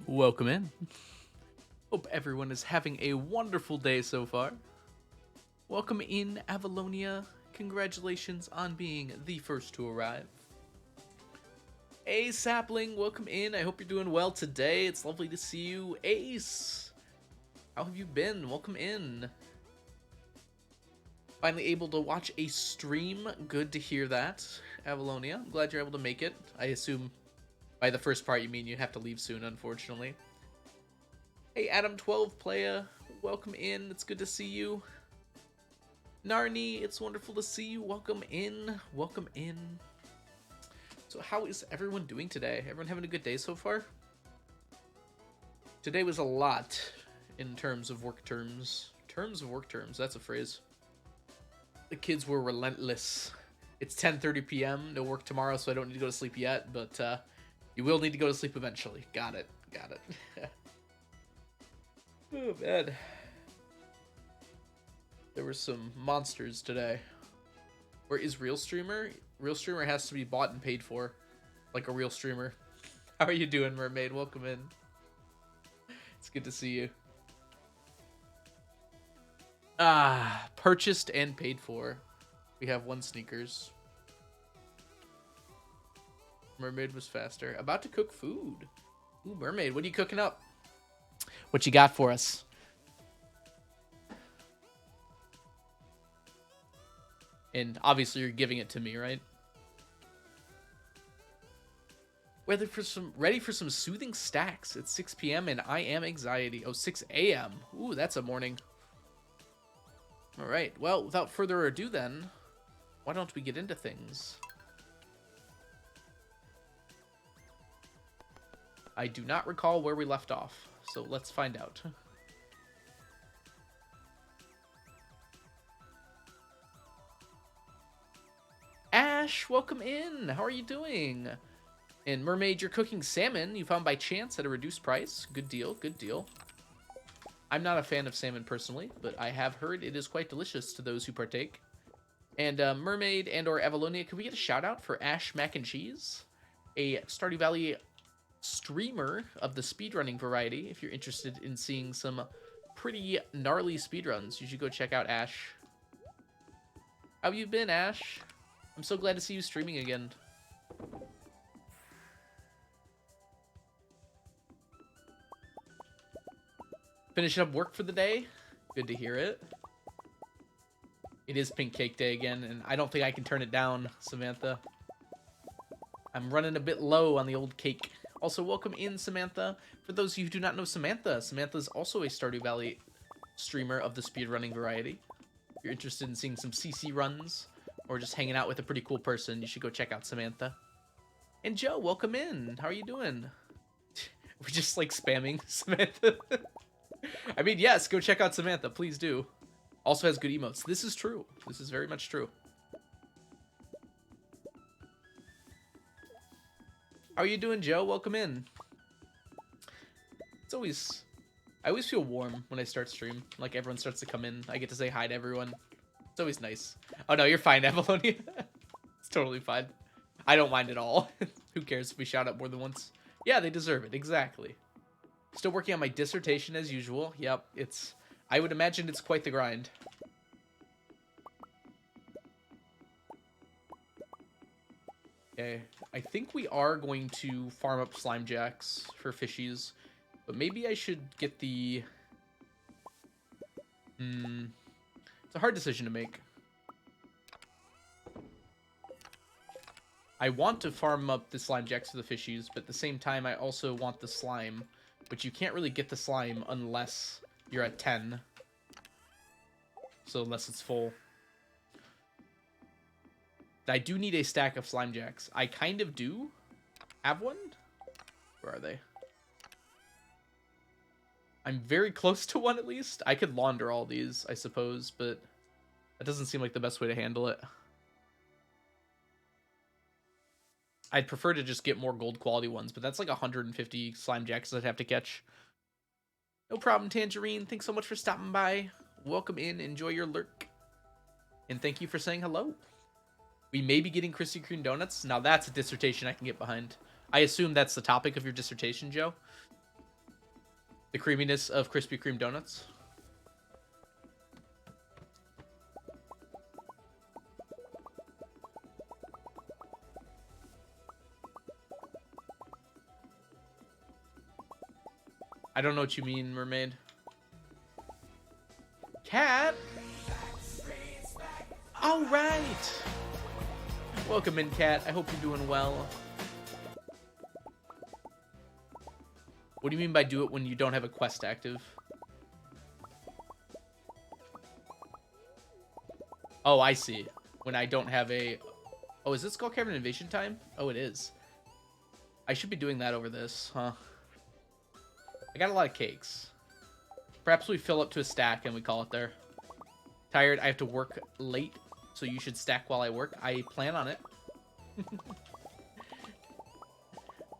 Welcome in. Hope everyone is having a wonderful day so far. Welcome in, Avalonia. Congratulations on being the first to arrive. Hey, Sapling, welcome in. I hope you're doing well today. It's lovely to see you. Ace, how have you been? Welcome in. Finally able to watch a stream. Good to hear that, Avalonia. I'm glad you're able to make it. I assume by the first part you mean you have to leave soon, unfortunately. Hey, Adam12 playa. Welcome in. It's good to see you. Narni, it's wonderful to see you. Welcome in. Welcome in. So how is everyone doing today? Everyone having a good day so far? Today was a lot in terms of work terms. Terms of work terms, that's a phrase. The kids were relentless. It's 10:30 p.m. No work tomorrow, so I don't need to go to sleep yet, but you will need to go to sleep eventually. Got it. Got it. Oh, man. There were some monsters today. Where is Real Streamer? Real Streamer has to be bought and paid for. Like a real streamer. How are you doing, Mermaid? Welcome in. It's good to see you. Purchased and paid for. We have 1 sneakers. Mermaid was faster. About to cook food. Ooh, Mermaid, what are you cooking up? What you got for us? And obviously you're giving it to me, right? Ready for some soothing stacks. It's 6 p.m. and I am anxiety. Oh, 6 a.m. Ooh, that's a morning. All right. Well, without further ado then, why don't we get into things? I do not recall where we left off, so let's find out. Ash, welcome in. How are you doing? And Mermaid, you're cooking salmon you found by chance at a reduced price. Good deal, good deal. I'm not a fan of salmon personally, but I have heard it is quite delicious to those who partake. And Mermaid and or Avalonia, can we get a shout out for Ash Mac and Cheese? A Stardew Valley streamer of the speedrunning variety. If you're interested in seeing some pretty gnarly speedruns, you should go check out Ash. How have you been, Ash? I'm so glad to see you streaming again. Finishing up work for the day. Good to hear it. It is Pink Cake Day again, and I don't think I can turn it down, Samantha. I'm running a bit low on the old cake. Also, welcome in, Samantha. For those of you who do not know Samantha, Samantha is also a Stardew Valley streamer of the speedrunning variety. If you're interested in seeing some CC runs, or just hanging out with a pretty cool person, you should go check out Samantha. And Joe, welcome in. How are you doing? We're just like spamming Samantha. I mean, yes, go check out Samantha. Please do. Also has good emotes. This is true. This is very much true. How are you doing, Joe? Welcome in. It's always... I always feel warm when I start stream. Like, everyone starts to come in. I get to say hi to everyone. It's always nice. Oh, no, you're fine, Avalonia. It's totally fine. I don't mind at all. Who cares if we shout out more than once? Yeah, they deserve it. Exactly. Still working on my dissertation as usual. Yep, it's... I would imagine it's quite the grind. Okay, I think we are going to farm up slime jacks for fishies. But maybe I should get the... It's a hard decision to make. I want to farm up the slime jacks for the fishies, but at the same time I also want the slime. But you can't really get the slime unless you're at 10. So unless it's full. I do need a stack of slime jacks. I kind of do have one. Where are they? I'm very close to one at least. I could launder all these, I suppose, but that doesn't seem like the best way to handle it. I'd prefer to just get more gold quality ones, but that's like 150 slime jacks I'd have to catch. No problem, Tangerine. Thanks so much for stopping by. Welcome in. Enjoy your lurk. And thank you for saying hello. We may be getting Krispy Kreme donuts. Now that's a dissertation I can get behind. I assume that's the topic of your dissertation, Joe? The creaminess of Krispy Kreme donuts? I don't know what you mean, Mermaid. Cat? All right. Welcome in, Cat. I hope you're doing well. What do you mean by do it when you don't have a quest active? Oh, I see. When I don't have a... Oh, is this Skull Cavern Invasion time? Oh, it is. I should be doing that over this, huh? I got a lot of cakes. Perhaps we fill up to a stack and we call it there. Tired, I have to work late, so you should stack while I work. I plan on it.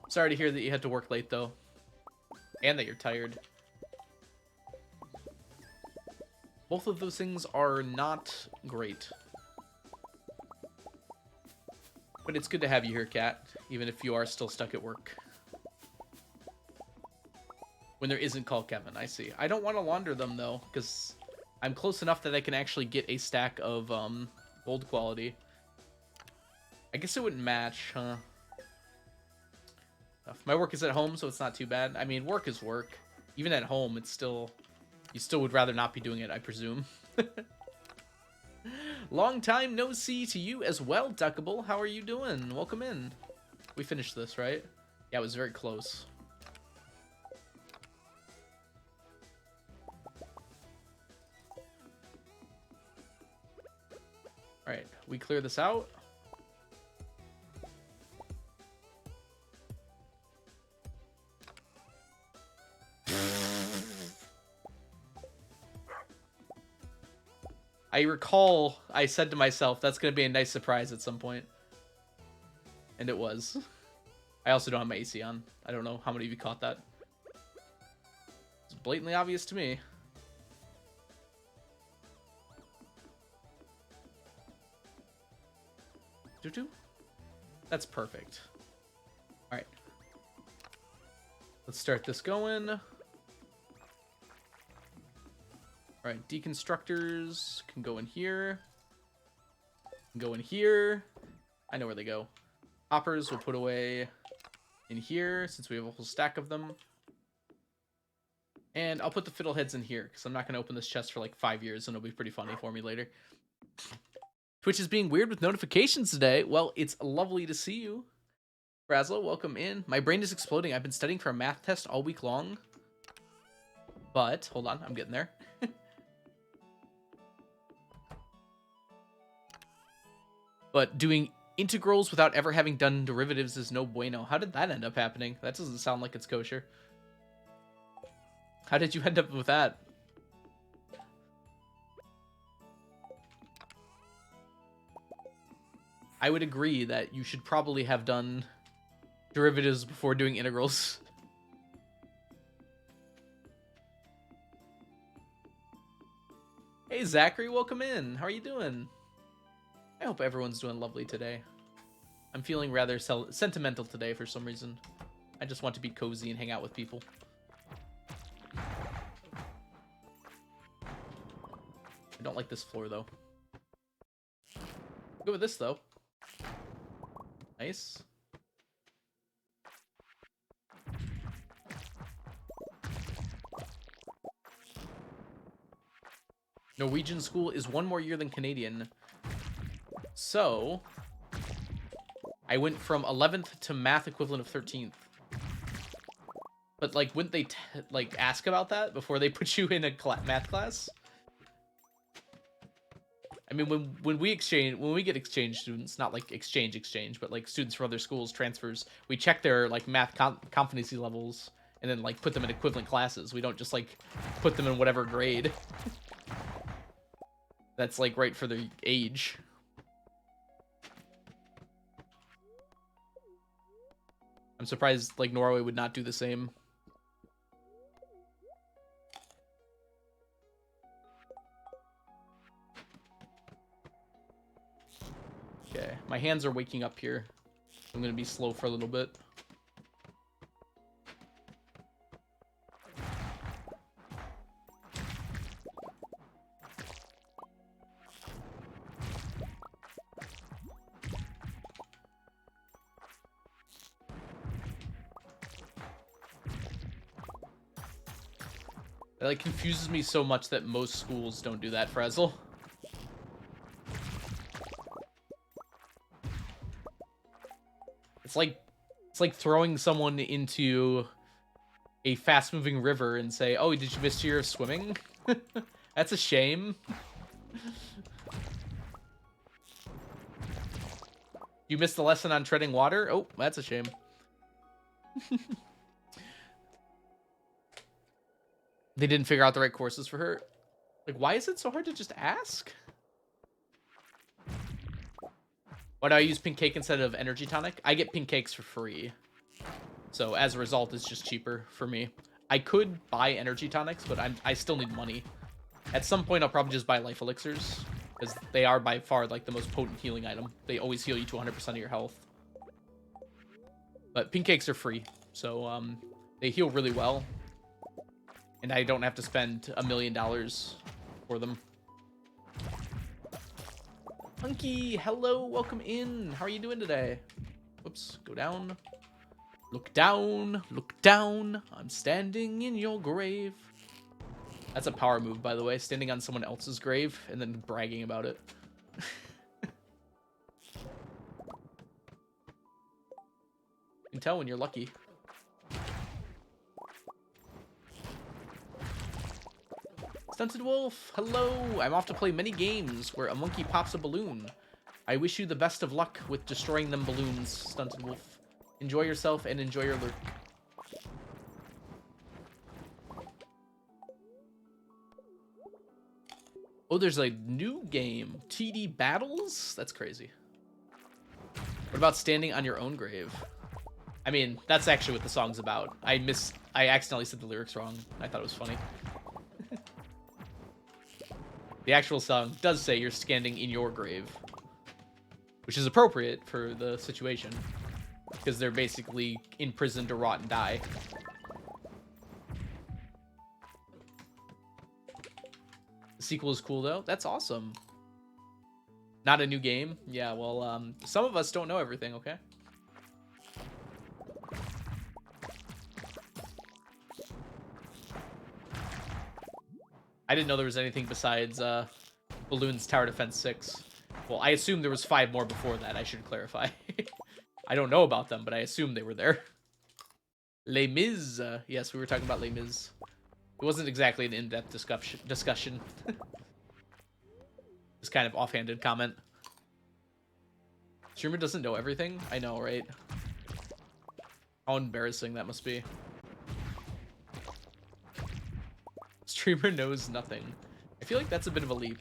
Sorry to hear that you had to work late, though. And that you're tired. Both of those things are not great. But it's good to have you here, Kat, even if you are still stuck at work. When there isn't Call Kevin, I see. I don't want to launder them, though, because I'm close enough that I can actually get a stack of gold quality. I guess it wouldn't match, huh? My work is at home, so it's not too bad. I mean, work is work. Even at home, it's still... You still would rather not be doing it, I presume. Long time no see to you as well, Duckable. How are you doing? Welcome in. We finished this, right? Yeah, it was very close. Alright, we clear this out. I recall I said to myself, that's going to be a nice surprise at some point. And it was. I also don't have my AC on. I don't know how many of you caught that. It's blatantly obvious to me. Doo-doo? That's perfect. Alright. Let's start this going. Alright, deconstructors can go in here. Can go in here. I know where they go. Hoppers we'll put away in here since we have a whole stack of them. And I'll put the fiddleheads in here because I'm not going to open this chest for like 5 years and it'll be pretty funny for me later. Twitch is being weird with notifications today. Well, it's lovely to see you. Brazlo, welcome in. My brain is exploding. I've been studying for a math test all week long. But, hold on, I'm getting there. But doing integrals without ever having done derivatives is no bueno. How did that end up happening? That doesn't sound like it's kosher. How did you end up with that? I would agree that you should probably have done derivatives before doing integrals. Hey, Zachary, welcome in. How are you doing? I hope everyone's doing lovely today. I'm feeling rather sentimental today for some reason. I just want to be cozy and hang out with people. I don't like this floor, though. Go with this, though. Nice. Norwegian school is 1 more year than Canadian. So, I went from 11th to math equivalent of 13th. But, like, wouldn't they, like, ask about that before they put you in a math class? I mean, when we get exchange students, not, like, exchange, but, like, students from other schools, transfers, we check their, like, math competency levels and then, like, put them in equivalent classes. We don't just, like, put them in whatever grade. That's, like, right for their age. I'm surprised, like, Norway would not do the same. Okay, my hands are waking up here. I'm gonna be slow for a little bit. It, like, confuses me so much that most schools don't do that, Frazzle. It's like throwing someone into a fast-moving river and say, "Oh, did you miss your swimming?" That's a shame. You missed the lesson on treading water? Oh, that's a shame. They didn't figure out the right courses for her. Like, why is it so hard to just ask? Why do I use pink cake instead of energy tonic? I get pink cakes for free. So as a result, it's just cheaper for me. I could buy energy tonics, but I still need money. At some point, I'll probably just buy life elixirs, because they are by far like the most potent healing item. They always heal you to 100% of your health. But pink cakes are free, so they heal really well. And I don't have to spend $1 million for them. Hunky, hello, welcome in. How are you doing today? Whoops, go down. Look down, look down. I'm standing in your grave. That's a power move, by the way. Standing on someone else's grave and then bragging about it. You can tell when you're lucky. Stunted Wolf, hello! I'm off to play many games where a monkey pops a balloon. I wish you the best of luck with destroying them balloons, Stunted Wolf. Enjoy yourself and enjoy your lurk. Oh, there's a new game. TD Battles? That's crazy. What about standing on your own grave? I mean, that's actually what the song's about. I accidentally said the lyrics wrong. I thought it was funny. The actual song does say you're standing in your grave, which is appropriate for the situation, because they're basically in prison to rot and die. The sequel is cool, though. That's awesome. Not a new game? Yeah, well, some of us don't know everything, okay? I didn't know there was anything besides Balloons Tower Defense 6. Well, I assume there was 5 more before that, I should clarify. I don't know about them, but I assume they were there. Les Mis. Yes, we were talking about Les Mis. It wasn't exactly an in-depth discussion. Just kind of offhanded comment. Streamer doesn't know everything? I know, right? How embarrassing that must be. Streamer knows nothing. I feel like that's a bit of a leap.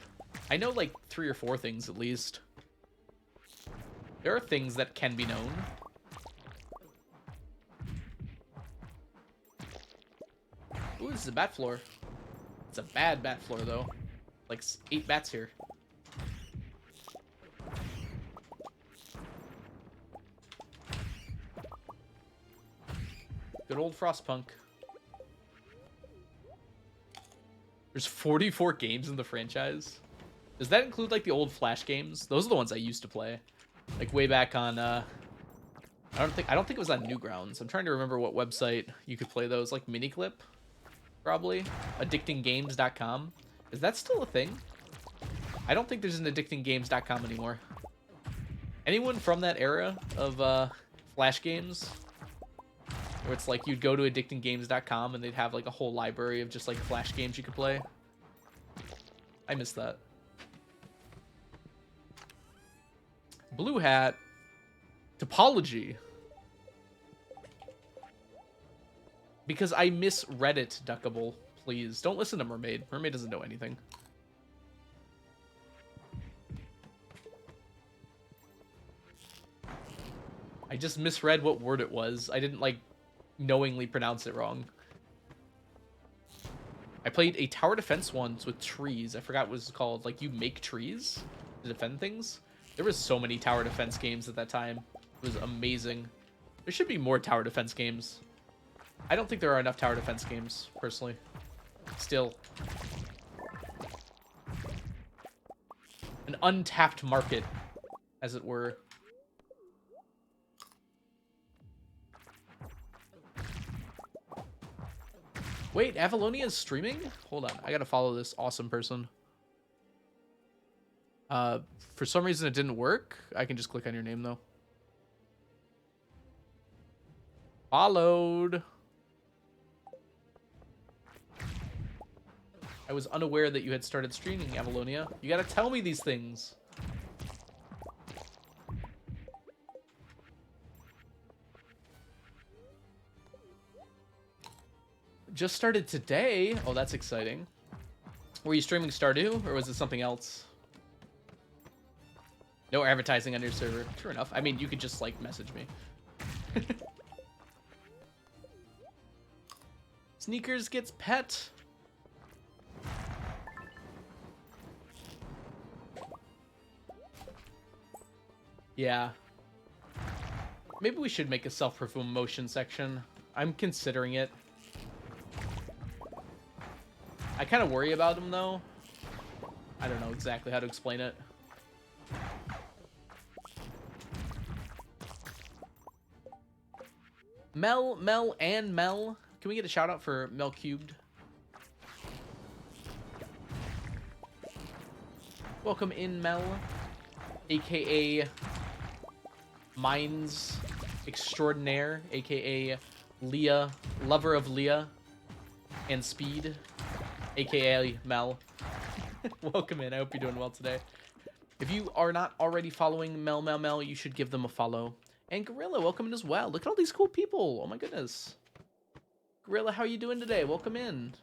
I know like 3 or 4 things at least. There are things that can be known. Ooh, this is a bat floor. It's a bad bat floor though. Like 8 bats here. Good old Frostpunk. There's 44 games in the franchise. Does that include like the old Flash games? Those are the ones I used to play. Like way back on I don't think it was on Newgrounds. I'm trying to remember what website you could play those, like Miniclip, probably. Addictinggames.com. Is that still a thing? I don't think there's an addictinggames.com anymore. Anyone from that era of Flash games? Where it's like you'd go to addictinggames.com and they'd have like a whole library of just like Flash games you could play. I miss that. Blue Hat. Topology. Because I miss Reddit, Duckable. Please, don't listen to Mermaid. Mermaid doesn't know anything. I just misread what word it was. I didn't like knowingly pronounce it wrong. I played a tower defense once with trees. I forgot what it was called. Like you make trees to defend things. There was so many tower defense games at that time. It was amazing. There should be more tower defense games. I don't think there are enough tower defense games, personally. Still. An untapped market, as it were. Wait, Avalonia is streaming? Hold on, I gotta follow this awesome person. For some reason it didn't work. I can just click on your name, though. Followed. I was unaware that you had started streaming, Avalonia. You gotta tell me these things. Just started today. Oh, that's exciting. Were you streaming Stardew, or was it something else? No advertising on your server. True enough. I mean, you could just, like, message me. Sneakers gets pet. Yeah. Maybe we should make a self-promotion section. I'm considering it. I kind of worry about them, though. I don't know exactly how to explain it. Mel, and Mel. Can we get a shout out for Mel Cubed? Welcome in, Mel. AKA Minds Extraordinaire. AKA Leah, lover of Leah and Speed. AKA Mel. Welcome in. I hope you're doing well today. If you are not already following Mel, you should give them a follow. And Gorilla, welcome in as well. Look at all these cool people. Oh my goodness. Gorilla, how are you doing today? Welcome in.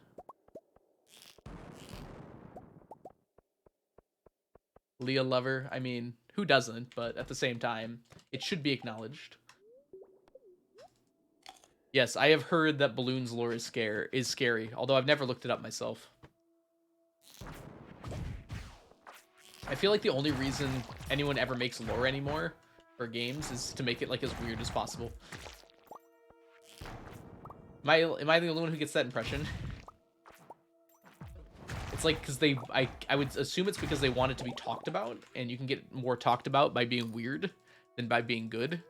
Leah lover. I mean, who doesn't? But at the same time, it should be acknowledged. Yes, I have heard that Balloon's lore is scary, although I've never looked it up myself. I feel like the only reason anyone ever makes lore anymore for games is to make it like as weird as possible. Am I the only one who gets that impression? It's like because I would assume it's because they want it to be talked about, and you can get more talked about by being weird than by being good.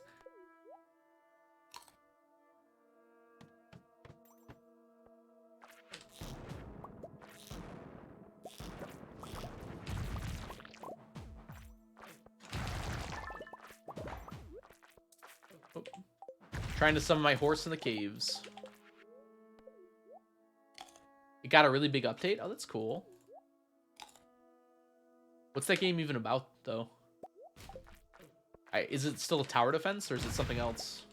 Oh. Trying to summon my horse in the caves. It got a really big update. Oh, that's cool. What's that game even about, though? Is it still a tower defense, or is it something else?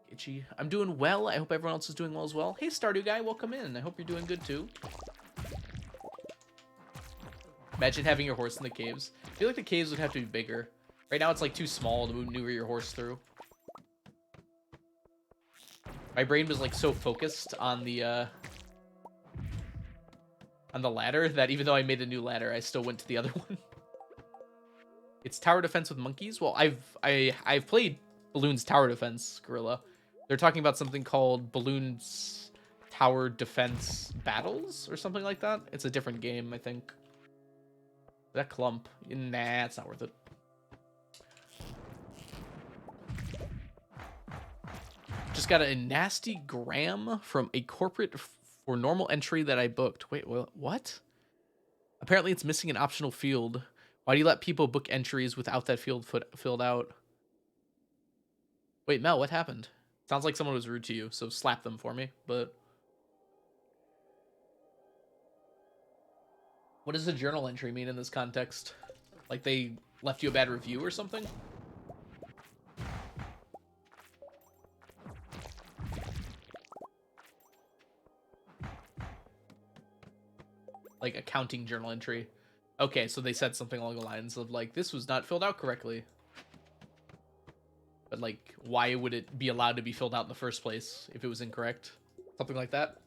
Itchy. I'm doing well. I hope everyone else is doing well as well. Hey, Stardew guy, welcome in. I hope you're doing good, too. Imagine having your horse in the caves. I feel like the caves would have to be bigger. Right now, it's like too small to maneuver your horse through. My brain was like so focused on the ladder that even though I made a new ladder, I still went to the other one. It's tower defense with monkeys. Well, I've played Balloon's tower defense, Gorilla. They're talking about something called Balloon's Tower Defense Battles or something like that. It's a different game, I think. That clump. Nah, it's not worth it. Just got a nasty gram from a corporate for normal entry that I booked. Wait, what? Apparently it's missing an optional field. Why do you let people book entries without that field filled out? Wait, Mel, what happened? Sounds like someone was rude to you, so slap them for me, but... What does a journal entry mean in this context? Like they left you a bad review or something? Like accounting journal entry. Okay, so they said something along the lines of like, this was not filled out correctly. But like, why would it be allowed to be filled out in the first place if it was incorrect? Something like that.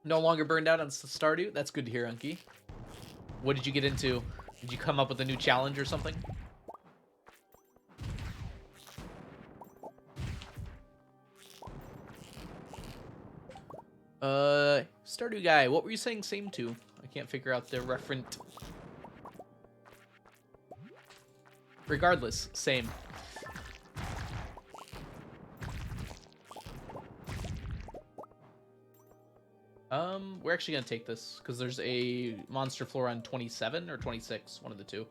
No longer burned out on Stardew? That's good to hear, Unky. What did you get into? Did you come up with a new challenge or something? Stardew guy, what were you saying same to? I can't figure out the referent. Regardless, same. We're actually gonna take this because there's a monster floor on 27 or 26, one of the two.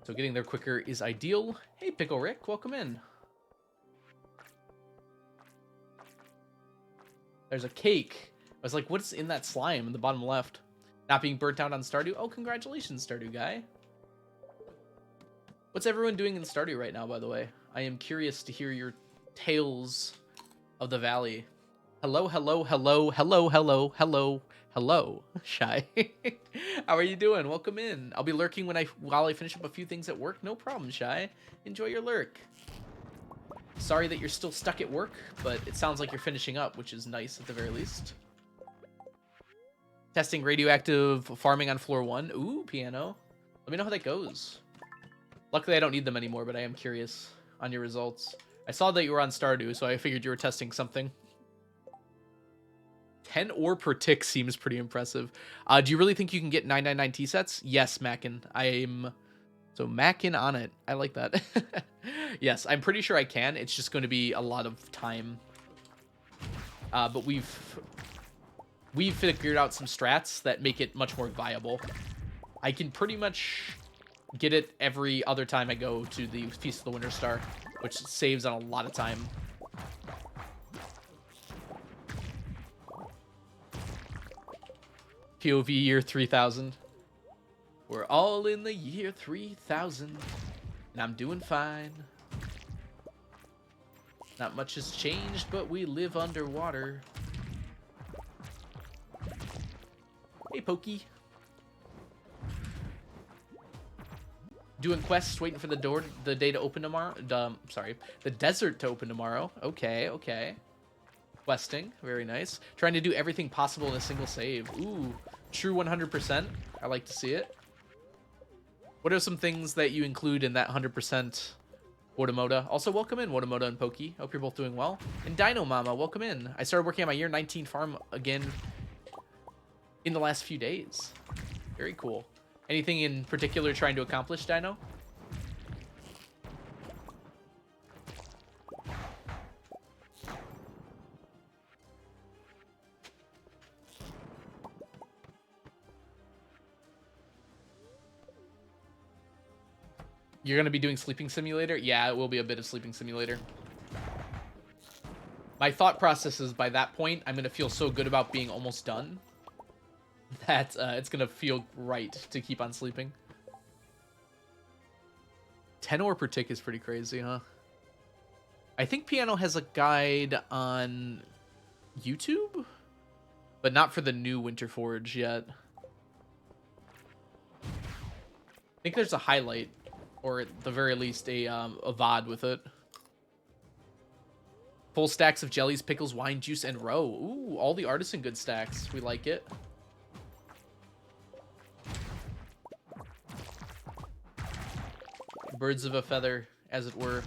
So getting there quicker is ideal. Hey, Pickle Rick, welcome in. There's a cake. I was like, what's in that slime in the bottom left? Not being burnt out on Stardew? Oh, congratulations, Stardew guy. What's everyone doing in Stardew right now, by the way? I am curious to hear your tales of the valley. Hello, hello, hello, hello, hello, hello, hello, Shy. How are you doing? Welcome in. I'll be lurking while I finish up a few things at work. No problem, Shy. Enjoy your lurk. Sorry that you're still stuck at work, but it sounds like you're finishing up, which is nice at the very least. Testing radioactive farming on floor 1. Ooh, piano. Let me know how that goes. Luckily, I don't need them anymore, but I am curious on your results. I saw that you were on Stardew, so I figured you were testing something. 10 ore per tick seems pretty impressive. Do you really think you can get 999 T-sets? Yes, Mackin. I'm... So Mackin on it. I like that. Yes, I'm pretty sure I can. It's just going to be a lot of time. But we've figured out some strats that make it much more viable. I can pretty much get it every other time I go to the Feast of the Winter Star, which saves on a lot of time. POV year 3000. We're all in the year 3000, and I'm doing fine. Not much has changed, but we live underwater. Hey, Pokey. Doing quests, waiting for the day to open tomorrow. The desert to open tomorrow. Okay, okay. Questing, very nice. Trying to do everything possible in a single save. Ooh, true 100%. I like to see it. What are some things that you include in that 100% Wadamoda? Also, welcome in, Wadamoda and Pokey. Hope you're both doing well. And Dino Mama, welcome in. I started working on my year 19 farm again in the last few days. Very cool. Anything in particular trying to accomplish, Dino? You're going to be doing Sleeping Simulator? Yeah, it will be a bit of Sleeping Simulator. My thought process is by that point, I'm going to feel so good about being almost done that it's going to feel right to keep on sleeping. 10 ore per tick is pretty crazy, huh? I think Piano has a guide on YouTube, but not for the new Winter Forge yet. I think there's a highlight, or at the very least a VOD with it. Full stacks of jellies, pickles, wine, juice, and roe. Ooh, all the artisan good stacks. We like it. Birds of a feather, as it were.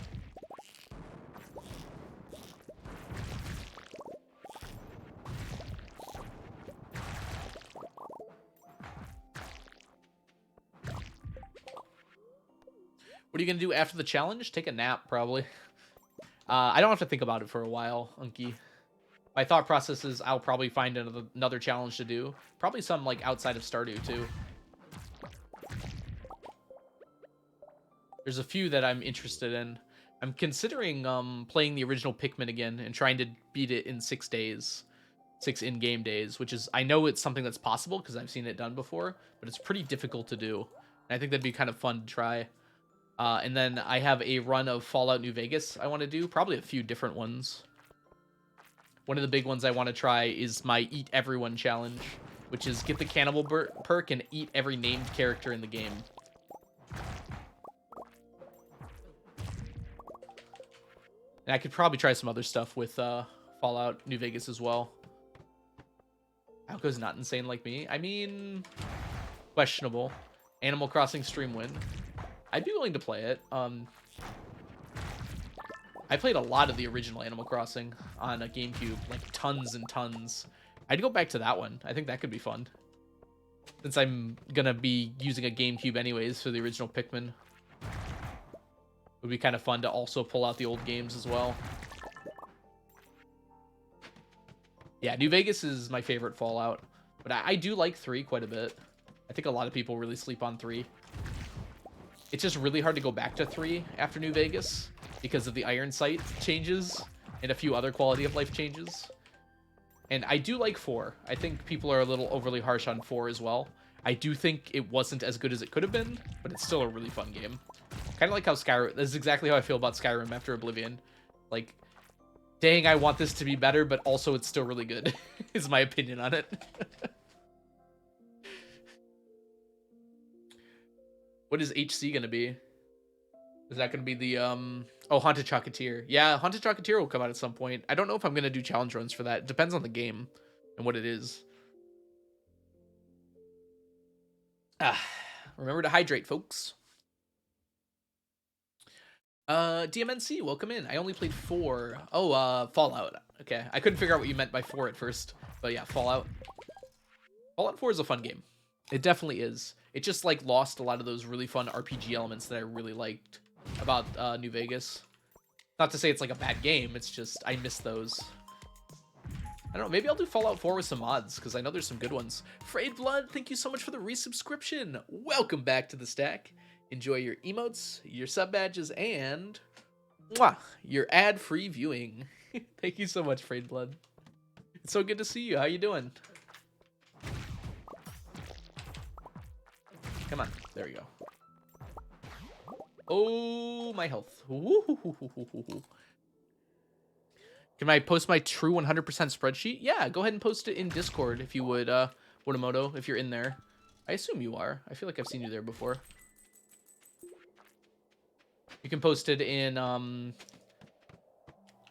What are you going to do after the challenge? Take a nap, probably. I don't have to think about it for a while, Unky. My thought process is I'll probably find another challenge to do. Probably some, like, outside of Stardew, too. There's a few that I'm interested in. I'm considering playing the original Pikmin again and trying to beat it in 6 days. 6 in-game days, which is... I know it's something that's possible because I've seen it done before, but it's pretty difficult to do. And I think that'd be kind of fun to try. And then I have a run of Fallout New Vegas I want to do. Probably a few different ones. One of the big ones I want to try is my Eat Everyone challenge, which is get the cannibal perk and eat every named character in the game. And I could probably try some other stuff with Fallout New Vegas as well. Alco's not insane like me. I mean, questionable. Animal Crossing stream win. I'd be willing to play it. I played a lot of the original Animal Crossing on a GameCube, like tons and tons. I'd go back to that one. I think that could be fun. Since I'm gonna be using a GameCube anyways for the original Pikmin. It would be kind of fun to also pull out the old games as well. Yeah, New Vegas is my favorite Fallout. But I do like 3 quite a bit. I think a lot of people really sleep on 3. It's just really hard to go back to 3 after New Vegas because of the iron sight changes and a few other quality of life changes. And I do like 4. I think people are a little overly harsh on 4 as well. I do think it wasn't as good as it could have been, but it's still a really fun game. Kind of like how Skyrim... This is exactly how I feel about Skyrim after Oblivion. Like, dang, I want this to be better, but also it's still really good, is my opinion on it. What is HC going to be? Is that going to be the, Oh, Haunted Chocolatier. Yeah, Haunted Chocolatier will come out at some point. I don't know if I'm going to do challenge runs for that. It depends on the game and what it is. Remember to hydrate, folks. DMNC, welcome in. I only played 4. Oh, Fallout. Okay, I couldn't figure out what you meant by 4 at first. But yeah, Fallout. Fallout 4 is a fun game. It definitely is. It just, like, lost a lot of those really fun RPG elements that I really liked about New Vegas. Not to say it's, like, a bad game. It's just, I miss those. I don't know, maybe I'll do Fallout 4 with some mods, because I know there's some good ones. Frayed Blood, thank you so much for the resubscription. Welcome back to the stack. Enjoy your emotes, your sub badges, and mwah, your ad-free viewing. Thank you so much, Frayed Blood. It's so good to see you. How you doing? Come on. There we go. Oh, my health. Ooh. Can I post my true 100% spreadsheet? Yeah, go ahead and post it in Discord if you would, Woodamoto, if you're in there. I assume you are. I feel like I've seen you there before. You can post it in,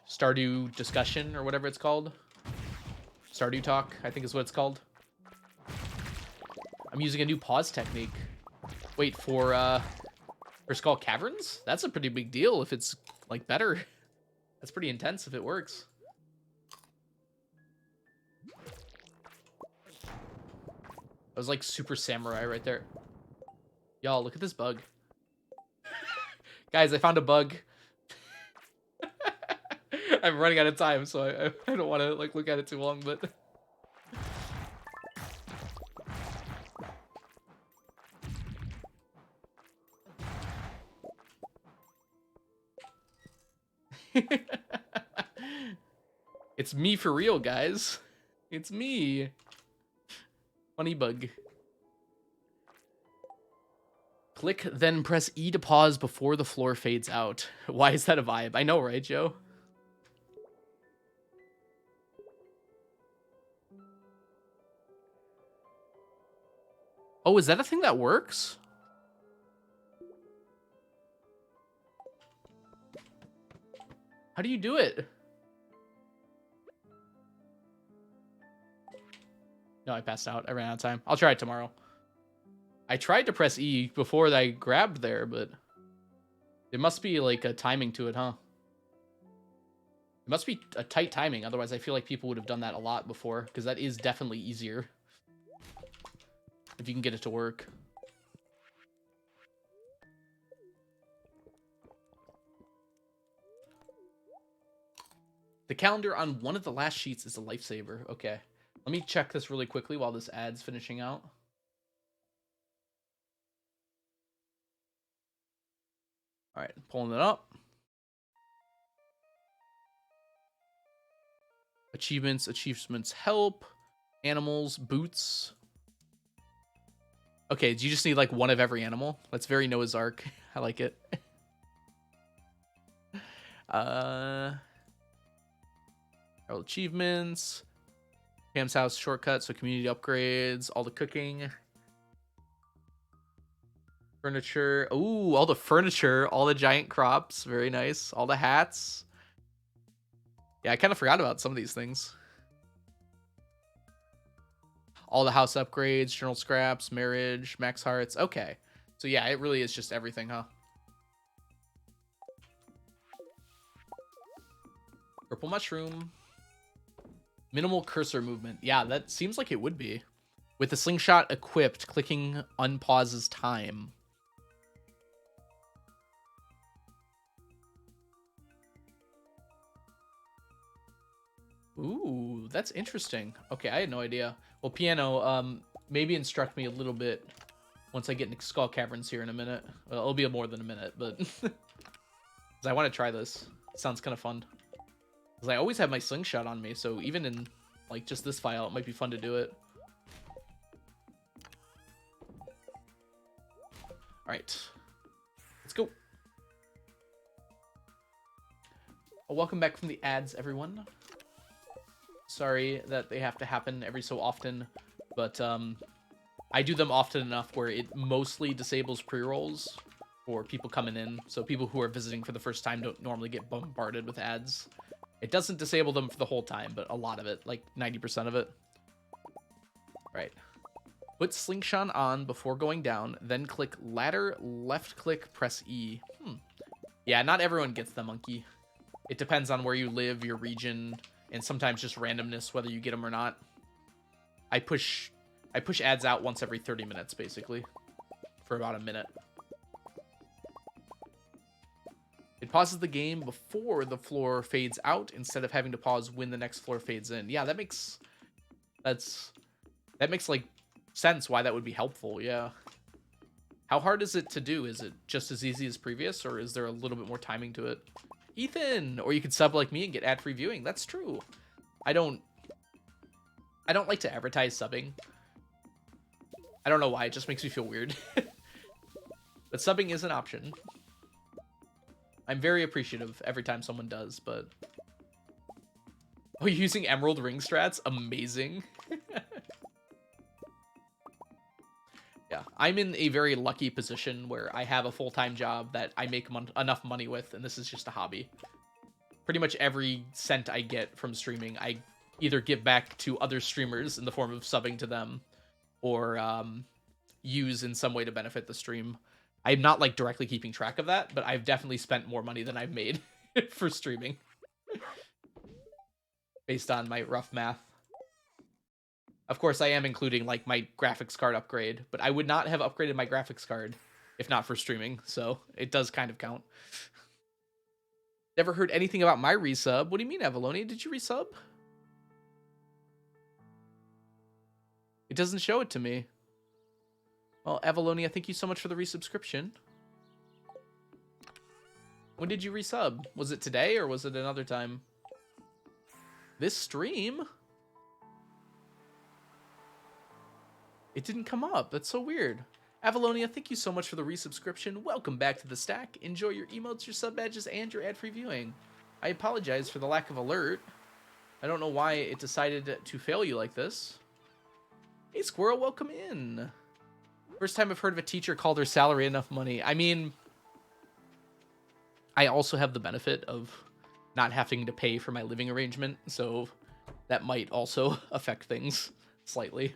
Stardew discussion or whatever it's called. Stardew talk, I think is what it's called. I'm using a new pause technique. Wait, for Skull Caverns? That's a pretty big deal if it's, like, better. That's pretty intense if it works. I was like super samurai right there. Y'all, look at this bug. Guys, I found a bug. I'm running out of time, so I don't want to like look at it too long, but... It's me for real, guys. It's me. Funny bug. Click, then press E to pause before the floor fades out. Why is that a vibe? I know, right, Joe? Oh, is that a thing that works? How do you do it? No, I passed out. I ran out of time. I'll try it tomorrow. I tried to press E before I grabbed there, but... There must be, like, a timing to it, huh? It must be a tight timing. Otherwise, I feel like people would have done that a lot before. Because that is definitely easier. If you can get it to work. The calendar on one of the last sheets is a lifesaver. Okay. Let me check this really quickly while this ad's finishing out. All right, pulling it up. Achievements help. Animals, boots. Okay, do you just need like one of every animal? That's very Noah's Ark. I like it. All achievements. Pam's house shortcut, so community upgrades, all the cooking. Furniture. Ooh, all the furniture, all the giant crops. Very nice. All the hats. Yeah, I kind of forgot about some of these things. All the house upgrades, journal scraps, marriage, max hearts. Okay. So yeah, it really is just everything, huh? Purple mushroom. Minimal cursor movement. Yeah, that seems like it would be. With the slingshot equipped, clicking unpauses time. Ooh, that's interesting. Okay, I had no idea. Well, piano, maybe instruct me a little bit Once I get into Skull Caverns here in a minute. Well, it'll be more than a minute, but... 'Cause I want to try this. It sounds kind of fun. Because I always have my slingshot on me, so even in, like, just this file, it might be fun to do it. Alright. Let's go. Well, welcome back from the ads, everyone. Sorry that they have to happen every so often, but I do them often enough where it mostly disables pre-rolls for people coming in, so people who are visiting for the first time don't normally get bombarded with ads. It doesn't disable them for the whole time, but a lot of it, like 90% of it. Right. Put Slingshot on before going down, then click ladder, left click, press E. Yeah, not everyone gets the monkey. It depends on where you live, your region, and sometimes just randomness, whether you get them or not. I push ads out once every 30 minutes, basically, for about a minute. It pauses the game before the floor fades out instead of having to pause when the next floor fades in. Yeah, that makes like sense why that would be helpful. Yeah. How hard is it to do? Is it just as easy as previous, or is there a little bit more timing to it? Ethan, or you could sub like me and get ad-free viewing. That's true. I don't like to advertise subbing. I don't know why. It just makes me feel weird. But subbing is an option. I'm very appreciative every time someone does, but... Oh, you're using Emerald Ring strats? Amazing. Yeah, I'm in a very lucky position where I have a full-time job that I make enough money with, and this is just a hobby. Pretty much every cent I get from streaming, I either give back to other streamers in the form of subbing to them, or use in some way to benefit the stream. I'm not, like, directly keeping track of that, but I've definitely spent more money than I've made for streaming. Based on my rough math. Of course, I am including, like, my graphics card upgrade, but I would not have upgraded my graphics card if not for streaming, so it does kind of count. Never heard anything about my resub. What do you mean, Avalone? Did you resub? It doesn't show it to me. Well, Avalone, thank you so much for the resubscription. When did you resub? Was it today or was it another time? This stream? It didn't come up. That's so weird. Avalonia, thank you so much for the resubscription. Welcome back to the stack. Enjoy your emotes, your sub badges, and your ad-free viewing. I apologize for the lack of alert. I don't know why it decided to fail you like this. Hey, Squirrel, welcome in. First time I've heard of a teacher called their salary enough money. I mean, I also have the benefit of not having to pay for my living arrangement, so that might also affect things slightly.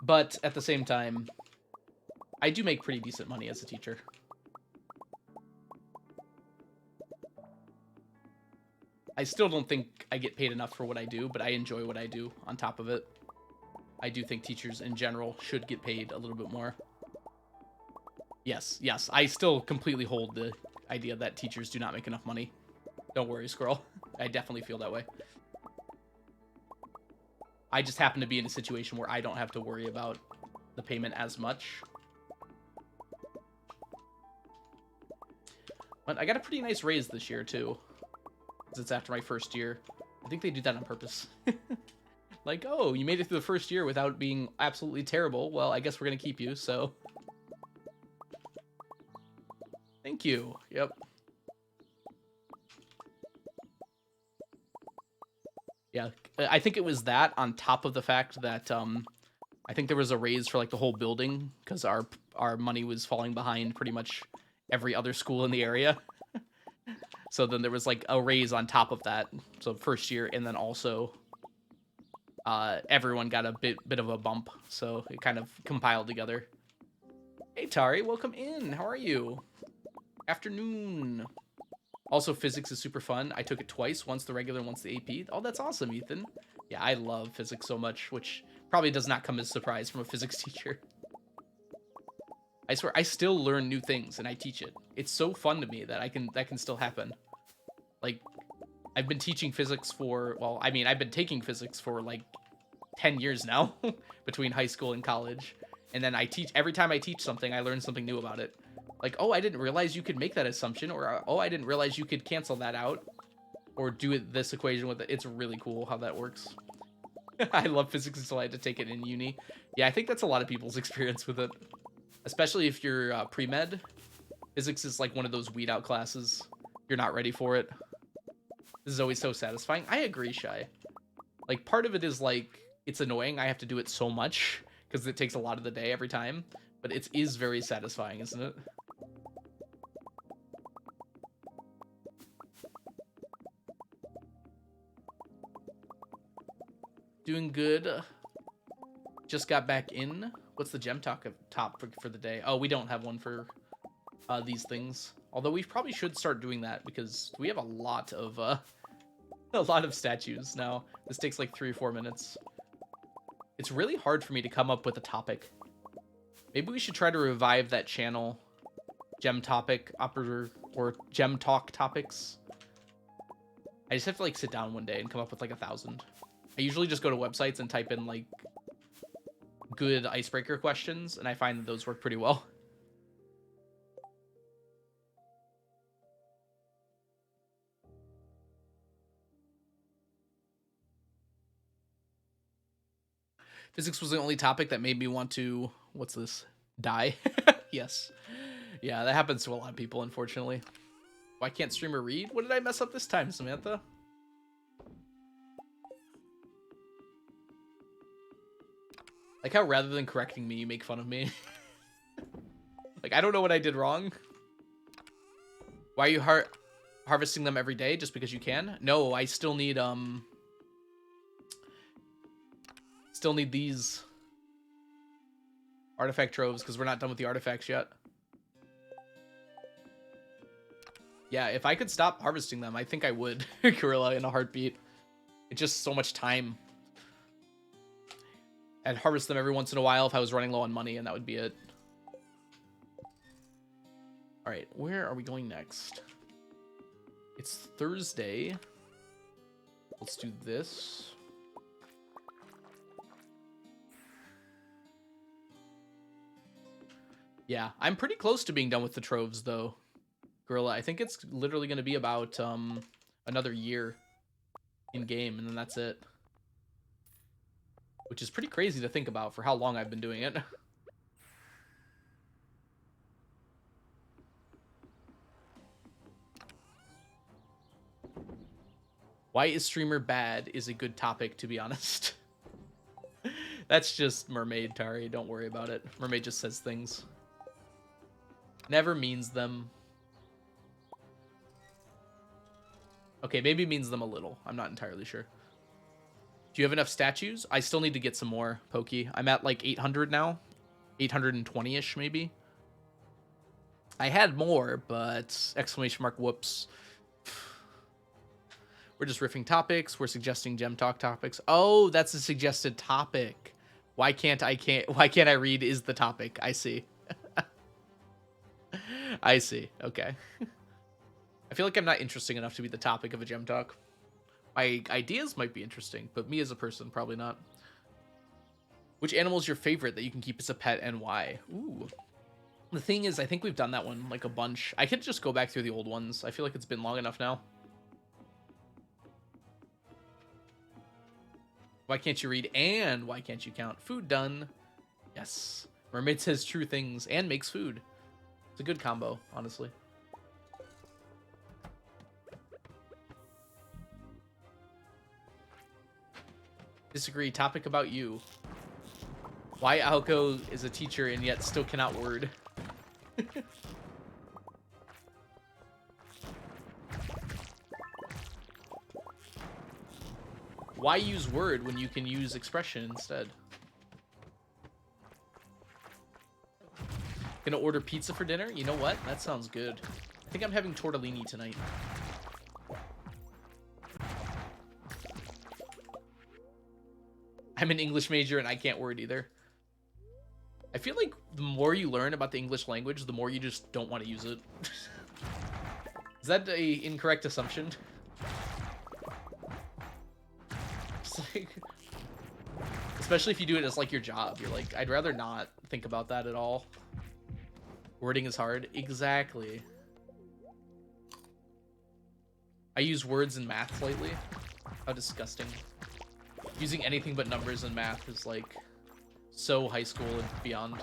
But at the same time, I do make pretty decent money as a teacher. I still don't think I get paid enough for what I do, but I enjoy what I do on top of it. I do think teachers in general should get paid a little bit more. Yes, I still completely hold the idea that teachers do not make enough money. Don't worry, Squirrel. I definitely feel that way. I just happen to be in a situation where I don't have to worry about the payment as much. But I got a pretty nice raise this year, too. Because it's after my first year. I think they do that on purpose. Like, oh, you made it through the first year without being absolutely terrible. Well, I guess we're going to keep you, so... Thank you. Yep. Yeah, I think it was that on top of the fact that I think there was a raise for like the whole building because our money was falling behind pretty much every other school in the area. So then there was like a raise on top of that. So first year, and then also everyone got a bit of a bump. So it kind of compiled together. Hey Tari, welcome in. How are you? Afternoon. Also, physics is super fun. I took it twice, once the regular, once the AP. Oh, that's awesome, Ethan. Yeah, I love physics so much, which probably does not come as a surprise from a physics teacher. I swear, I still learn new things, and I teach it. It's so fun to me that that can still happen. Like, I've been teaching physics for, well, I mean, I've been taking physics for, like, 10 years now between high school and college. And then I teach, every time I teach something, I learn something new about it. Like, oh, I didn't realize you could make that assumption, or oh, I didn't realize you could cancel that out, or do it this equation with it. It's really cool how that works. I love physics until I had to take it in uni. Yeah, I think that's a lot of people's experience with it, especially if you're pre-med. Physics is like one of those weed out classes. You're not ready for it. This is always so satisfying. I agree, Shy. Like, part of it is like, it's annoying I have to do it so much because it takes a lot of the day every time, but it is very satisfying, isn't it? Doing good. Just got back in. What's the gem top for the day? Oh, we don't have one for these things. Although we probably should start doing that because we have a lot of statues now. This takes like 3 or 4 minutes. It's really hard for me to come up with a topic. Maybe we should try to revive that channel, Gem Topic or Gem Talk Topics. I just have to like sit down one day and come up with like 1,000. I usually just go to websites and type in like good icebreaker questions, and I find that those work pretty well. Physics was the only topic that made me want to, what's this? Die? Yes. Yeah, that happens to a lot of people, unfortunately. Why can't streamer read? What did I mess up this time, Samantha? Like how rather than correcting me, you make fun of me. Like, I don't know what I did wrong. Why are you harvesting them every day just because you can? No, I still need, still need these artifact troves because we're not done with the artifacts yet. Yeah, if I could stop harvesting them, I think I would, Gorilla, in a heartbeat. It's just so much time. I'd harvest them every once in a while if I was running low on money, and that would be it. All right, where are we going next? It's Thursday. Let's do this. Yeah, I'm pretty close to being done with the troves, though, Gorilla. I think it's literally going to be about another year in game, and then that's it. Which is pretty crazy to think about for how long I've been doing it. Why is streamer bad is a good topic, to be honest. That's just Mermaid, Tari. Don't worry about it. Mermaid just says things. Never means them. Okay, maybe means them a little. I'm not entirely sure. Do you have enough statues? I still need to get some more, Pokey. I'm at like 800 now. 820-ish, maybe. I had more, but exclamation mark, whoops. We're just riffing topics. We're suggesting Gem Talk topics. Oh, that's a suggested topic. Why can't I read is the topic. I see. I see. Okay. I feel like I'm not interesting enough to be the topic of a Gem Talk. My ideas might be interesting, but me as a person, probably not. Which animal is your favorite that you can keep as a pet and why? Ooh. The thing is, I think we've done that one like a bunch. I could just go back through the old ones. I feel like it's been long enough now. Why can't you read and why can't you count? Food done. Yes. Mermaid says true things and makes food. It's a good combo, honestly. Disagree. Topic about you. Why Alco is a teacher and yet still cannot word. Why use word when you can use expression instead? Gonna order pizza for dinner? You know what? That sounds good. I think I'm having tortellini tonight. I'm an English major and I can't word either. I feel like the more you learn about the English language, the more you just don't want to use it. Is that an incorrect assumption? It's like, Especially if you do it as like your job. You're like, I'd rather not think about that at all. Wording is hard. Exactly. I use words in math lately. How disgusting. Using anything but numbers in math is like so high school and beyond.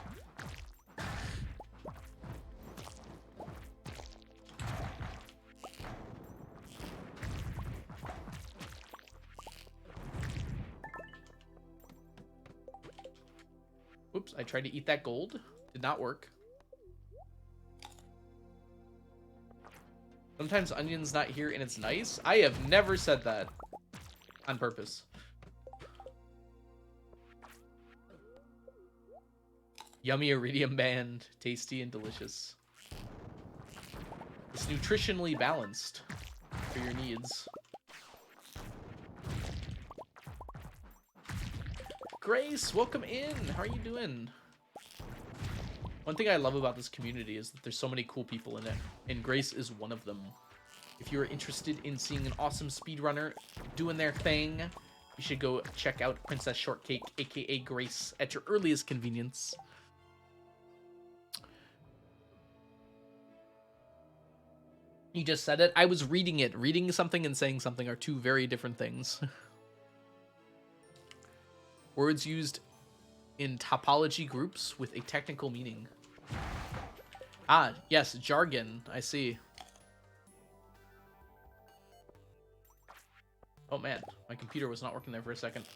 Oops, I tried to eat that gold. Did not work. Sometimes Onion's not here and it's nice. I have never said that on purpose. Yummy iridium band, tasty and delicious. It's nutritionally balanced for your needs. Grace, welcome in. How are you doing? One thing I love about this community is that there's so many cool people in it, and Grace is one of them. If you are interested in seeing an awesome speedrunner doing their thing, you should go check out Princess Shortcake, aka Grace, at your earliest convenience. You just said it. I was reading it. Reading something and saying something are two very different things. Words used in topology groups with a technical meaning. Ah, yes, jargon. I see. Oh man, my computer was not working there for a second.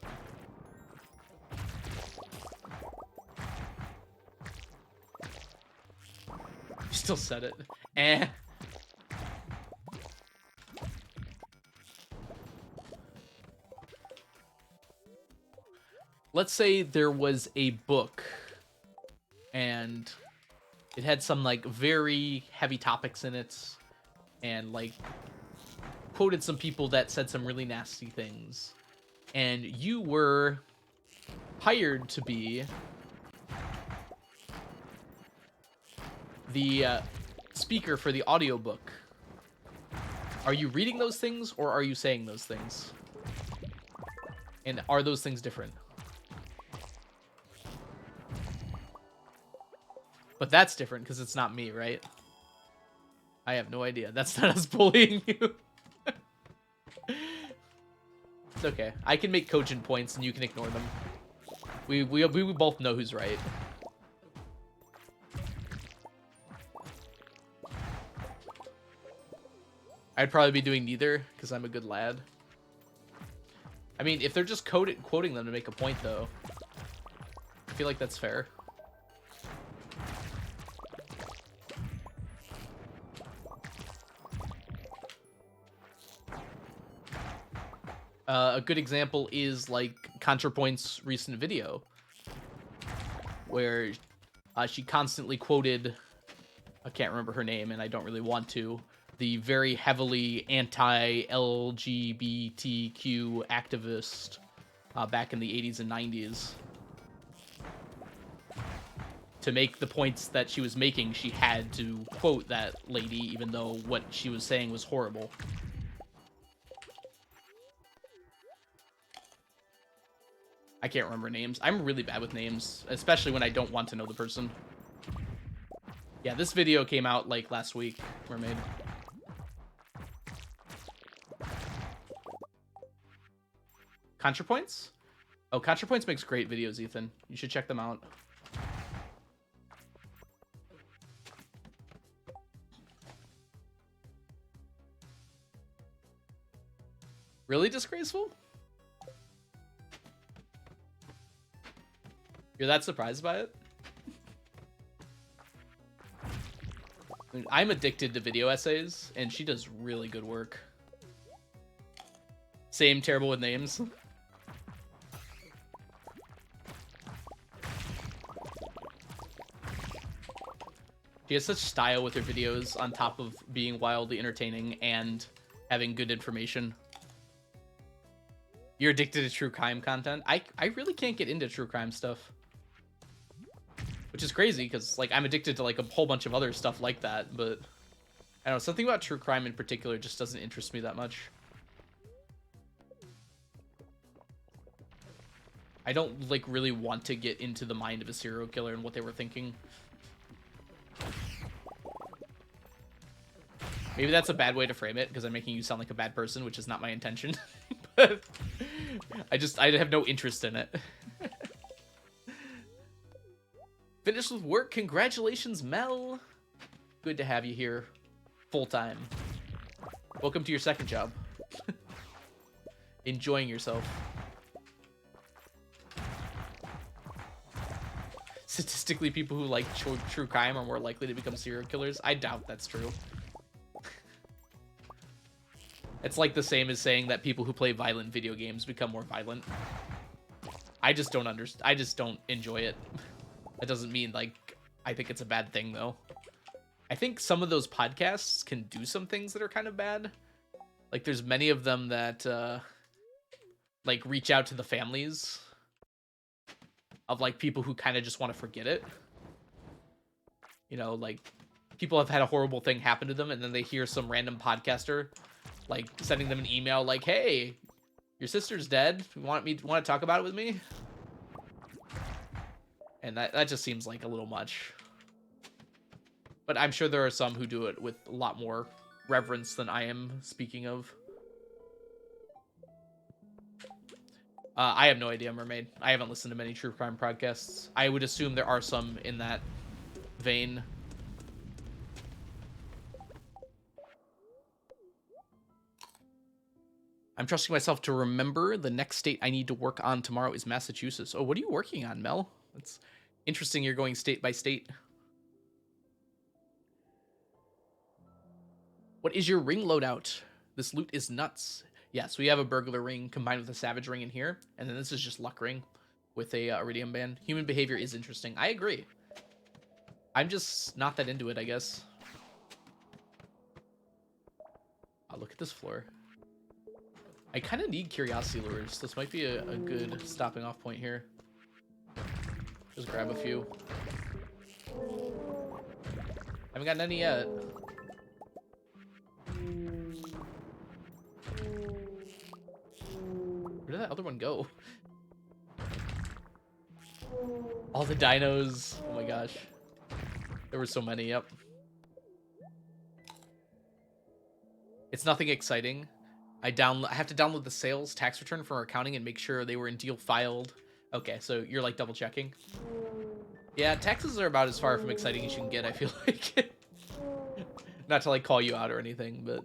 You still said it. Eh. Let's say there was a book and it had some like very heavy topics in it and like quoted some people that said some really nasty things, and you were hired to be the speaker for the audiobook. Are you reading those things or are you saying those things? And are those things different? But that's different because it's not me, right? I have no idea. That's not us bullying you. It's okay. I can make cogent points and you can ignore them. We both know who's right. I'd probably be doing neither because I'm a good lad. I mean, if they're just quoting them to make a point, though, I feel like that's fair. A good example is like ContraPoint's recent video, where she constantly quoted, I can't remember her name, and I don't really want to, the very heavily anti-LGBTQ activist back in the 80s and 90s. To make the points that she was making, she had to quote that lady, even though what she was saying was horrible. I can't remember names. I'm really bad with names, especially when I don't want to know the person. Yeah, this video came out like last week, Mermaid. ContraPoints? Oh, ContraPoints makes great videos, Ethan. You should check them out. Really disgraceful? You're that surprised by it? I'm addicted to video essays, and she does really good work. Same, terrible with names. She has such style with her videos, on top of being wildly entertaining and having good information. You're addicted to true crime content? I really can't get into true crime stuff. Which is crazy, because like I'm addicted to like a whole bunch of other stuff like that, but I don't know, something about true crime in particular just doesn't interest me that much. I don't like really want to get into the mind of a serial killer and what they were thinking. Maybe that's a bad way to frame it, because I'm making you sound like a bad person, which is not my intention. But I have no interest in it. Finished with work. Congratulations, Mel. Good to have you here full-time. Welcome to your second job. Enjoying yourself. Statistically, people who like true crime are more likely to become serial killers. I doubt that's true. It's like the same as saying that people who play violent video games become more violent. I just don't understand. I just don't enjoy it. That doesn't mean, like, I think it's a bad thing, though. I think some of those podcasts can do some things that are kind of bad. Like, there's many of them that, like, reach out to the families of, like, people who kind of just want to forget it. You know, like, people have had a horrible thing happen to them, and then they hear some random podcaster, like, sending them an email like, hey, your sister's dead. Want to talk about it with me? And that just seems like a little much. But I'm sure there are some who do it with a lot more reverence than I am speaking of. I have no idea, Mermaid. I haven't listened to many true crime podcasts. I would assume there are some in that vein. I'm trusting myself to remember the next state I need to work on tomorrow is Massachusetts. Oh, what are you working on, Mel? It's interesting you're going state by state. What is your ring loadout? This loot is nuts. Yes, we have a burglar ring combined with a savage ring in here. And then this is just luck ring with a iridium band. Human behavior is interesting. I agree. I'm just not that into it, I guess. Oh, look at this floor. I kind of need curiosity lures. This might be a good stopping off point here. Just grab a few. Haven't gotten any yet. Where did that other one go? All the dinos. Oh my gosh. There were so many, yep. It's nothing exciting. I have to download the sales tax return for our accounting and make sure they were in deal filed. Okay, so you're like double checking. Yeah, taxes are about as far from exciting as you can get, I feel like. Not to like call you out or anything, but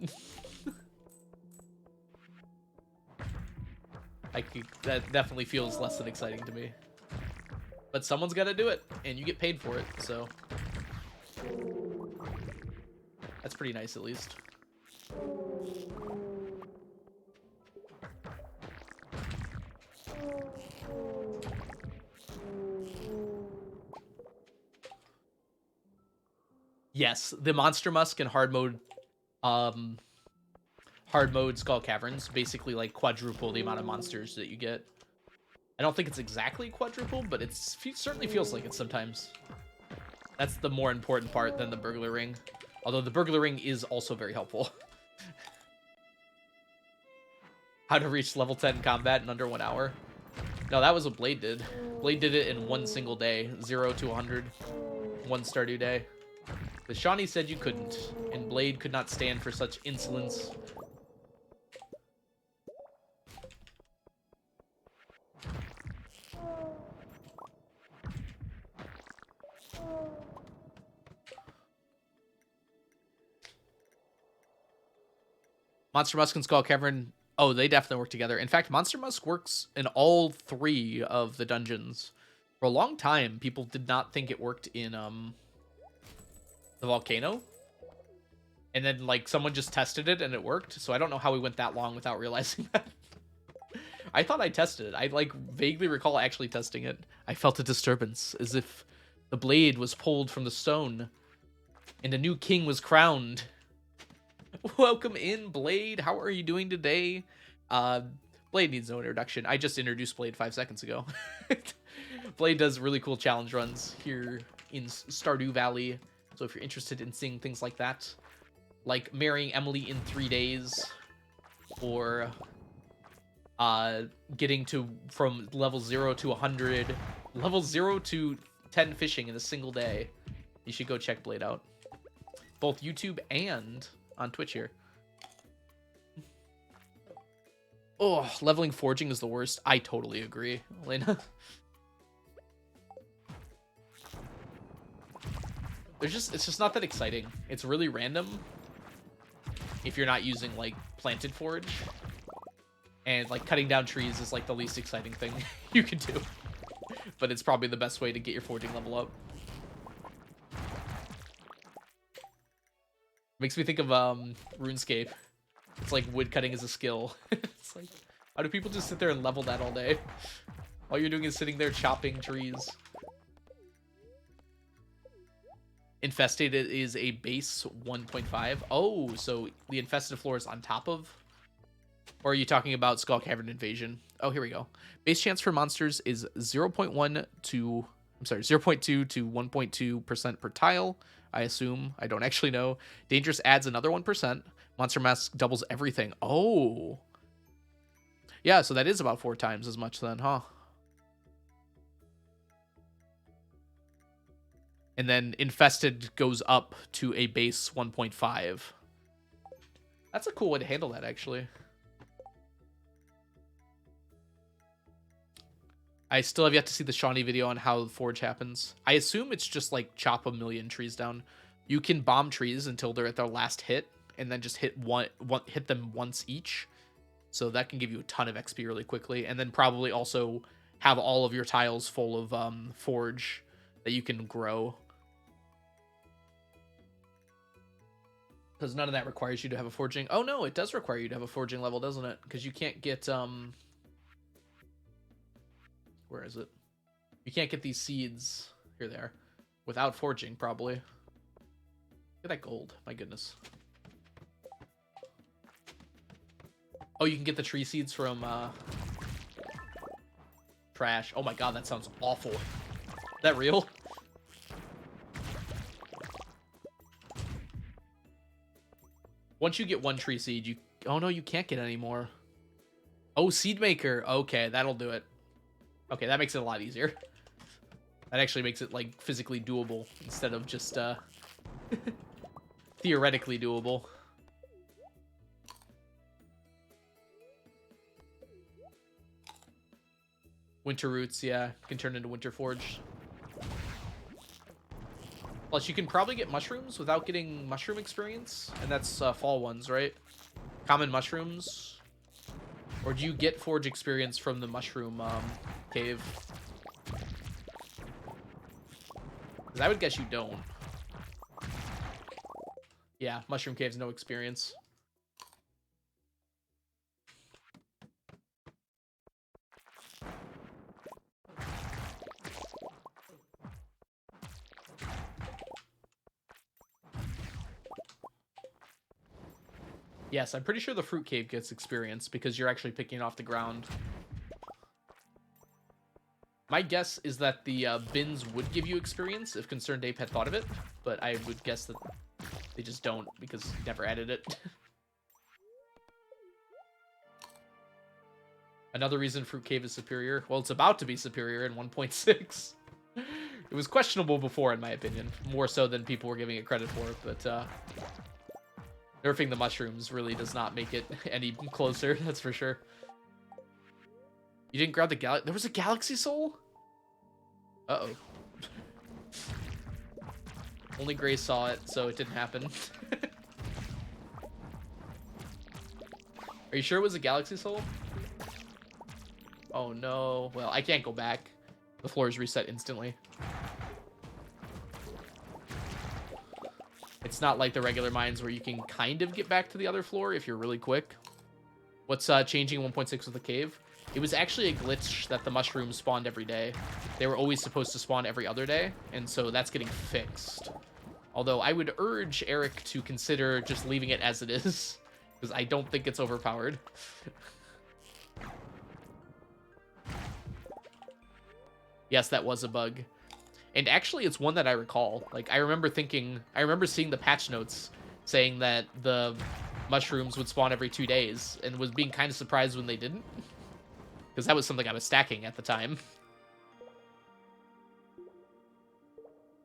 that definitely feels less than exciting to me. But someone's got to do it, and you get paid for it, so that's pretty nice, at least. Yes, the Monster Musk and hard mode Skull Caverns basically like quadruple the amount of monsters that you get. I don't think it's exactly quadruple, but it certainly feels like it sometimes. That's the more important part than the burglar ring. Although the burglar ring is also very helpful. How to reach level 10 combat in under 1 hour. No, that was what Blade did. Blade did it in one single day. 0 to 100. One Stardew day. But Shawnee said you couldn't, and Blade could not stand for such insolence. Monster Musk and Skull Cavern, oh, they definitely work together. In fact, Monster Musk works in all 3 of the dungeons. For a long time, people did not think it worked in the volcano. And then, like, someone just tested it and it worked. So I don't know how we went that long without realizing that. I thought I tested it. I, like, vaguely recall actually testing it. I felt a disturbance, as if the blade was pulled from the stone and a new king was crowned. Welcome in, Blade. How are you doing today? Blade needs no introduction. I just introduced Blade 5 seconds ago. Blade does really cool challenge runs here in Stardew Valley. So if you're interested in seeing things like that, like marrying Emily in 3 days, or getting to from level 0 to 100, level 0 to 10 fishing in a single day. You should go check Blade out. Both YouTube and on Twitch here. Oh, leveling forging is the worst. I totally agree, Elena. It's just not that exciting. It's really random if you're not using like planted forge. And like cutting down trees is like the least exciting thing you can do. But it's probably the best way to get your forging level up. Makes me think of RuneScape. It's like wood cutting is a skill. It's like, how do people just sit there and level that all day? All you're doing is sitting there chopping trees. Infested is a base 1.5. Oh, so the infested floor is on top of? Or are you talking about Skull Cavern Invasion? Oh, here we go. Base chance for monsters is 0.2 to 1.2% per tile, I assume. I don't actually know. Dangerous adds another 1%. Monster Mask doubles everything. Oh. Yeah, so that is about 4 times as much then, huh? And then Infested goes up to a base 1.5. That's a cool way to handle that, actually. I still have yet to see the Shawnee video on how the forge happens. I assume it's just like chop a million trees down. You can bomb trees until they're at their last hit, and then just hit them once each. So that can give you a ton of XP really quickly, and then probably also have all of your tiles full of forge that you can grow. Because none of that requires you to have a forging. Oh no, it does require you to have a forging level, doesn't it? Because you can't get where is it? You can't get these seeds. Here they are. Without forging, probably. Look at that gold. My goodness. Oh, you can get the tree seeds from trash. Oh my god, that sounds awful. Is that real? Once you get one tree seed, you... Oh no, you can't get any more. Oh, seed maker. Okay, that'll do it. Okay, that makes it a lot easier. That actually makes it, like, physically doable instead of just, theoretically doable. Winter roots, yeah, can turn into winter forge. Plus, you can probably get mushrooms without getting mushroom experience, and that's fall ones, right? Common mushrooms. Or do you get forge experience from the mushroom cave? Because I would guess you don't. Yeah, mushroom caves, no experience. Yes, I'm pretty sure the fruit cave gets experience because you're actually picking it off the ground. My guess is that the bins would give you experience if Concerned Ape had thought of it, but I would guess that they just don't because he never added it. Another reason Fruit Cave is superior. Well, it's about to be superior in 1.6. It was questionable before, in my opinion. More so than people were giving it credit for, but nerfing the mushrooms really does not make it any closer, that's for sure. You didn't grab the galaxy... There was a galaxy soul? Uh-oh. Only Gray saw it, so it didn't happen. Are you sure it was a galaxy soul? Oh no. Well, I can't go back. The floor is reset instantly. It's not like the regular mines where you can kind of get back to the other floor if you're really quick. What's changing 1.6 with the cave? It was actually a glitch that the mushrooms spawned every day. They were always supposed to spawn every other day, and so that's getting fixed. Although I would urge Eric to consider just leaving it as it is, because I don't think it's overpowered. Yes, that was a bug. And actually, it's one that I recall. Like, I remember seeing the patch notes saying that the mushrooms would spawn every 2 days, and was being kind of surprised when they didn't. because that was something I was stacking at the time.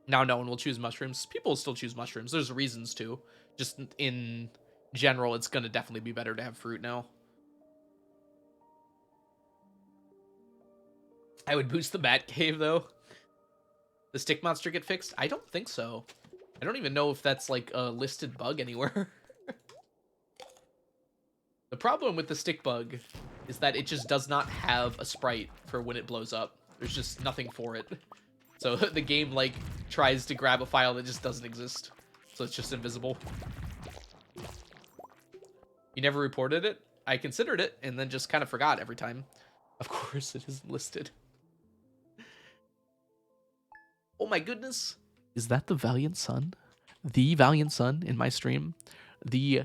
Now no one will choose mushrooms. People will still choose mushrooms. There's reasons to. Just in general, it's going to definitely be better to have fruit now. I would boost the bat cave, though. The stick monster get fixed? I don't think so. I don't even know if that's, like, a listed bug anywhere. The problem with the stick bug is that it just does not have a sprite for when it blows up. There's just nothing for it. So the game, like, tries to grab a file that just doesn't exist. So it's just invisible. You never reported it? I considered it, and then just kind of forgot every time. Of course it isn't listed. Oh my goodness. Is that the Valiant Sun? The Valiant Sun in my stream? The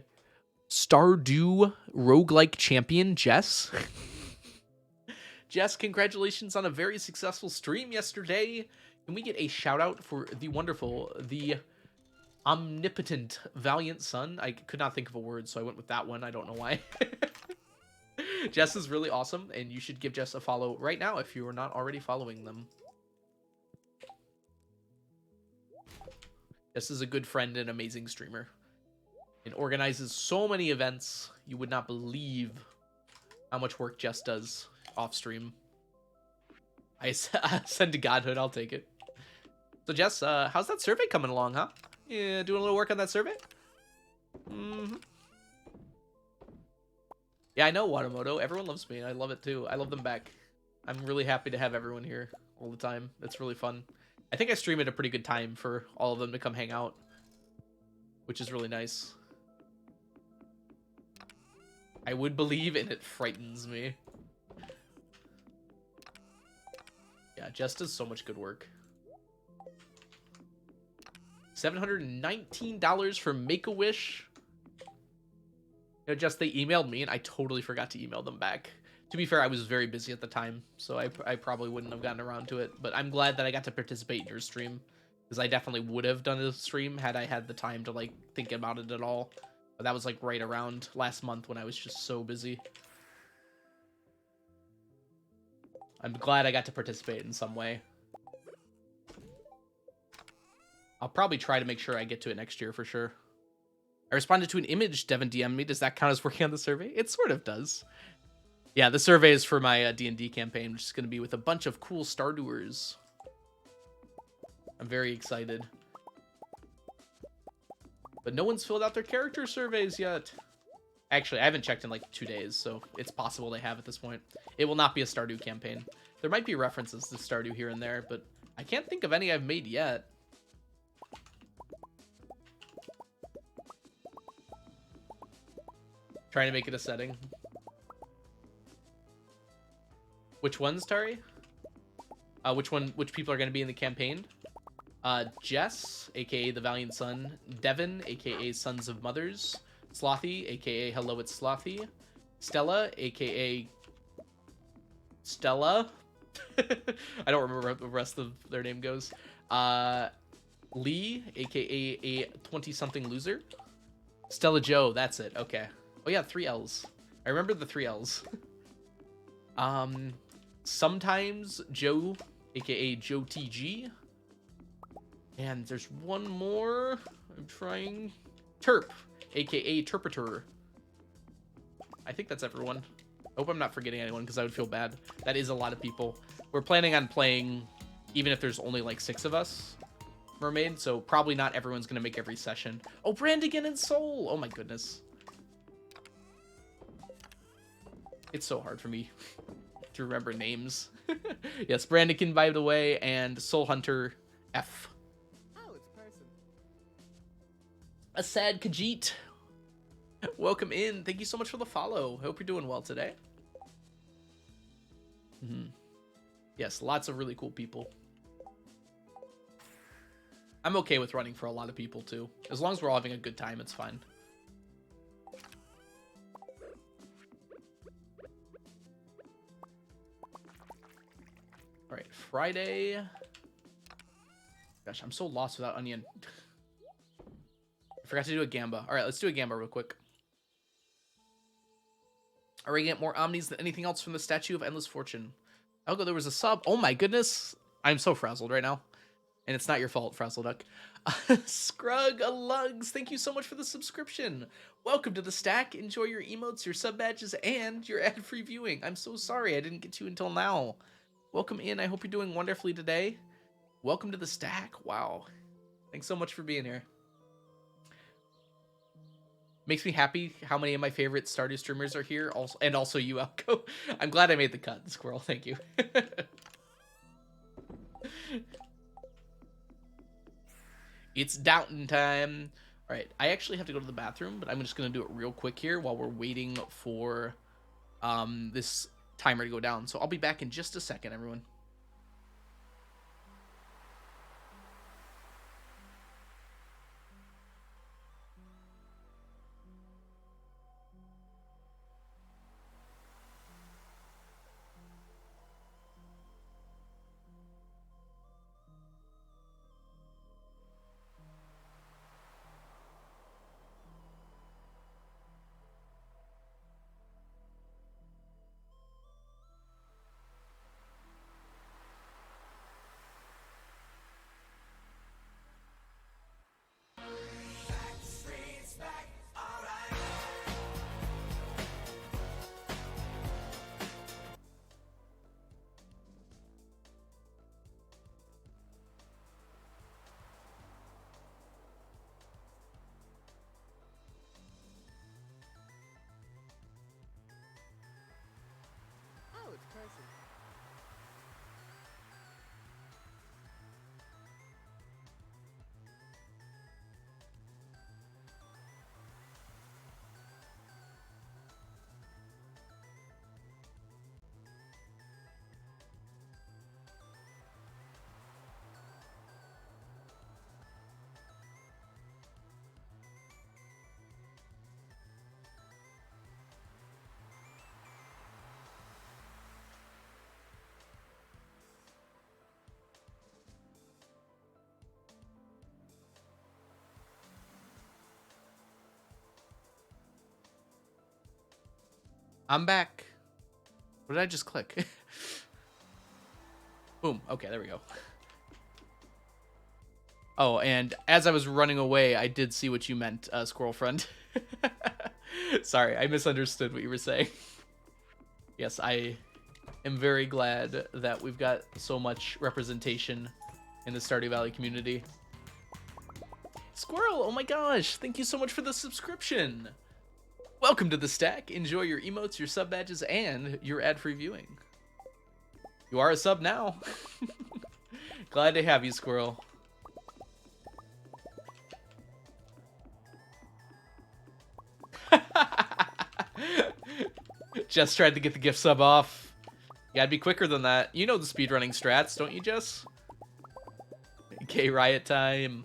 Stardew roguelike champion, Jess? Jess, congratulations on a very successful stream yesterday. Can we get a shout out for the wonderful, the omnipotent Valiant Sun? I could not think of a word, so I went with that one. I don't know why. Jess is really awesome, and you should give Jess a follow right now if you are not already following them. Jess is a good friend and amazing streamer. And organizes so many events, you would not believe how much work Jess does off stream. I send to godhood, I'll take it. So Jess, how's that survey coming along, huh? Yeah, doing a little work on that survey? Mm-hmm. Yeah, I know, Watamoto. Everyone loves me. I love it too. I love them back. I'm really happy to have everyone here all the time. It's really fun. I think I stream at a pretty good time for all of them to come hang out, which is really nice. I would believe, and it frightens me. Yeah, Jess does so much good work. $719 for Make-A-Wish. You know, Jess, they emailed me, and I totally forgot to email them back. To be fair, I was very busy at the time, so I probably wouldn't have gotten around to it. But I'm glad that I got to participate in your stream, because I definitely would have done a stream had I had the time to, like, think about it at all. But that was, like, right around last month when I was just so busy. I'm glad I got to participate in some way. I'll probably try to make sure I get to it next year for sure. I responded to an image Devin DM'd me. Does that count as working on the survey? It sort of does. Yeah, the survey is for my D&D campaign, which is going to be with a bunch of cool Stardewers. I'm very excited. But no one's filled out their character surveys yet. Actually, I haven't checked in like 2 days, so it's possible they have at this point. It will not be a Stardew campaign. There might be references to Stardew here and there, but I can't think of any I've made yet. Trying to make it a setting. Which ones, Tari? Which people are going to be in the campaign? Jess, aka the Valiant Sun. Devin, aka Sons of Mothers. Slothy, aka Hello It's Slothy. Stella, aka Stella. I don't remember what the rest of their name goes. Lee, aka a 20-something loser. Stella Joe, that's it. Okay. Oh yeah, 3 L's. I remember the 3 L's. Sometimes Joe, aka Joe TG. And there's one more. I'm trying. Terp, aka Terpator. I think that's everyone. I hope I'm not forgetting anyone because I would feel bad. That is a lot of people. We're planning on playing, even if there's only like 6 of us, Mermaid. So probably not everyone's going to make every session. Oh, Brandigan and Soul. Oh my goodness. It's so hard for me to remember names. Yes, Brandigan, by the way, and Soul Hunter F. Oh, it's a person. Asad Khajiit. Welcome in. Thank you so much for the follow. Hope you're doing well today. Yes, lots of really cool people. I'm okay with running for a lot of people, too. As long as we're all having a good time, it's fine. All right, Friday. Gosh, I'm so lost without Onion. I forgot to do a Gamba. All right, let's do a Gamba real quick. Are we gonna get more omnis than anything else from the Statue of Endless Fortune? Elgo, there was a sub. Oh my goodness. I'm so frazzled right now. And it's not your fault, Frazzleduck. Scrug Lugs, thank you so much for the subscription. Welcome to the stack. Enjoy your emotes, your sub badges, and your ad-free viewing. I'm so sorry I didn't get to you until now. Welcome in. I hope you're doing wonderfully today. Welcome to the stack. Wow. Thanks so much for being here. Makes me happy how many of my favorite Stardew streamers are here, also, and also you, Elko. I'm glad I made the cut, Squirrel. Thank you. It's Downton time. All right, I actually have to go to the bathroom, but I'm just going to do it real quick here while we're waiting for this timer to go down. So I'll be back in just a second, everyone. I'm back. What did I just click? Boom. Okay, there we go. Oh, and as I was running away, I did see what you meant, Squirrel Friend. Sorry, I misunderstood what you were saying. Yes, I am very glad that we've got so much representation in the Stardew Valley community. Squirrel, oh my gosh, thank you so much for the subscription. Welcome to the stack. Enjoy your emotes, your sub badges, and your ad-free viewing. You are a sub now. Glad to have you, Squirrel. Jess tried to get the gift sub off. You gotta be quicker than that. You know the speedrunning strats, don't you, Jess? Okay, riot time.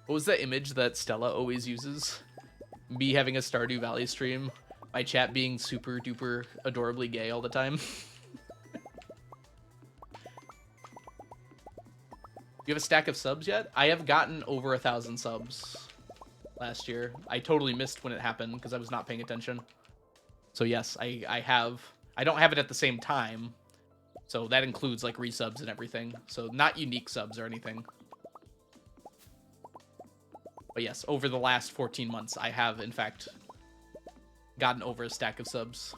What was that image that Stella always uses? Me having a Stardew Valley stream. My chat being super duper adorably gay all the time. You have a stack of subs yet? I have gotten over 1,000 subs last year. I totally missed when it happened because I was not paying attention. So yes, I have. I don't have it at the same time. So that includes like resubs and everything. So not unique subs or anything. But yes, over the last 14 months, I have, in fact, gotten over a stack of subs.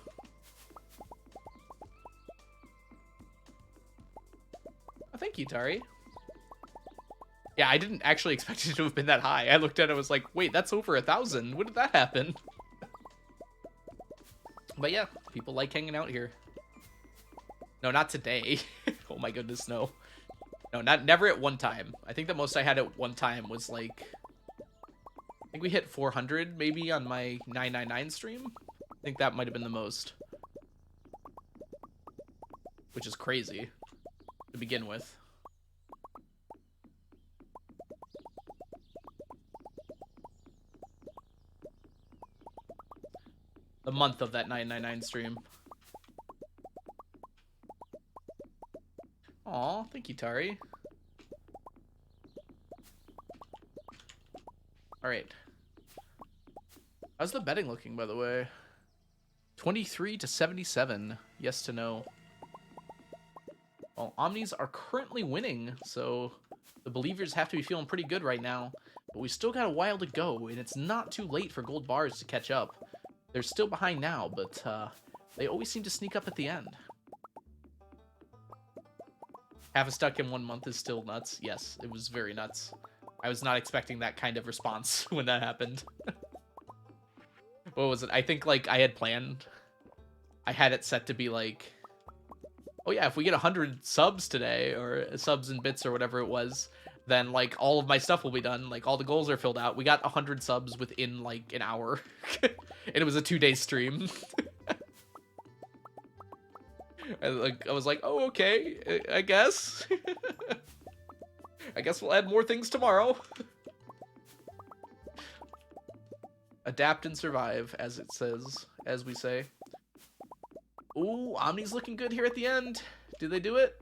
Oh, thank you, Tari. Yeah, I didn't actually expect it to have been that high. I looked at it and was like, wait, that's over 1,000. When did that happen? But yeah, people like hanging out here. No, not today. Oh my goodness, no. No, never at one time. I think the most I had at one time was like... I think we hit 400 maybe on my 999 stream. I think that might have been the most. Which is crazy to begin with. The month of that 999 stream. Aw, thank you, Tari. Alright. How's the betting looking, by the way? 23 to 77. Yes to no. Well, Omnis are currently winning, so the believers have to be feeling pretty good right now. But we still got a while to go, and it's not too late for gold bars to catch up. They're still behind now, but they always seem to sneak up at the end. Half a stuck in 1 month is still nuts. Yes, it was very nuts. I was not expecting that kind of response when that happened. What was it? I think, like, I had planned. I had it set to be like, oh yeah, if we get 100 subs today, or subs and bits or whatever it was, then, like, all of my stuff will be done. Like, all the goals are filled out. We got 100 subs within, like, an hour. And it was a 2-day stream. And, I was like, oh, okay, I guess. I guess we'll add more things tomorrow. Adapt and survive, as it says, as we say. Ooh, Omni's looking good here at the end. Did they do it?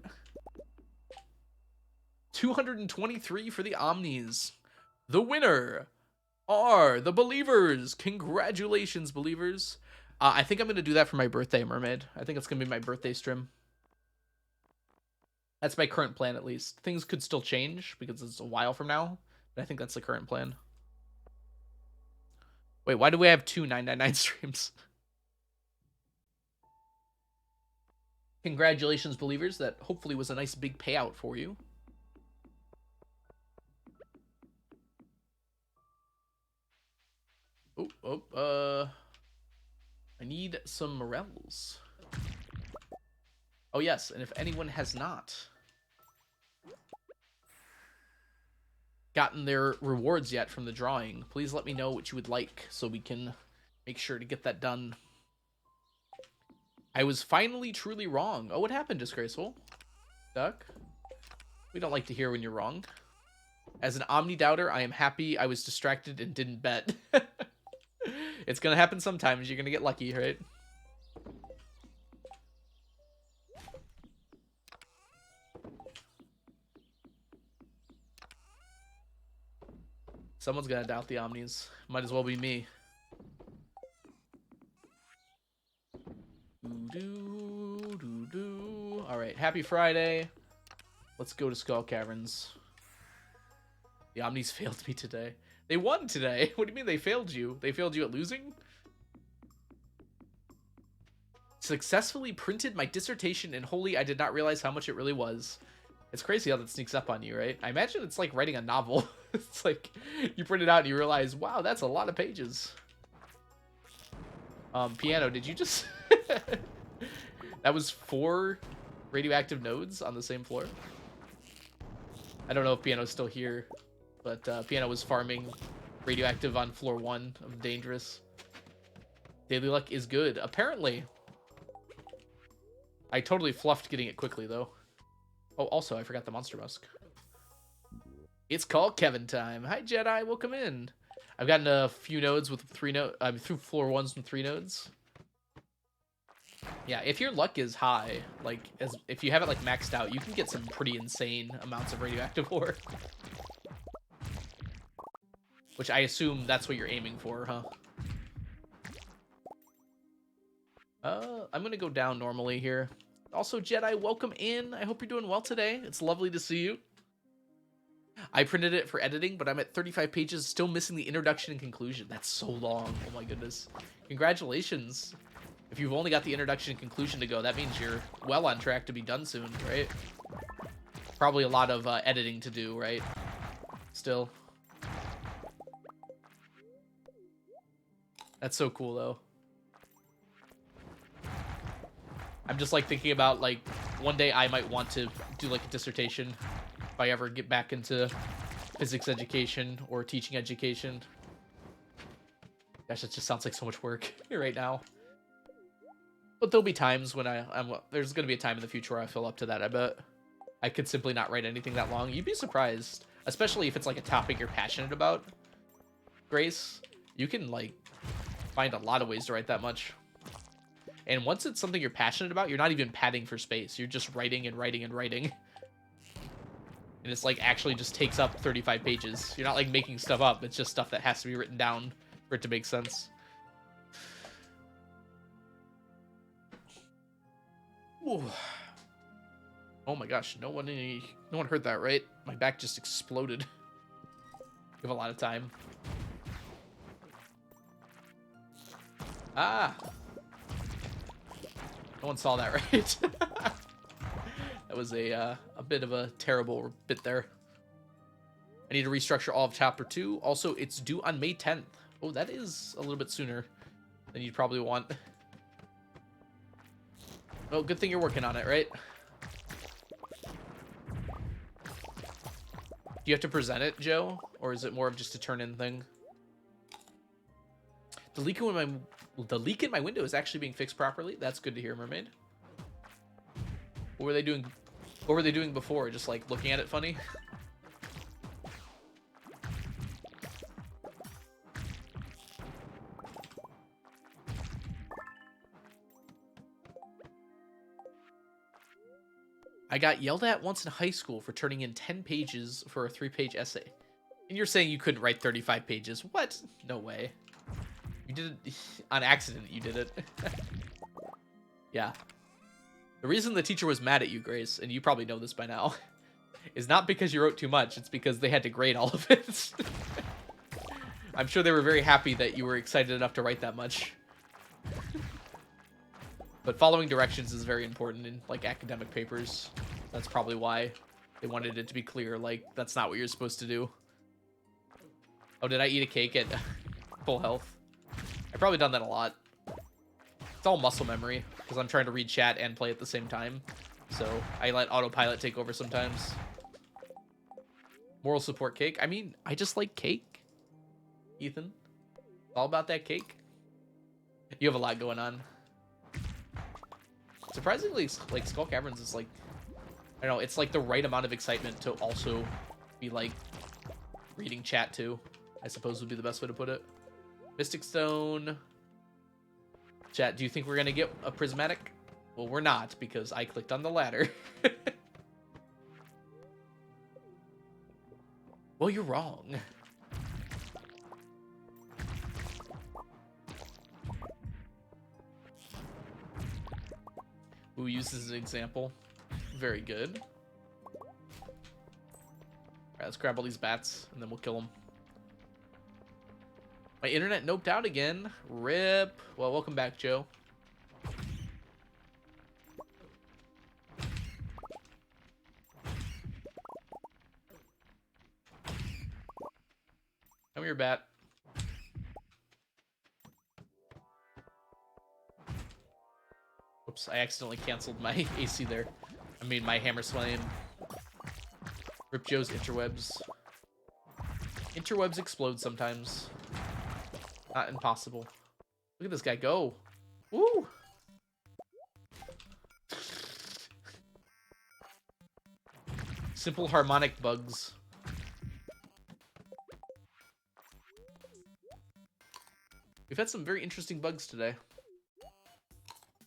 223 for the Omnis. The winner are the Believers. Congratulations, Believers. I think I'm going to do that for my birthday, Mermaid. I think it's going to be my birthday stream. That's my current plan, at least. Things could still change because it's a while from now, but I think that's the current plan. Wait, why do we have two 999 streams? Congratulations, Believers. That hopefully was a nice big payout for you. I need some morels. Oh yes, and if anyone has not gotten their rewards yet from the drawing, please let me know what you would like so we can make sure to get that done. I was finally truly wrong. Oh, what happened, Disgraceful? Duck? We don't like to hear when you're wrong. As an Omni doubter, I am happy I was distracted and didn't bet. It's gonna happen sometimes. You're gonna get lucky, right? Someone's gonna doubt the Omnis. Might as well be me. Alright, happy Friday. Let's go to Skull Caverns. The Omnis failed me today. They won today. What do you mean they failed you? They failed you at losing? Successfully printed my dissertation, and holy, I did not realize how much it really was. It's crazy how that sneaks up on you, right? I imagine it's like writing a novel. It's like you print it out and you realize, wow, that's a lot of pages. Piano, did you just... That was 4 radioactive nodes on the same floor. I don't know if Piano's still here, but Piano was farming radioactive on floor 1 of Dangerous. Daily luck is good, apparently. I totally fluffed getting it quickly, though. Oh, also, I forgot the Monster Musk. It's called Kevin time. Hi, Jedi. Welcome in. I've gotten a few nodes with 3 nodes. I'm through floor 1s and 3 nodes. Yeah, if your luck is high, like, if you have it, like, maxed out, you can get some pretty insane amounts of radioactive ore. Which I assume that's what you're aiming for, huh? I'm gonna go down normally here. Also, Jedi, welcome in. I hope you're doing well today. It's lovely to see you. I printed it for editing, but I'm at 35 pages, still missing the introduction and conclusion. That's so long. Oh my goodness. Congratulations. If you've only got the introduction and conclusion to go, that means you're well on track to be done soon, right? Probably a lot of editing to do, right? Still. That's so cool, though. I'm just, like, thinking about, like, one day I might want to do, like, a dissertation if I ever get back into physics education or teaching education. Gosh, that just sounds like so much work right now. But there'll be times when there's going to be a time in the future where I fill up to that, I bet. I could simply not write anything that long. You'd be surprised. Especially if it's, like, a topic you're passionate about, Grace. You can, like, find a lot of ways to write that much. And once it's something you're passionate about, you're not even padding for space. You're just writing and writing and writing. And it's, like, actually just takes up 35 pages. You're not, like, making stuff up. It's just stuff that has to be written down for it to make sense. Ooh. Oh my gosh, no one heard that, right? My back just exploded. You have a lot of time. Ah! No one saw that, right? That was a bit of a terrible bit there. I need to restructure all of Chapter 2. Also, it's due on May 10th. Oh, that is a little bit sooner than you'd probably want. Well, good thing you're working on it, right? Do you have to present it, Joe? Or is it more of just a turn-in thing? The leak in my window is actually being fixed properly. That's good to hear, Mermaid. What were they doing? What were they doing before? Just like looking at it funny? I got yelled at once in high school for turning in 10 pages for a 3-page essay. And you're saying you couldn't write 35 pages. What? No way. You did it on accident. You did it. Yeah. The reason the teacher was mad at you, Grace, and you probably know this by now, is not because you wrote too much. It's because they had to grade all of it. I'm sure they were very happy that you were excited enough to write that much. But following directions is very important in, like, academic papers. That's probably why they wanted it to be clear, like, that's not what you're supposed to do. Oh, did I eat a cake at full health? I've probably done that a lot. It's all muscle memory, because I'm trying to read chat and play at the same time. So I let autopilot take over sometimes. Moral support cake? I mean, I just like cake, Ethan. It's all about that cake. You have a lot going on. Surprisingly, like, Skull Caverns is like, I don't know, it's like the right amount of excitement to also be like reading chat too, I suppose would be the best way to put it. Mystic Stone. Chat, do you think we're gonna get a prismatic? Well, we're not, because I clicked on the ladder. Well, you're wrong. Who uses an example? Very good. Alright, let's grab all these bats, and then we'll kill them. My internet noped out again. RIP. Well, welcome back, Joe. Come here, bat. Oops, I accidentally canceled my AC there. I mean, my hammer slam. Rip Joe's interwebs. Interwebs explode sometimes. Not impossible. Look at this guy go. Woo! Simple harmonic bugs. We've had some very interesting bugs today.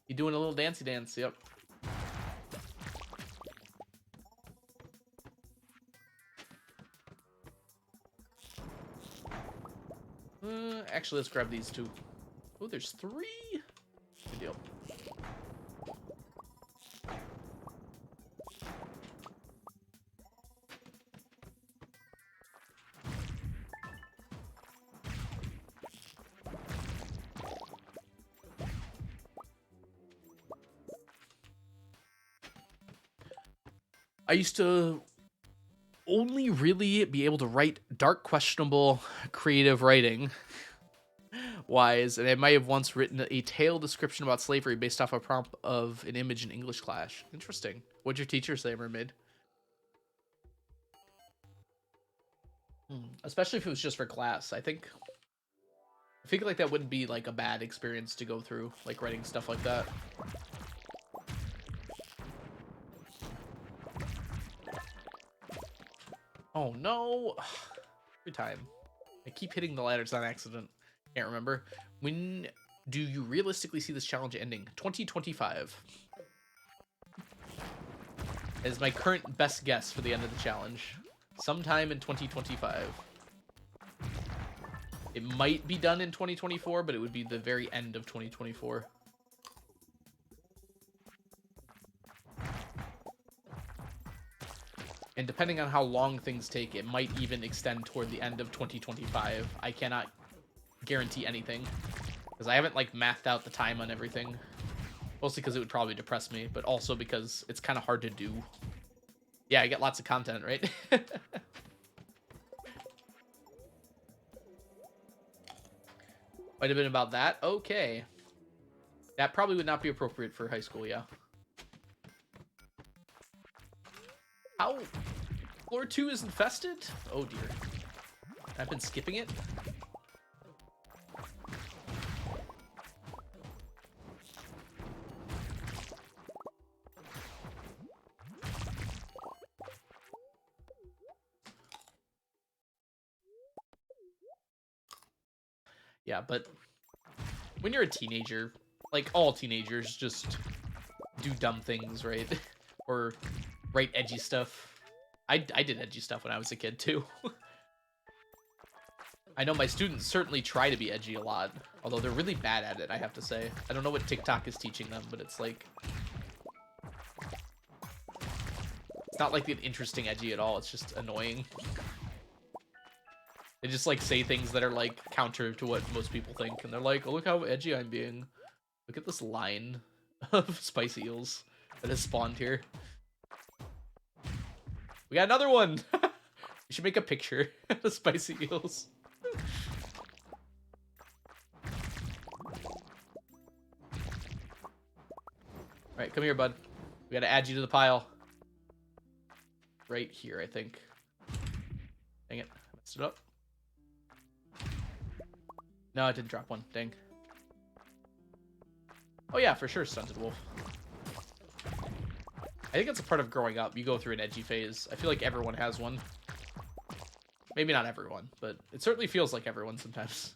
You doing a little dancey dance? Yep. Actually, let's grab these two. Oh, there's 3. Good deal. I used to only really be able to write dark, questionable, creative writing wise, and I might have once written a tale description about slavery based off a prompt of an image in English class. Interesting. What'd your teacher say, Mermaid? Especially if it was just for class. I think like that wouldn't be like a bad experience to go through, like writing stuff like that. Oh no! Every time. I keep hitting the ladders on accident. Can't remember. When do you realistically see this challenge ending? 2025. Is my current best guess for the end of the challenge. Sometime in 2025. It might be done in 2024, but it would be the very end of 2024. And depending on how long things take, it might even extend toward the end of 2025. I cannot guarantee anything, because I haven't, like, mathed out the time on everything. Mostly because it would probably depress me, but also because it's kind of hard to do. Yeah, I get lots of content, right? Might have been about that. Okay. That probably would not be appropriate for high school, yeah. How? Floor 2 is infested? Oh, dear. I've been skipping it? Yeah, but when you're a teenager, like all teenagers just do dumb things, right? Or write edgy stuff. I did edgy stuff when I was a kid, too. I know my students certainly try to be edgy a lot, although they're really bad at it, I have to say. I don't know what TikTok is teaching them, but it's like... It's not like an interesting edgy at all, it's just annoying. They just, like, say things that are, like, counter to what most people think, and they're like, oh, look how edgy I'm being. Look at this line of spicy eels that has spawned here. We got another one! We should make a picture of spicy eels. Alright, come here, bud. We gotta add you to the pile. Right here, I think. Dang it. I messed it up. No, it didn't drop one. Dang. Oh yeah, for sure, Stunted Wolf. I think it's a part of growing up. You go through an edgy phase. I feel like everyone has one. Maybe not everyone, but it certainly feels like everyone sometimes.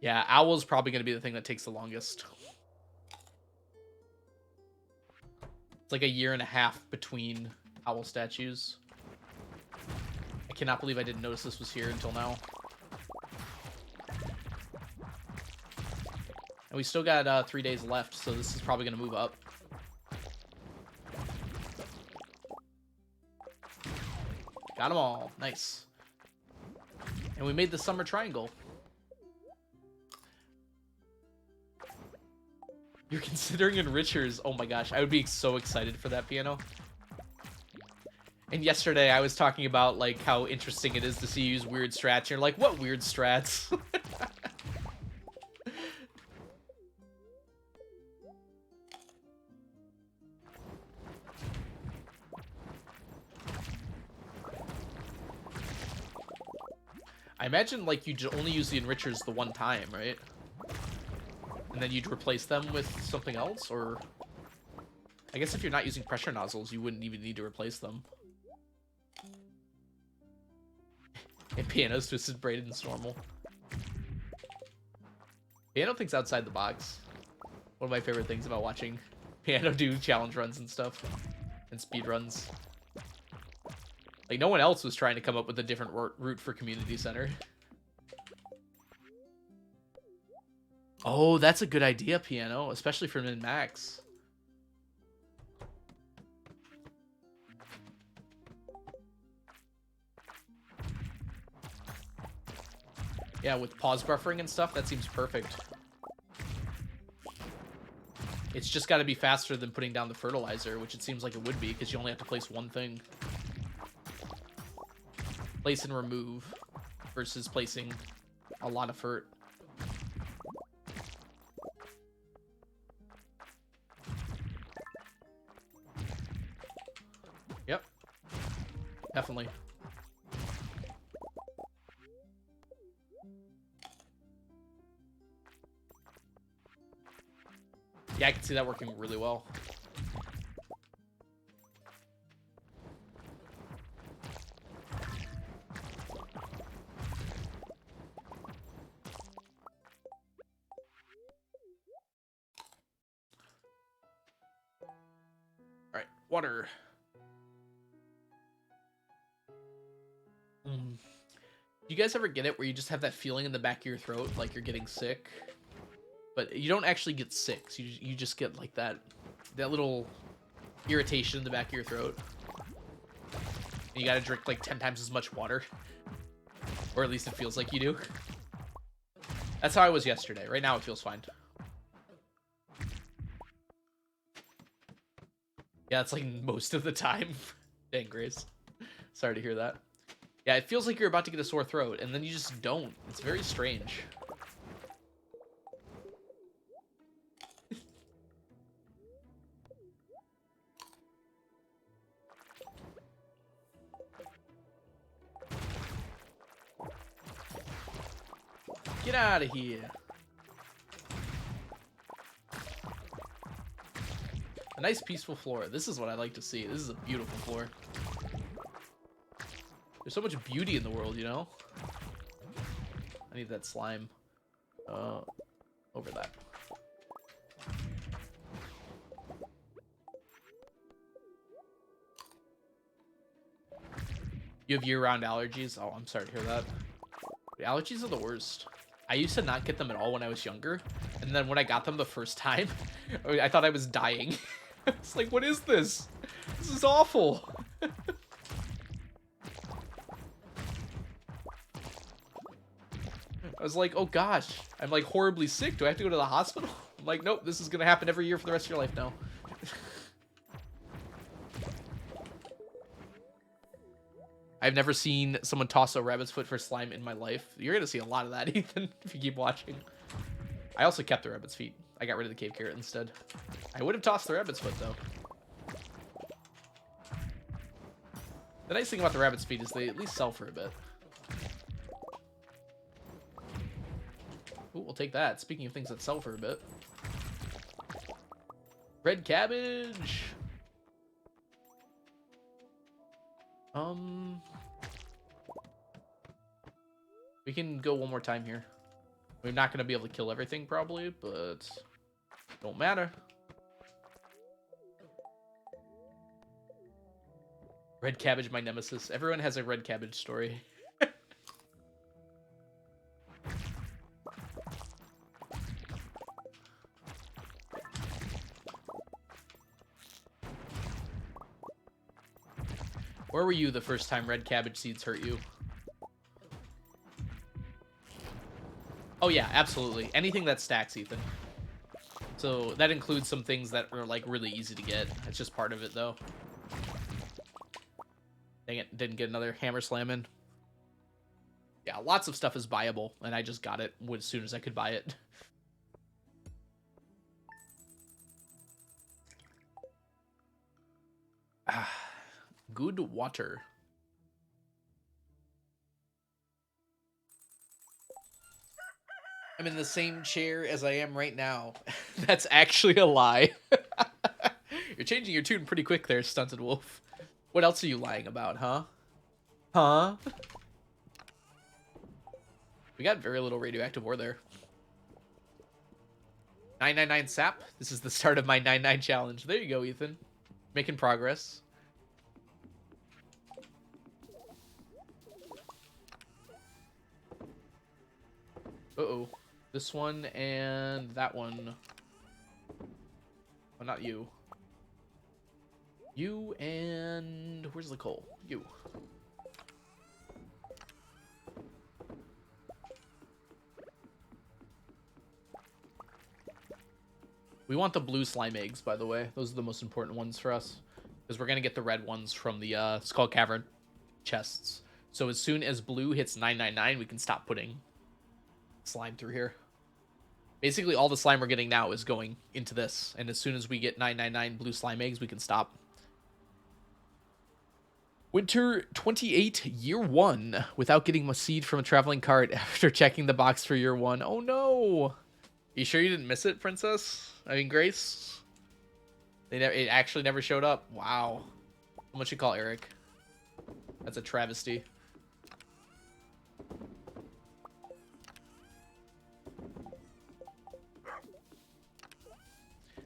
Yeah, Owl's probably going to be the thing that takes the longest. It's like a year and a half between Owl statues. I cannot believe I didn't notice this was here until now. And we still got 3 days left, so this is probably going to move up. Got them all. Nice. And we made the summer triangle. You're considering enrichers. Oh my gosh, I would be so excited for that, Piano. And yesterday I was talking about like how interesting it is to see you use weird strats. And you're like, what weird strats? I imagine like you only use the enrichers the one time, right? And then you'd replace them with something else, or... I guess if you're not using pressure nozzles, you wouldn't even need to replace them. And Piano's twisted, braided, and normal. Piano thinks outside the box. One of my favorite things about watching Piano do challenge runs and stuff. And speed runs. Like, no one else was trying to come up with a different route for community center. Oh, that's a good idea, Piano, especially for min-max. Yeah, with pause buffering and stuff, that seems perfect. It's just got to be faster than putting down the fertilizer, which it seems like it would be, because you only have to place one thing. Place and remove versus placing a lot of fert. Yep. Definitely. Yeah, I can see that working really well. All right, water. You guys ever get it where you just have that feeling in the back of your throat like you're getting sick? But you don't actually get sick. You just get like that that little irritation in the back of your throat. And you gotta drink like 10 times as much water. Or at least it feels like you do. That's how I was yesterday. Right now it feels fine. Yeah, it's like most of the time. Dang, Grace. Sorry to hear that. Yeah, it feels like you're about to get a sore throat, and then you just don't. It's very strange. Get out of here. A nice peaceful floor. This is what I like to see. This is a beautiful floor. There's so much beauty in the world, you know? I need that slime. Over that. You have year-round allergies? Oh, I'm sorry to hear that. Allergies are the worst. I used to not get them at all when I was younger. And then when I got them the first time, I thought I was dying. It's like, what is this? This is awful. I was like, oh gosh, I'm like horribly sick. Do I have to go to the hospital? I'm like, nope, this is going to happen every year for the rest of your life now. I've never seen someone toss a rabbit's foot for slime in my life. You're going to see a lot of that, Ethan, if you keep watching. I also kept the rabbit's feet. I got rid of the cave carrot instead. I would have tossed the rabbit's foot, though. The nice thing about the rabbit's feet is they at least sell for a bit. Ooh, we'll take that. Speaking of things that sell for a bit. Red cabbage! We can go one more time here. We're not going to be able to kill everything, probably, but don't matter. Red cabbage, my nemesis. Everyone has a red cabbage story. Where were you the first time red cabbage seeds hurt you? Oh yeah, absolutely. Anything that stacks, Ethan. So that includes some things that are like really easy to get. It's just part of it though. Dang it, didn't get another hammer slam in. Yeah, lots of stuff is buyable, and I just got it as soon as I could buy it. Good water. I'm in the same chair as I am right now. That's actually a lie. You're changing your tune pretty quick there, Stunted Wolf. What else are you lying about, huh? Huh? We got very little radioactive ore there. 999 sap. This is the start of my 99 challenge. There you go, Ethan. Making progress. Uh-oh. This one and that one. Oh, not you. You and... Where's the coal? You. We want the blue slime eggs, by the way. Those are the most important ones for us. Because we're going to get the red ones from the Skull Cavern chests. So as soon as blue hits 999, we can stop putting slime through here. Basically, all the slime we're getting now is going into this. And as soon as we get 999 blue slime eggs, we can stop. Winter 28, year 1. Without getting a seed from a traveling cart after checking the box for year 1. Oh, no. You sure you didn't miss it, Princess? I mean, Grace? It actually never showed up. Wow. How much you call Eric? That's a travesty.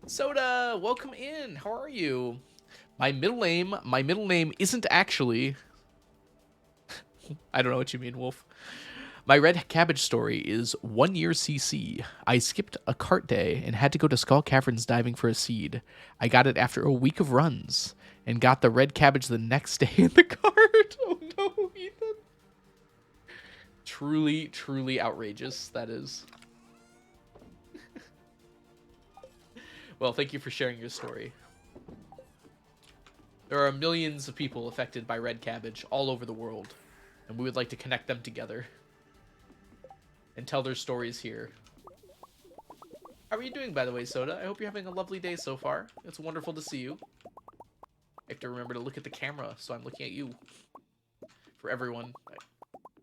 Soda, welcome in. How are you? My middle name isn't actually... I don't know what you mean, Wolf. My red cabbage story is 1 year CC. I skipped a cart day and had to go to Skull Caverns diving for a seed. I got it after a week of runs and got the red cabbage the next day in the cart. Oh no, Ethan. Truly, truly outrageous, that is. Well, thank you for sharing your story. There are millions of people affected by red cabbage all over the world, and we would like to connect them together and tell their stories here. How are you doing, by the way, Soda? I hope you're having a lovely day so far. It's wonderful to see you. I have to remember to look at the camera, so I'm looking at you. For everyone.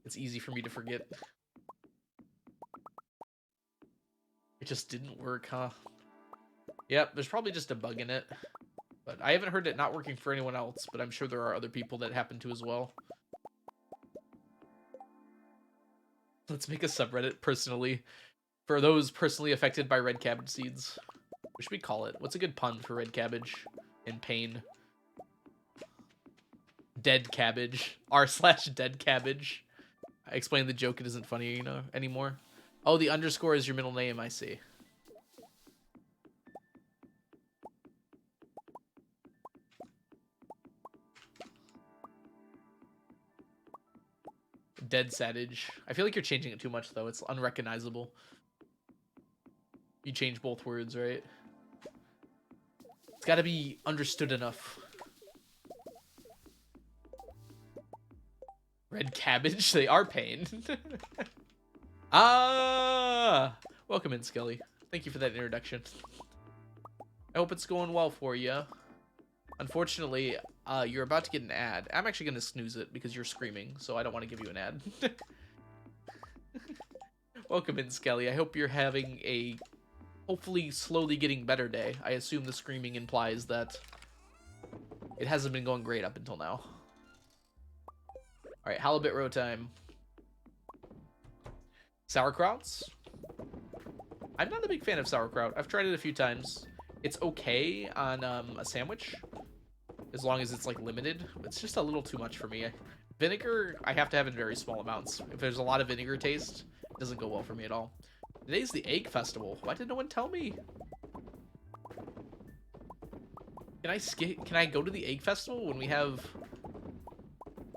It's easy for me to forget. It just didn't work, huh? Yep, there's probably just a bug in it. But I haven't heard it not working for anyone else, but I'm sure there are other people that happen to as well. Let's make a subreddit, personally. For those personally affected by red cabbage seeds. What should we call it? What's a good pun for red cabbage and pain? Dead cabbage. r/dead cabbage. I explained the joke, it isn't funny, anymore. Oh, the underscore is your middle name, I see. Dead Savage. I feel like you're changing it too much, though. It's unrecognizable. You change both words, right? It's got to be understood enough. Red cabbage? They are pain. Welcome in, Skelly. Thank you for that introduction. I hope it's going well for you. Unfortunately, you're about to get an ad. I'm actually going to snooze it because you're screaming, so I don't want to give you an ad. Welcome in, Skelly. I hope you're having a hopefully slowly getting better day. I assume the screaming implies that it hasn't been going great up until now. Alright, halibut row time. Sauerkrauts? I'm not a big fan of sauerkraut. I've tried it a few times. It's okay on a sandwich, as long as it's like limited. It's just a little too much for me. Vinegar, I have to have in very small amounts. If there's a lot of vinegar taste, it doesn't go well for me at all. Today's the egg festival. Why did no one tell me? Can I go to the egg festival when we have...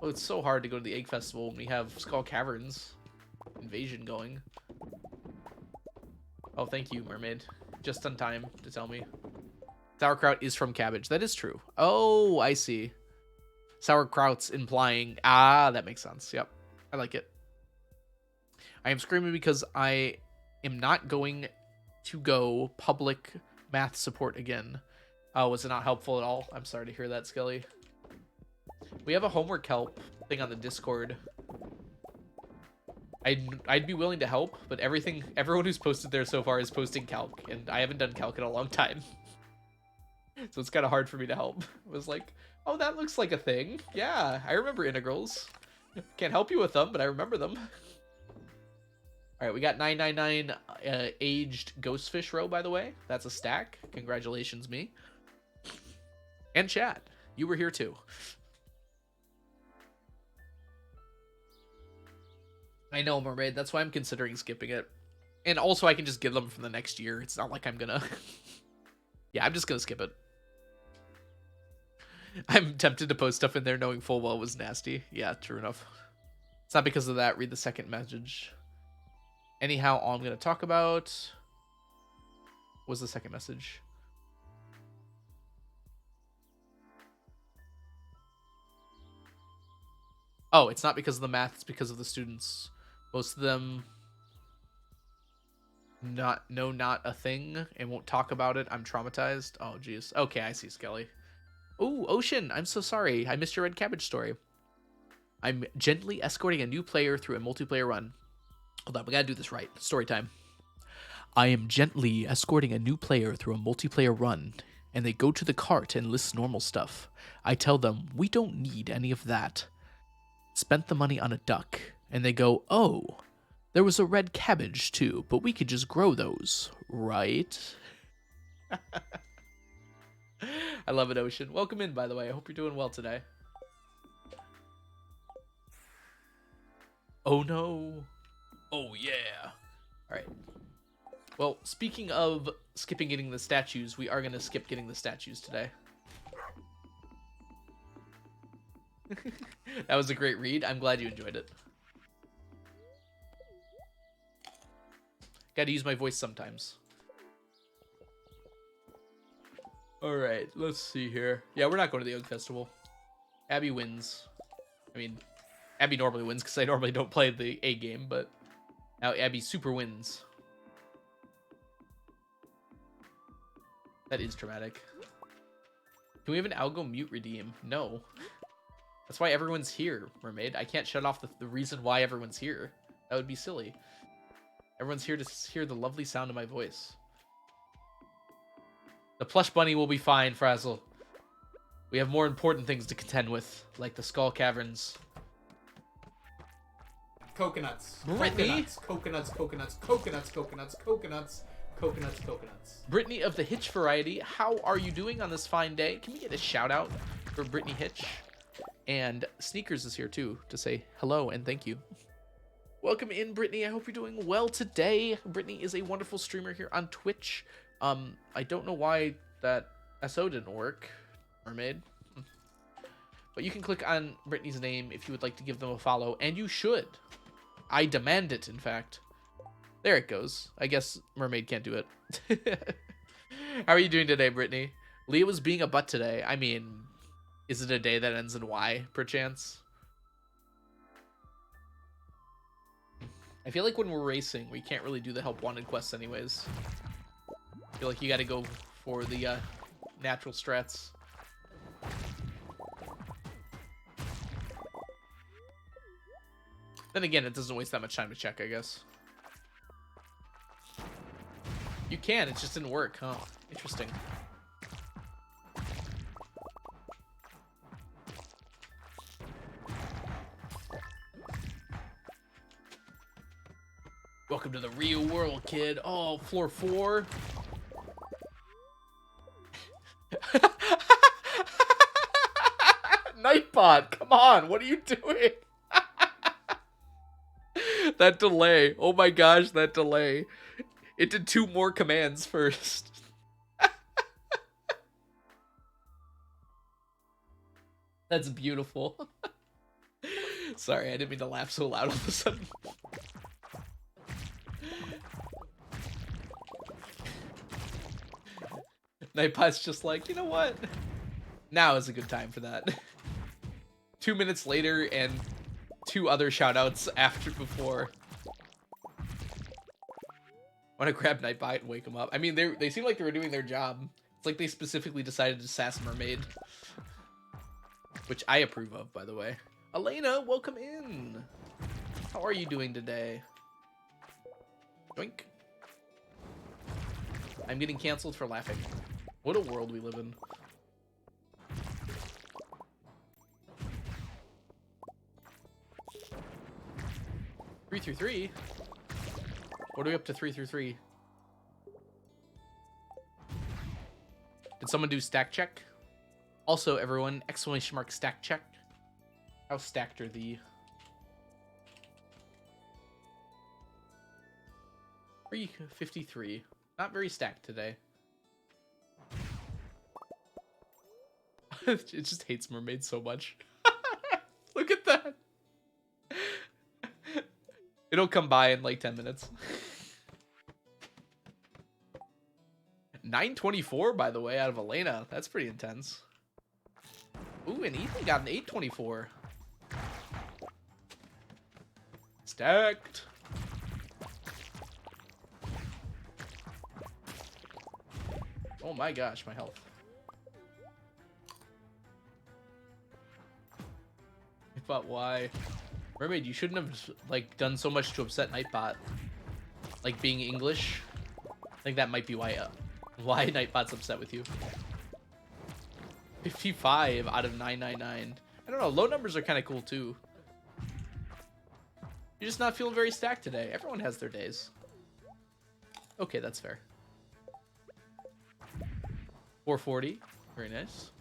Oh, it's so hard to go to the egg festival when we have Skull Caverns invasion going. Oh, thank you, Mermaid. Just on time to tell me. Sauerkraut is from cabbage. That is true. Oh, I see. Sauerkraut's implying... Ah, that makes sense. Yep. I like it. I am screaming because I am not going to go public math support again. Oh, was it not helpful at all? I'm sorry to hear that, Skelly. We have a homework help thing on the Discord. I'd be willing to help, but everyone who's posted there so far is posting calc, and I haven't done calc in a long time. So it's kind of hard for me to help. It was like, oh, that looks like a thing. Yeah, I remember integrals. Can't help you with them, but I remember them. All right, we got 999 aged ghostfish row, by the way. That's a stack. Congratulations, me. And chat. You were here too. I know, Mermaid. That's why I'm considering skipping it. And also, I can just give them from the next year. It's not like I'm gonna... Yeah, I'm just gonna skip it. I'm tempted to post stuff in there knowing full well it was nasty. Yeah, true enough. It's not because of that. Read the second message. Anyhow, all I'm gonna talk about... What was the second message? Oh, it's not because of the math. It's because of the students. Most of them not a thing and won't talk about it. I'm traumatized. Oh, geez. Okay, I see, Skelly. Oh, Ocean, I'm so sorry. I missed your red cabbage story. I'm gently escorting a new player through a multiplayer run. Hold on, we gotta do this right. Story time. I am gently escorting a new player through a multiplayer run, and they go to the cart and list normal stuff. I tell them, we don't need any of that. Spent the money on a duck, and they go, oh, there was a red cabbage too, but we could just grow those, right? I love it, Ocean. Welcome in, by the way. I hope you're doing well today. Oh no. Oh, yeah. All right. Well, speaking of skipping getting the statues, we are going to skip getting the statues today. That was a great read. I'm glad you enjoyed it. Gotta use my voice sometimes. Alright, let's see here. Yeah, we're not going to the Oak Festival. Abby wins. I mean, Abby normally wins because I normally don't play the A game, but now Abby super wins. That is dramatic. Can we have an algo mute redeem? No. That's why everyone's here, Mermaid. I can't shut off the reason why everyone's here. That would be silly. Everyone's here to hear the lovely sound of my voice. The plush bunny will be fine, Frazzle. We have more important things to contend with, like the Skull Caverns. Coconuts. Brittany. Coconuts. Brittany of the Hitch variety, how are you doing on this fine day? Can we get a shout out for Brittany Hitch? And Sneakers is here too to say hello and thank you. Welcome in, Brittany. I hope you're doing well today. Brittany is a wonderful streamer here on Twitch. I don't know why that SO didn't work, Mermaid. But you can click on Brittany's name if you would like to give them a follow, and you should. I demand it, in fact. There it goes. I guess Mermaid can't do it. How are you doing today, Brittany? Leah was being a butt today. I mean, is it a day that ends in Y, perchance? I feel like when we're racing, we can't really do the help wanted quests anyways. I feel like you gotta go for the natural strats. Then again, it doesn't waste that much time to check, I guess. You can, it just didn't work, huh? Interesting. Welcome to the real world, kid. Oh, floor 4. Nightbot, come on, what are you doing? That delay. Oh my gosh, that delay. It did 2 more commands first. That's beautiful. Sorry, I didn't mean to laugh so loud all of a sudden. Nightbot's just like, you know what? Now is a good time for that. 2 minutes later and 2 other shoutouts before. I want to grab Nightbot and wake him up. I mean, they seem like they were doing their job. It's like they specifically decided to sass Mermaid. Which I approve of, by the way. Elena, welcome in. How are you doing today? Doink. I'm getting canceled for laughing. What a world we live in. Three through 3? What are we up to 3 through 3? Did someone do stack check? Also, everyone, exclamation mark stack check. How stacked are the... 353. Not very stacked today. It just hates mermaids so much. Look at that. It'll come by in like 10 minutes. 924, by the way, out of Elena. That's pretty intense. Ooh, and Ethan got an 824. Stacked. Oh my gosh, my health. But why? Mermaid, you shouldn't have like done so much to upset Nightbot. Like being English. I think that might be why Nightbot's upset with you. 55 out of 999. I don't know, low numbers are kind of cool too. You're just not feeling very stacked today. Everyone has their days. Okay, that's fair. 440. Very nice.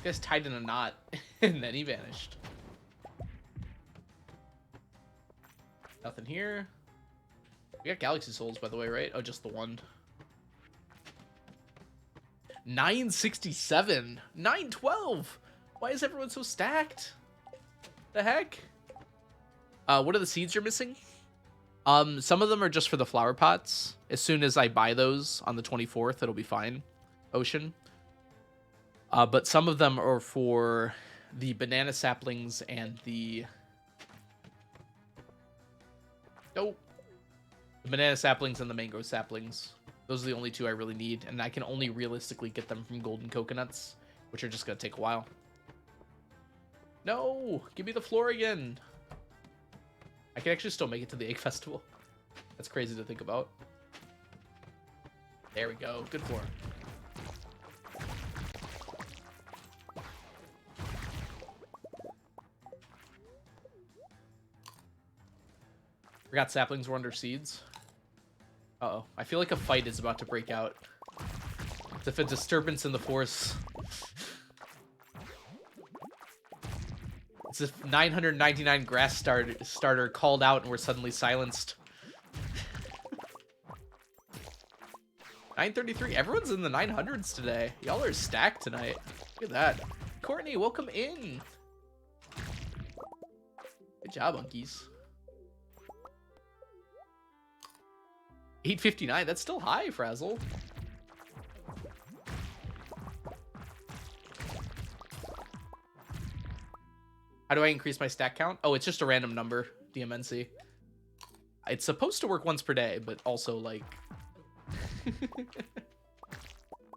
This guy's tied in a knot, and then he vanished. Nothing here. We got Galaxy Souls, by the way, right? Oh, just the one. 967. 912. Why is everyone so stacked? The heck? What are the seeds you're missing? Some of them are just for the flower pots. As soon as I buy those on the 24th, it'll be fine. Ocean. But some of them are for the banana saplings and the... Oh. The banana saplings and the mango saplings. Those are the only two I really need, and I can only realistically get them from golden coconuts, which are just going to take a while. No! Give me the floor again! I can actually still make it to the Egg Festival. That's crazy to think about. There we go. Good floor. Forgot saplings were under seeds. Uh-oh. I feel like a fight is about to break out. It's if a disturbance in the force. It's if 999 grass starter called out and we're suddenly silenced. 933. Everyone's in the 900s today. Y'all are stacked tonight. Look at that. Courtney, welcome in. Good job, monkeys. 859. That's still high, Frazzle. How do I increase my stack count? Oh, it's just a random number, DMNC. It's supposed to work once per day, but also, like...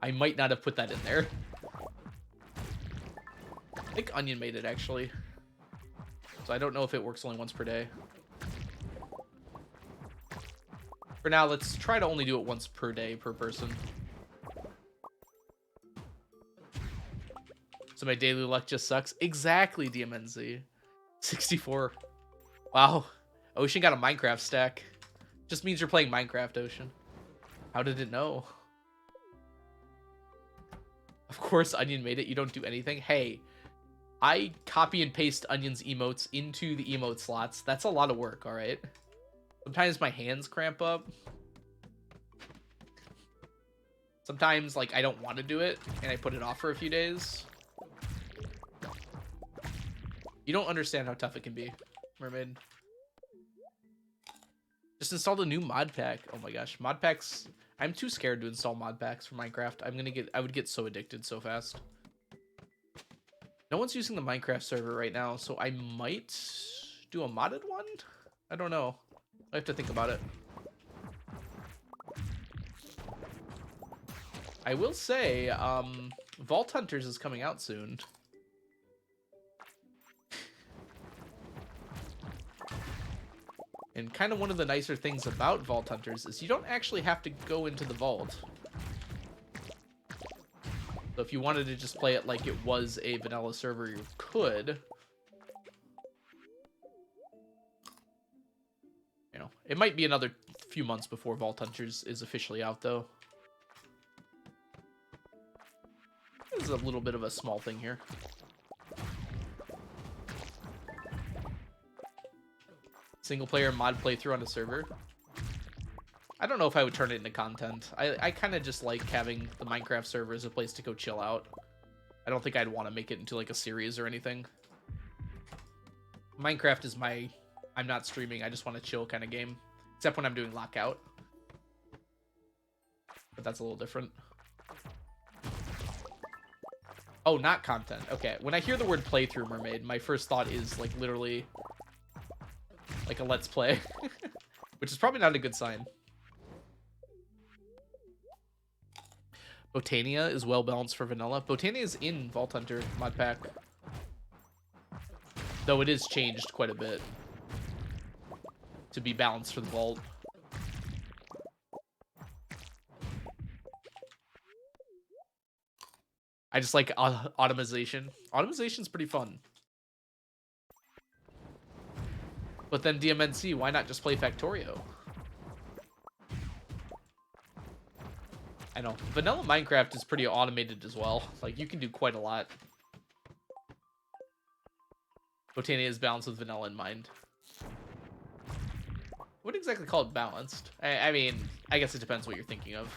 I might not have put that in there. I think Onion made it, actually. So I don't know if it works only once per day. For now, let's try to only do it once per day per person. So my daily luck just sucks. Exactly, DMNZ. 64. Wow. Ocean got a Minecraft stack. Just means you're playing Minecraft, Ocean. How did it know? Of course, Onion made it. You don't do anything. Hey, I copy and paste Onion's emotes into the emote slots. That's a lot of work, all right? Sometimes my hands cramp up. Sometimes, like, I don't want to do it, and I put it off for a few days. You don't understand how tough it can be, Mermaid. Just installed a new mod pack. Oh my gosh, mod packs. I'm too scared to install mod packs for Minecraft. I would get so addicted so fast. No one's using the Minecraft server right now, so I might do a modded one? I don't know. I have to think about it. I will say, Vault Hunters is coming out soon. And kind of one of the nicer things about Vault Hunters is you don't actually have to go into the vault. So if you wanted to just play it like it was a vanilla server, you could. You know, it might be another few months before Vault Hunters is officially out, though. This is a little bit of a small thing here. Single player mod playthrough on a server. I don't know if I would turn it into content. I kind of just like having the Minecraft server as a place to go chill out. I don't think I'd want to make it into like a series or anything. Minecraft is my I'm not streaming, I just want to chill kind of game. Except when I'm doing lockout. But that's a little different. Oh, not content. Okay, when I hear the word playthrough, Mermaid, my first thought is like literally like a let's play. Which is probably not a good sign. Botania is well balanced for vanilla. Botania is in Vault Hunter mod pack. Though it is changed quite a bit to be balanced for the vault. I just like automation. Automation's pretty fun. But then DMNC, why not just play Factorio? I know. Vanilla Minecraft is pretty automated as well. Like, you can do quite a lot. Botania is balanced with vanilla in mind. I wouldn't exactly call it balanced. I mean, I guess it depends what you're thinking of.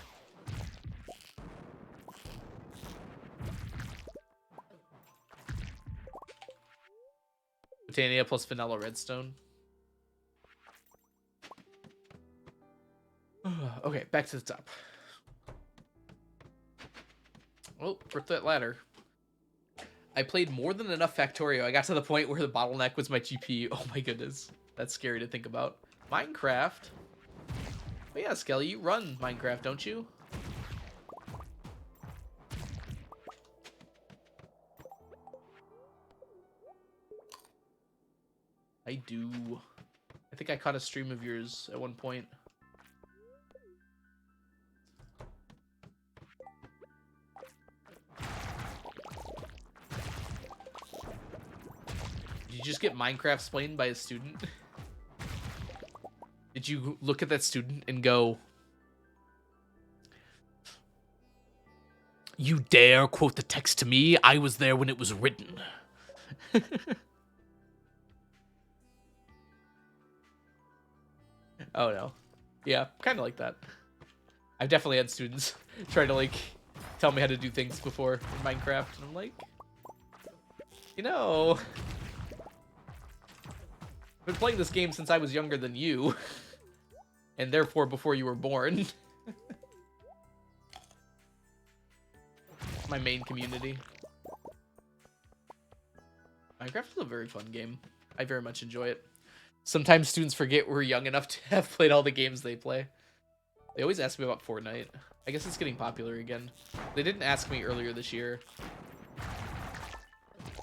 Botania plus vanilla redstone. Okay, back to the top. Oh, for that ladder. I played more than enough Factorio. I got to the point where the bottleneck was my GPU. Oh my goodness. That's scary to think about. Minecraft. But yeah, Skelly, you run Minecraft, don't you? I do. I think I caught a stream of yours at one point. Did you just get Minecraft explained by a student? Did you look at that student and go, "You dare quote the text to me? I was there when it was written." Oh no. Yeah, kind of like that. I've definitely had students try to like tell me how to do things before in Minecraft, and I'm like, you know, I've been playing this game since I was younger than you, and therefore before you were born. My main community. Minecraft is a very fun game. I very much enjoy it. Sometimes students forget we're young enough to have played all the games they play. They always ask me about Fortnite. I guess it's getting popular again. They didn't ask me earlier this year. I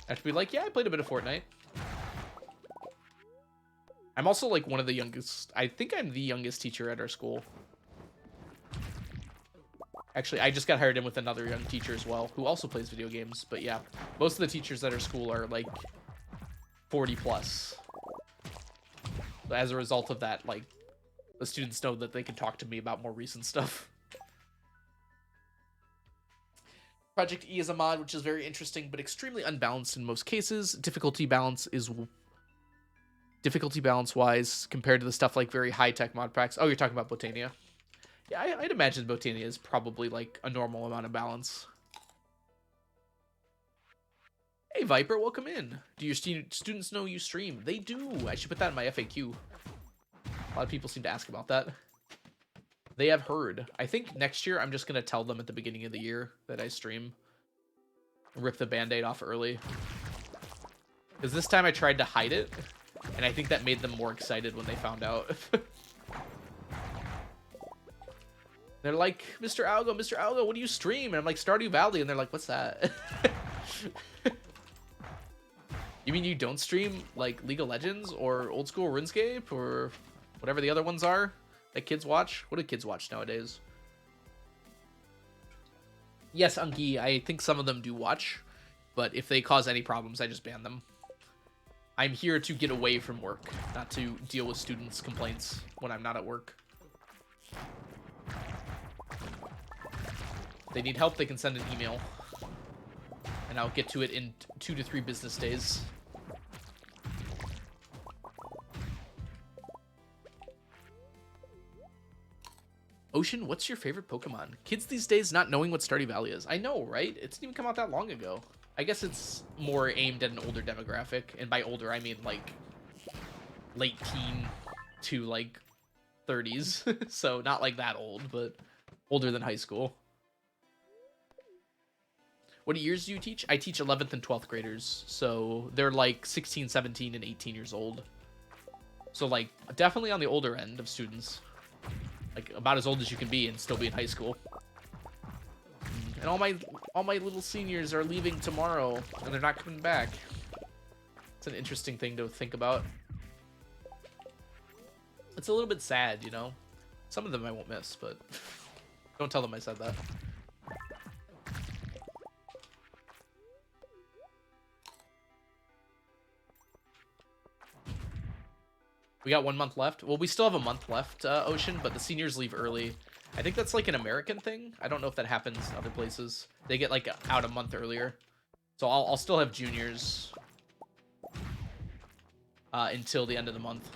have to be like, yeah, I played a bit of Fortnite. I'm also like one of the youngest. I think I'm the youngest teacher at our school. Actually, I just got hired in with another young teacher as well, who also plays video games. But yeah, most of the teachers at our school are like 40 plus. As a result of that, like, the students know that they can talk to me about more recent stuff. Project E is a mod which is very interesting but extremely unbalanced in most cases. Difficulty balance wise compared to the stuff like very high-tech mod packs. Oh, you're talking about Botania. Yeah, I'd imagine Botania is probably like a normal amount of balance. Hey Viper, welcome in. Do your students know you stream? They do. I should put that in my FAQ. A lot of people seem to ask about that. They have heard. I think next year I'm just going to tell them at the beginning of the year that I stream. Rip the band-aid off early. Because this time I tried to hide it, and I think that made them more excited when they found out. They're like, Mr. Algo, what do you stream? And I'm like, Stardew Valley, and they're like, what's that? You mean you don't stream, like, League of Legends, or Old School RuneScape, or whatever the other ones are that kids watch? What do kids watch nowadays? Yes, Unky, I think some of them do watch, but if they cause any problems, I just ban them. I'm here to get away from work, not to deal with students' complaints when I'm not at work. If they need help, they can send an email, and I'll get to it in 2 to 3 business days. Ocean, what's your favorite Pokemon? Kids these days not knowing what Stardew Valley is. I know, right? It didn't even come out that long ago. I guess it's more aimed at an older demographic, and by older I mean like late teen to like 30s. So not like that old, but older than high school. What years do you teach? I teach 11th and 12th graders, so they're like 16, 17, and 18 years old. So like definitely on the older end of students. Like about as old as you can be and still be in high school. And all my little seniors are leaving tomorrow, and they're not coming back. It's an interesting thing to think about. It's a little bit sad, you know? Some of them I won't miss, but don't tell them I said that. We got 1 month left. Well, we still have a month left, Ocean, but the seniors leave early. I think that's like an American thing. I don't know if that happens in other places. They get like out a month earlier. So I'll still have juniors. until the end of the month.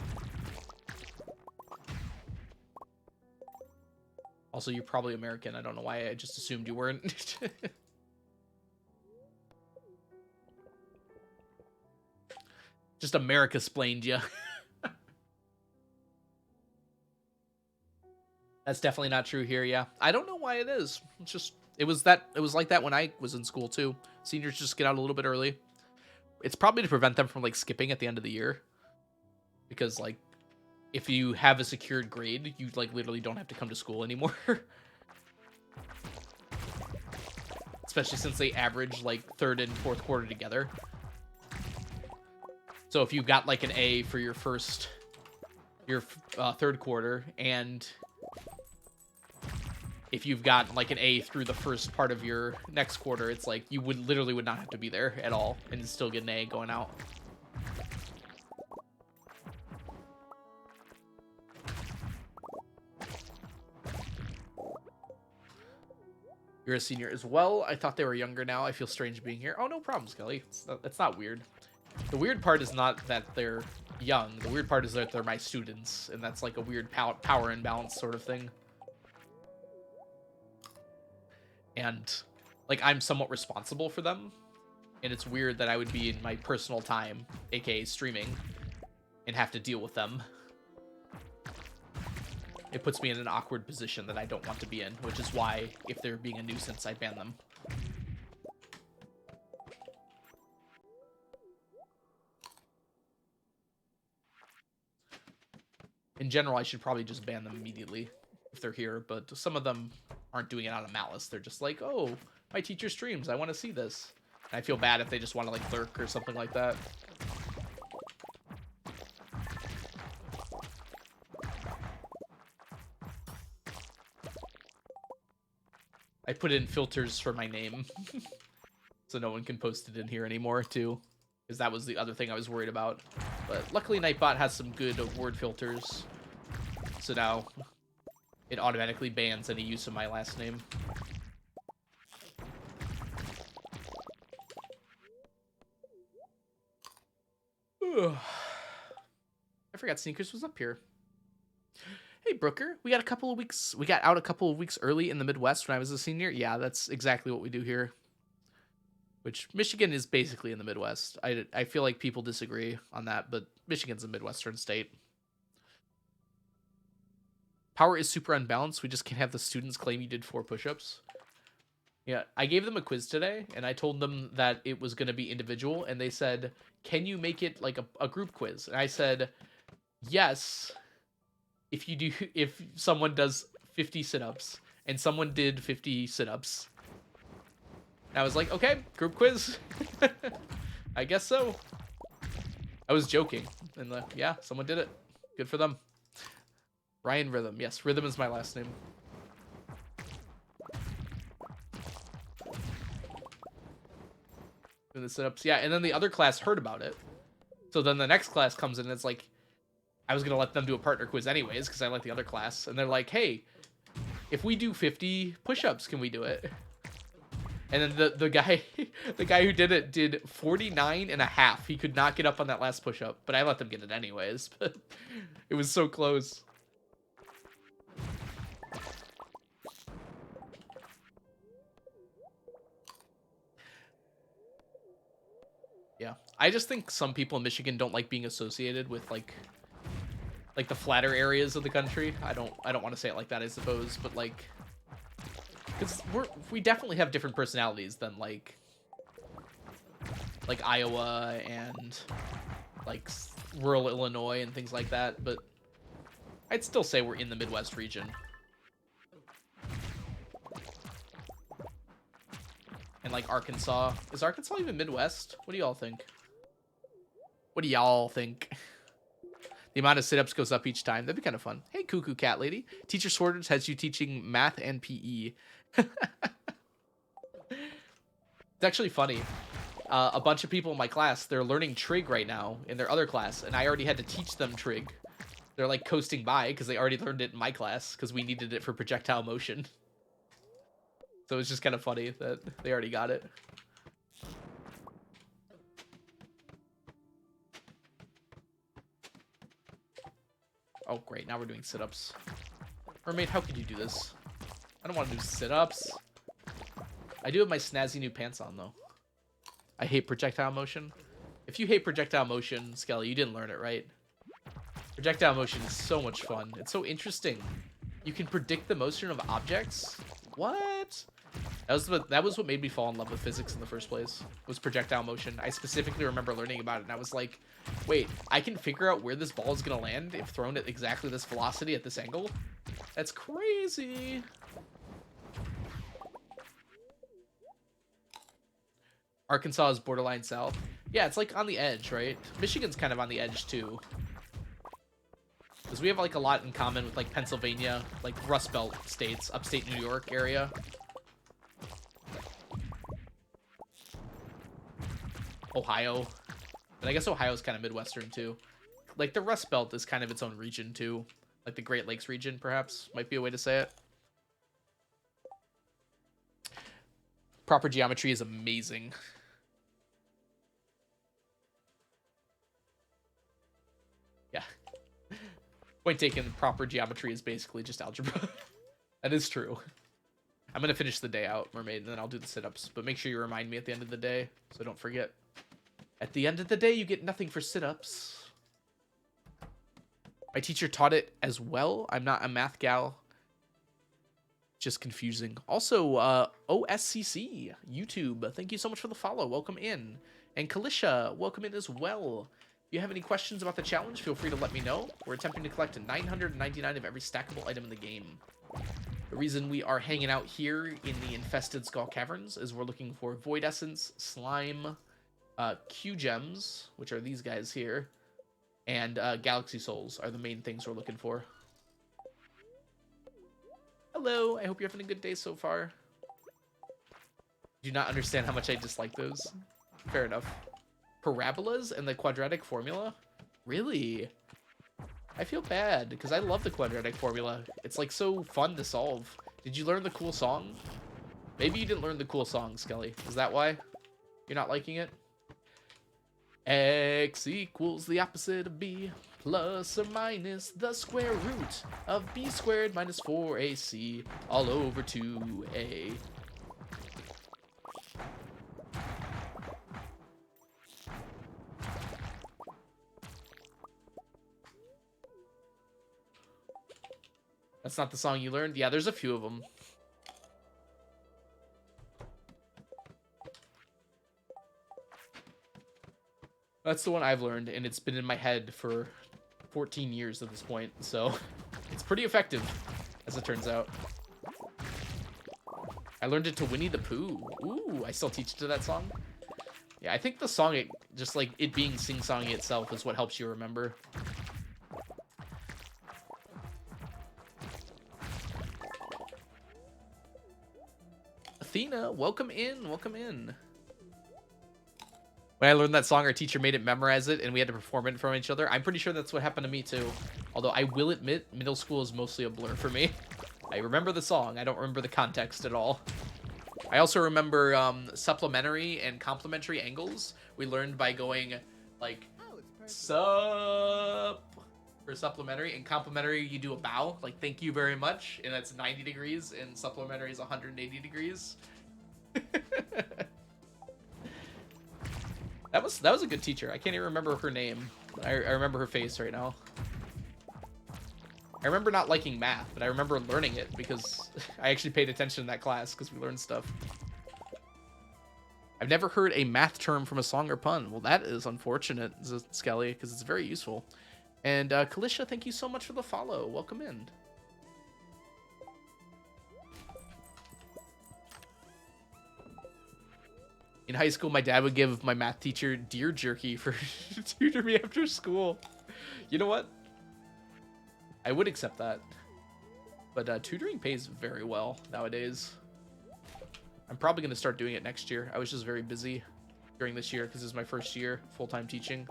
Also, you're probably American. I don't know why I just assumed you weren't. Just America-splained you. That's definitely not true here, yeah. I don't know why it is. It's just it was like that when I was in school too. Seniors just get out a little bit early. It's probably to prevent them from like skipping at the end of the year. Because like if you have a secured grade, you like literally don't have to come to school anymore. Especially since they average like third and fourth quarter together. So if you got like an A for your third quarter, and if you've got like an A through the first part of your next quarter, it's like you literally would not have to be there at all and still get an A going out. You're a senior as well. I thought they were younger now. I feel strange being here. Oh, no problem, Skelly. It's not weird. The weird part is not that they're young. The weird part is that they're my students, and that's like a weird power imbalance sort of thing. And like I'm somewhat responsible for them, and it's weird that I would be in my personal time, aka streaming, and have to deal with them. It puts me in an awkward position that I don't want to be in, which is why if they're being a nuisance, I ban them. In general, I should probably just ban them immediately if they're here, but some of them aren't doing it out of malice. They're just like, oh, my teacher streams. I want to see this. And I feel bad if they just want to like lurk or something like that. I put in filters for my name so no one can post it in here anymore too, because that was the other thing I was worried about. But luckily Nightbot has some good word filters, so now it automatically bans any use of my last name. I forgot Sneakers was up here. Hey Brooker, we got out a couple of weeks early in the Midwest when I was a senior. Yeah, that's exactly what we do here. Which Michigan is basically in the Midwest. I feel like people disagree on that, but Michigan's a Midwestern state. Power is super unbalanced. We just can't have the students claim you did 4 push-ups. Yeah, I gave them a quiz today, and I told them that it was going to be individual, and they said, can you make it like a group quiz? And I said, yes, if someone does 50 sit-ups, and someone did 50 sit-ups. And I was like, okay, group quiz. I guess so. I was joking, and yeah, someone did it. Good for them. Ryan Rhythm. Yes, Rhythm is my last name. And the sit-ups, yeah, and then the other class heard about it. So then the next class comes in, and it's like, I was going to let them do a partner quiz anyways, because I like the other class. And they're like, hey, if we do 50 push-ups, can we do it? And then the guy who did it did 49 and a half. He could not get up on that last push-up, but I let them get it anyways. But it was so close. Yeah, I just think some people in Michigan don't like being associated with like the flatter areas of the country. I don't want to say it like that, I suppose, but like, because we definitely have different personalities than like Iowa and like rural Illinois and things like that, but I'd still say we're in the Midwest region. And like Arkansas. Is Arkansas even Midwest? What do y'all think? What do y'all think? The amount of sit-ups goes up each time. That'd be kind of fun. Hey, Cuckoo Cat Lady. Teacher Sorted has you teaching math and PE. It's actually funny. A bunch of people in my class, they're learning trig right now in their other class, and I already had to teach them trig. They're like coasting by because they already learned it in my class because we needed it for projectile motion. So it's just kind of funny that they already got it. Oh, great. Now we're doing sit-ups. Mermaid, how could you do this? I don't want to do sit-ups. I do have my snazzy new pants on, though. I hate projectile motion. If you hate projectile motion, Skelly, you didn't learn it, right? Projectile motion is so much fun. It's so interesting. You can predict the motion of objects. What? That was what made me fall in love with physics in the first place, was projectile motion. I specifically remember learning about it, and I was like, wait, I can figure out where this ball is going to land if thrown at exactly this velocity at this angle? That's crazy. Arkansas is borderline south. Yeah, it's like on the edge, right? Michigan's kind of on the edge too. Because we have like a lot in common with like Pennsylvania, like Rust Belt states, upstate New York area. Ohio. And I guess Ohio's kind of Midwestern too. Like the Rust Belt is kind of its own region too. Like the Great Lakes region, perhaps, might be a way to say it. Proper geometry is amazing. Yeah. Point taken, proper geometry is basically just algebra. That is true. I'm going to finish the day out, Mermaid, and then I'll do the sit-ups. But make sure you remind me at the end of the day, so I don't forget. At the end of the day, you get nothing for sit-ups. My teacher taught it as well. I'm not a math gal. Just confusing. Also, OSCC, YouTube, thank you so much for the follow. Welcome in. And Kalisha, welcome in as well. If you have any questions about the challenge, feel free to let me know. We're attempting to collect 999 of every stackable item in the game. The reason we are hanging out here in the infested Skull Caverns is we're looking for Void Essence, Slime, Q Gems, which are these guys here, and Galaxy Souls are the main things we're looking for. Hello, I hope you're having a good day so far. Do not understand how much I dislike those. Fair enough. Parabolas and the quadratic formula? Really? I feel bad, because I love the quadratic formula. It's like so fun to solve. Did you learn the cool song? Maybe you didn't learn the cool song, Skelly. Is that why you're not liking it? X equals the opposite of B, plus or minus the square root of B squared minus 4AC all over 2A. That's not the song you learned? Yeah, there's a few of them. That's the one I've learned, and it's been in my head for 14 years at this point, so it's pretty effective, as it turns out. I learned it to Winnie the Pooh. Ooh, I still teach to that song? Yeah, I think the song, just like it being sing-songy itself is what helps you remember. Athena, welcome in, welcome in. When I learned that song, our teacher made it memorize it, and we had to perform it from each other. I'm pretty sure that's what happened to me, too. Although I will admit, middle school is mostly a blur for me. I remember the song. I don't remember the context at all. I also remember supplementary and complementary angles. We learned by going, like, sup for supplementary. And complementary, you do a bow, like, thank you very much. And that's 90 degrees, and supplementary is 180 degrees. That was a good teacher. I can't even remember her name. I remember her face right now. I remember not liking math, but I remember learning it because I actually paid attention in that class because we learned stuff. I've never heard a math term from a song or pun. Well, that is unfortunate, Skelly, because it's very useful. And Kalisha, thank you so much for the follow. Welcome in. In high school, my dad would give my math teacher deer jerky for tutor me after school. You know what? I would accept that. But tutoring pays very well nowadays. I'm probably going to start doing it next year. I was just very busy during this year because this is my first year full-time teaching.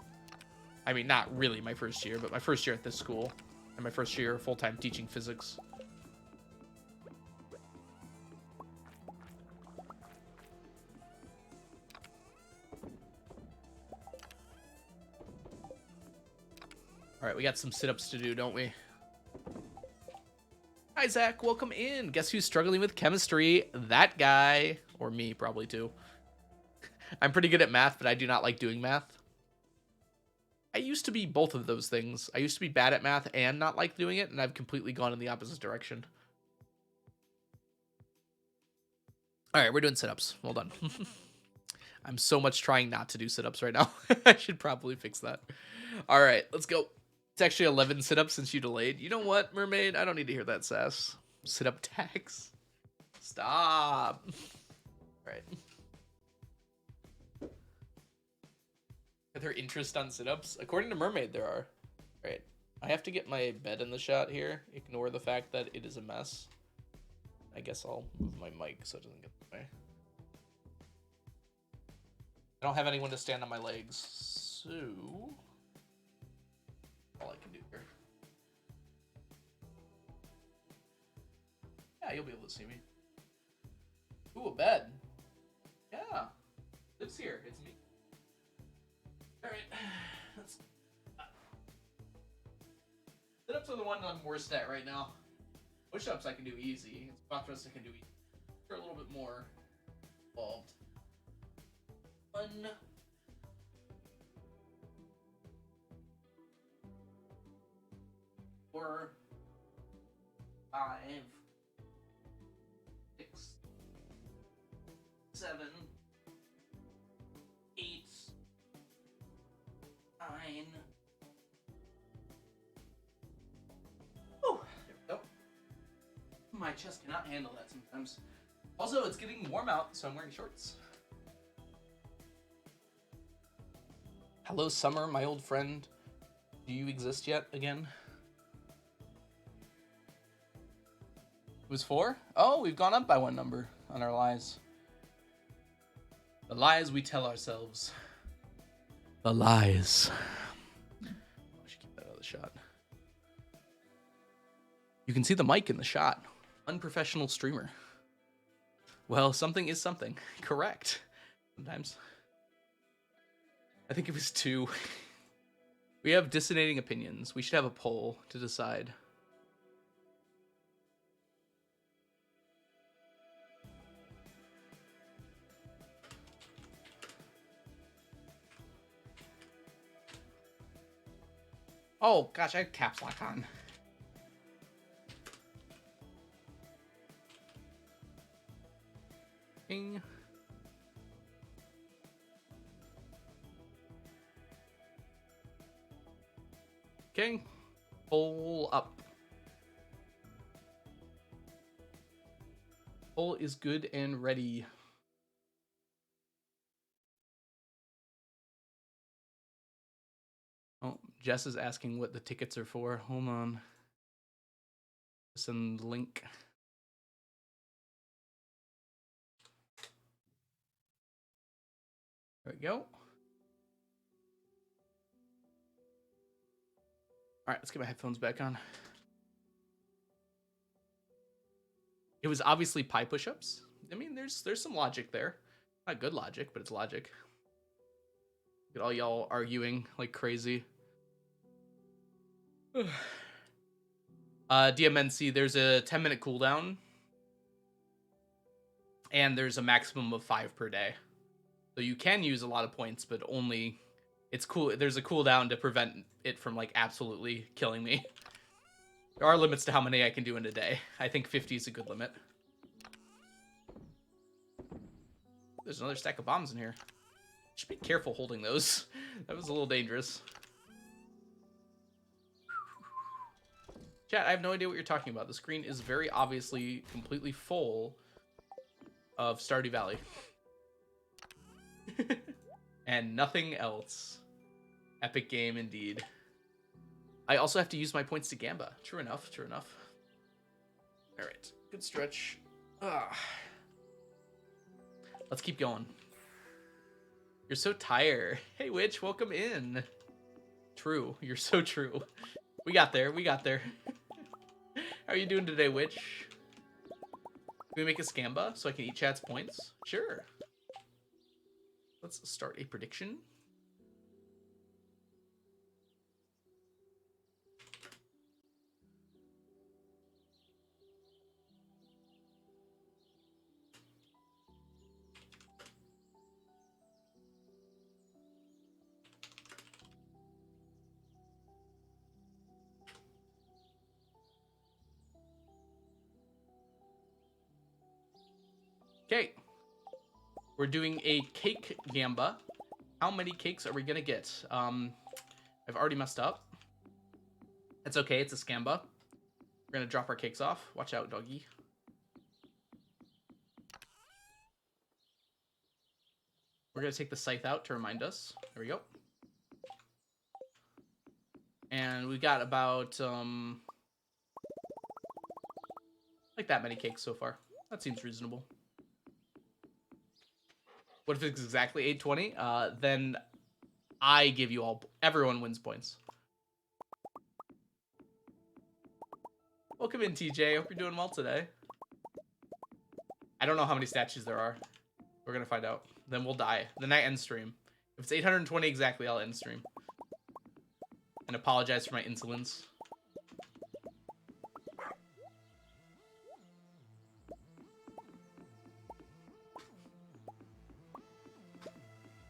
I mean, not really my first year, but my first year at this school. And my first year full-time teaching physics. All right, we got some sit-ups to do, don't we? Hi, Zach. Welcome in. Guess who's struggling with chemistry? That guy. Or me, probably, too. I'm pretty good at math, but I do not like doing math. I used to be both of those things. I used to be bad at math and not like doing it, and I've completely gone in the opposite direction. All right, we're doing sit-ups. Well done. I'm so much trying not to do sit-ups right now. I should probably fix that. All right, let's go. It's actually 11 sit-ups since you delayed. You know what, Mermaid? I don't need to hear that sass. Sit-up tax. Stop. All right. Are there interest on sit-ups? According to Mermaid, there are. All right. I have to get my bed in the shot here. Ignore the fact that it is a mess. I guess I'll move my mic so it doesn't get in the way. I don't have anyone to stand on my legs, so all I can do here. Yeah, you'll be able to see me. Ooh, a bed. Yeah, lives here. It's me. All right, let's. Sit-ups are the one I'm worst at right now. Push-ups I can do easy. Squat thrusts I can do easy. They're a little bit more involved. 1, 4, 5, 6, 7, 8, 9. Oh, there we go. My chest cannot handle that sometimes. Also, it's getting warm out, so I'm wearing shorts. Hello, Summer, my old friend. Do you exist yet again? It was 4? Oh, we've gone up by 1 number on our lies. The lies we tell ourselves. The lies. I should keep that out of the shot. You can see the mic in the shot. Unprofessional streamer. Well, something is something. Correct. Sometimes. I think it was 2. We have dissenting opinions. We should have a poll to decide. Oh, gosh, I have caps lock on. Ding. Okay. Poll up. Poll is good and ready. Oh, Jess is asking what the tickets are for. Hold on. Send the link. There we go. All right, let's get my headphones back on. It was obviously pie push-ups. I mean, there's some logic there. Not good logic, but it's logic. Look at all y'all arguing like crazy. DMNC, there's a 10-minute cooldown. And there's a maximum of 5 per day. So you can use a lot of points, but only... It's cool. There's a cooldown to prevent it from, like, absolutely killing me. There are limits to how many I can do in a day. I think 50 is a good limit. There's another stack of bombs in here. Should be careful holding those. That was a little dangerous. Chat, I have no idea what you're talking about. The screen is very obviously completely full of Stardew Valley. And nothing else. Epic game indeed. I also have to use my points to Gamba. True enough, true enough. Alright, good stretch. Let's keep going. You're so tired. Hey, Witch, welcome in. True, you're so true. We got there, we got there. How are you doing today, Witch? Can we make a Scamba so I can eat chat's points? Sure. Let's start a prediction. Okay. We're doing a cake gamba. How many cakes are we gonna get? I've already messed up. It's okay, it's a scamba. We're gonna drop our cakes off. Watch out, doggy. We're gonna take the scythe out to remind us. There we go. And we got about, like that many cakes so far. That seems reasonable. What if it's exactly 820? Then I give you all, everyone wins points. Welcome in, TJ. Hope you're doing well today. I don't know how many statues there are. We're gonna find out. Then we'll die. Then I end stream. If it's 820 exactly, I'll end stream. And apologize for my insolence.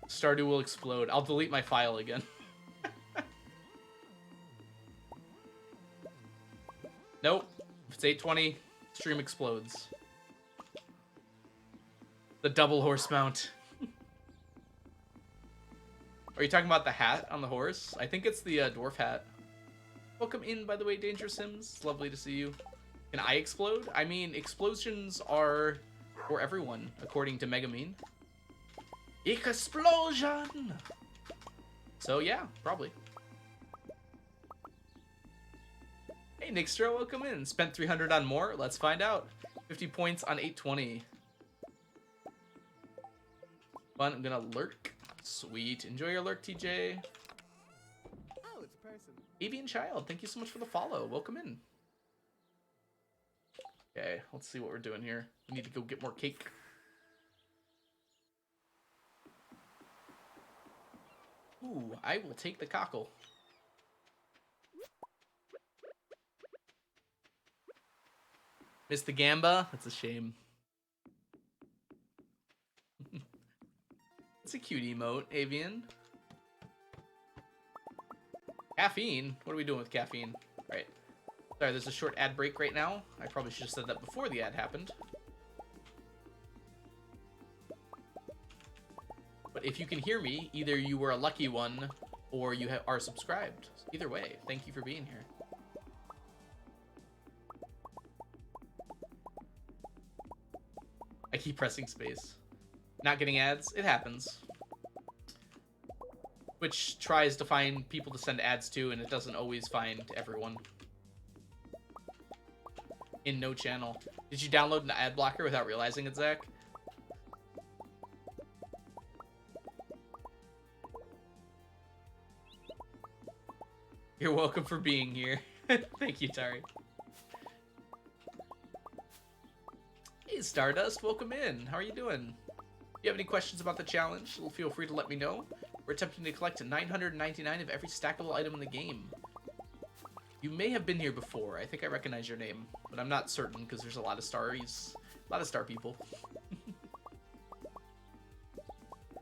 Stardew will explode. I'll delete my file again. Nope. If it's 820, stream explodes. The double horse mount. Are you talking about the hat on the horse? I think it's the dwarf hat. Welcome in, by the way, Danger Sims. It's lovely to see you. Can I explode? I mean, explosions are for everyone, according to Megamine. Explosion! So yeah, probably. Hey, Nixtro, welcome in. Spent 300 on more? Let's find out. 50 points on 820. Fun, I'm gonna lurk. Sweet. Enjoy your lurk, TJ. Oh, it's a person. Avian Child, thank you so much for the follow. Welcome in. Okay, let's see what we're doing here. We need to go get more cake. Ooh, I will take the cockle. Missed the gamba? That's a shame. It's a cute emote, Avian. Caffeine? What are we doing with caffeine? Alright. Sorry, there's a short ad break right now. I probably should have said that before the ad happened. But if you can hear me, either you were a lucky one or you are subscribed. Either way, thank you for being here. I keep pressing space. Not getting ads? It happens. Twitch tries to find people to send ads to, and it doesn't always find everyone. In no channel. Did you download an ad blocker without realizing it, Zach? You're welcome for being here. Thank you, Tari. Hey, Stardust, welcome in. How are you doing? If you have any questions about the challenge, feel free to let me know. We're attempting to collect 999 of every stackable item in the game. You may have been here before. I think I recognize your name, but I'm not certain because there's a lot of starries, a lot of star people.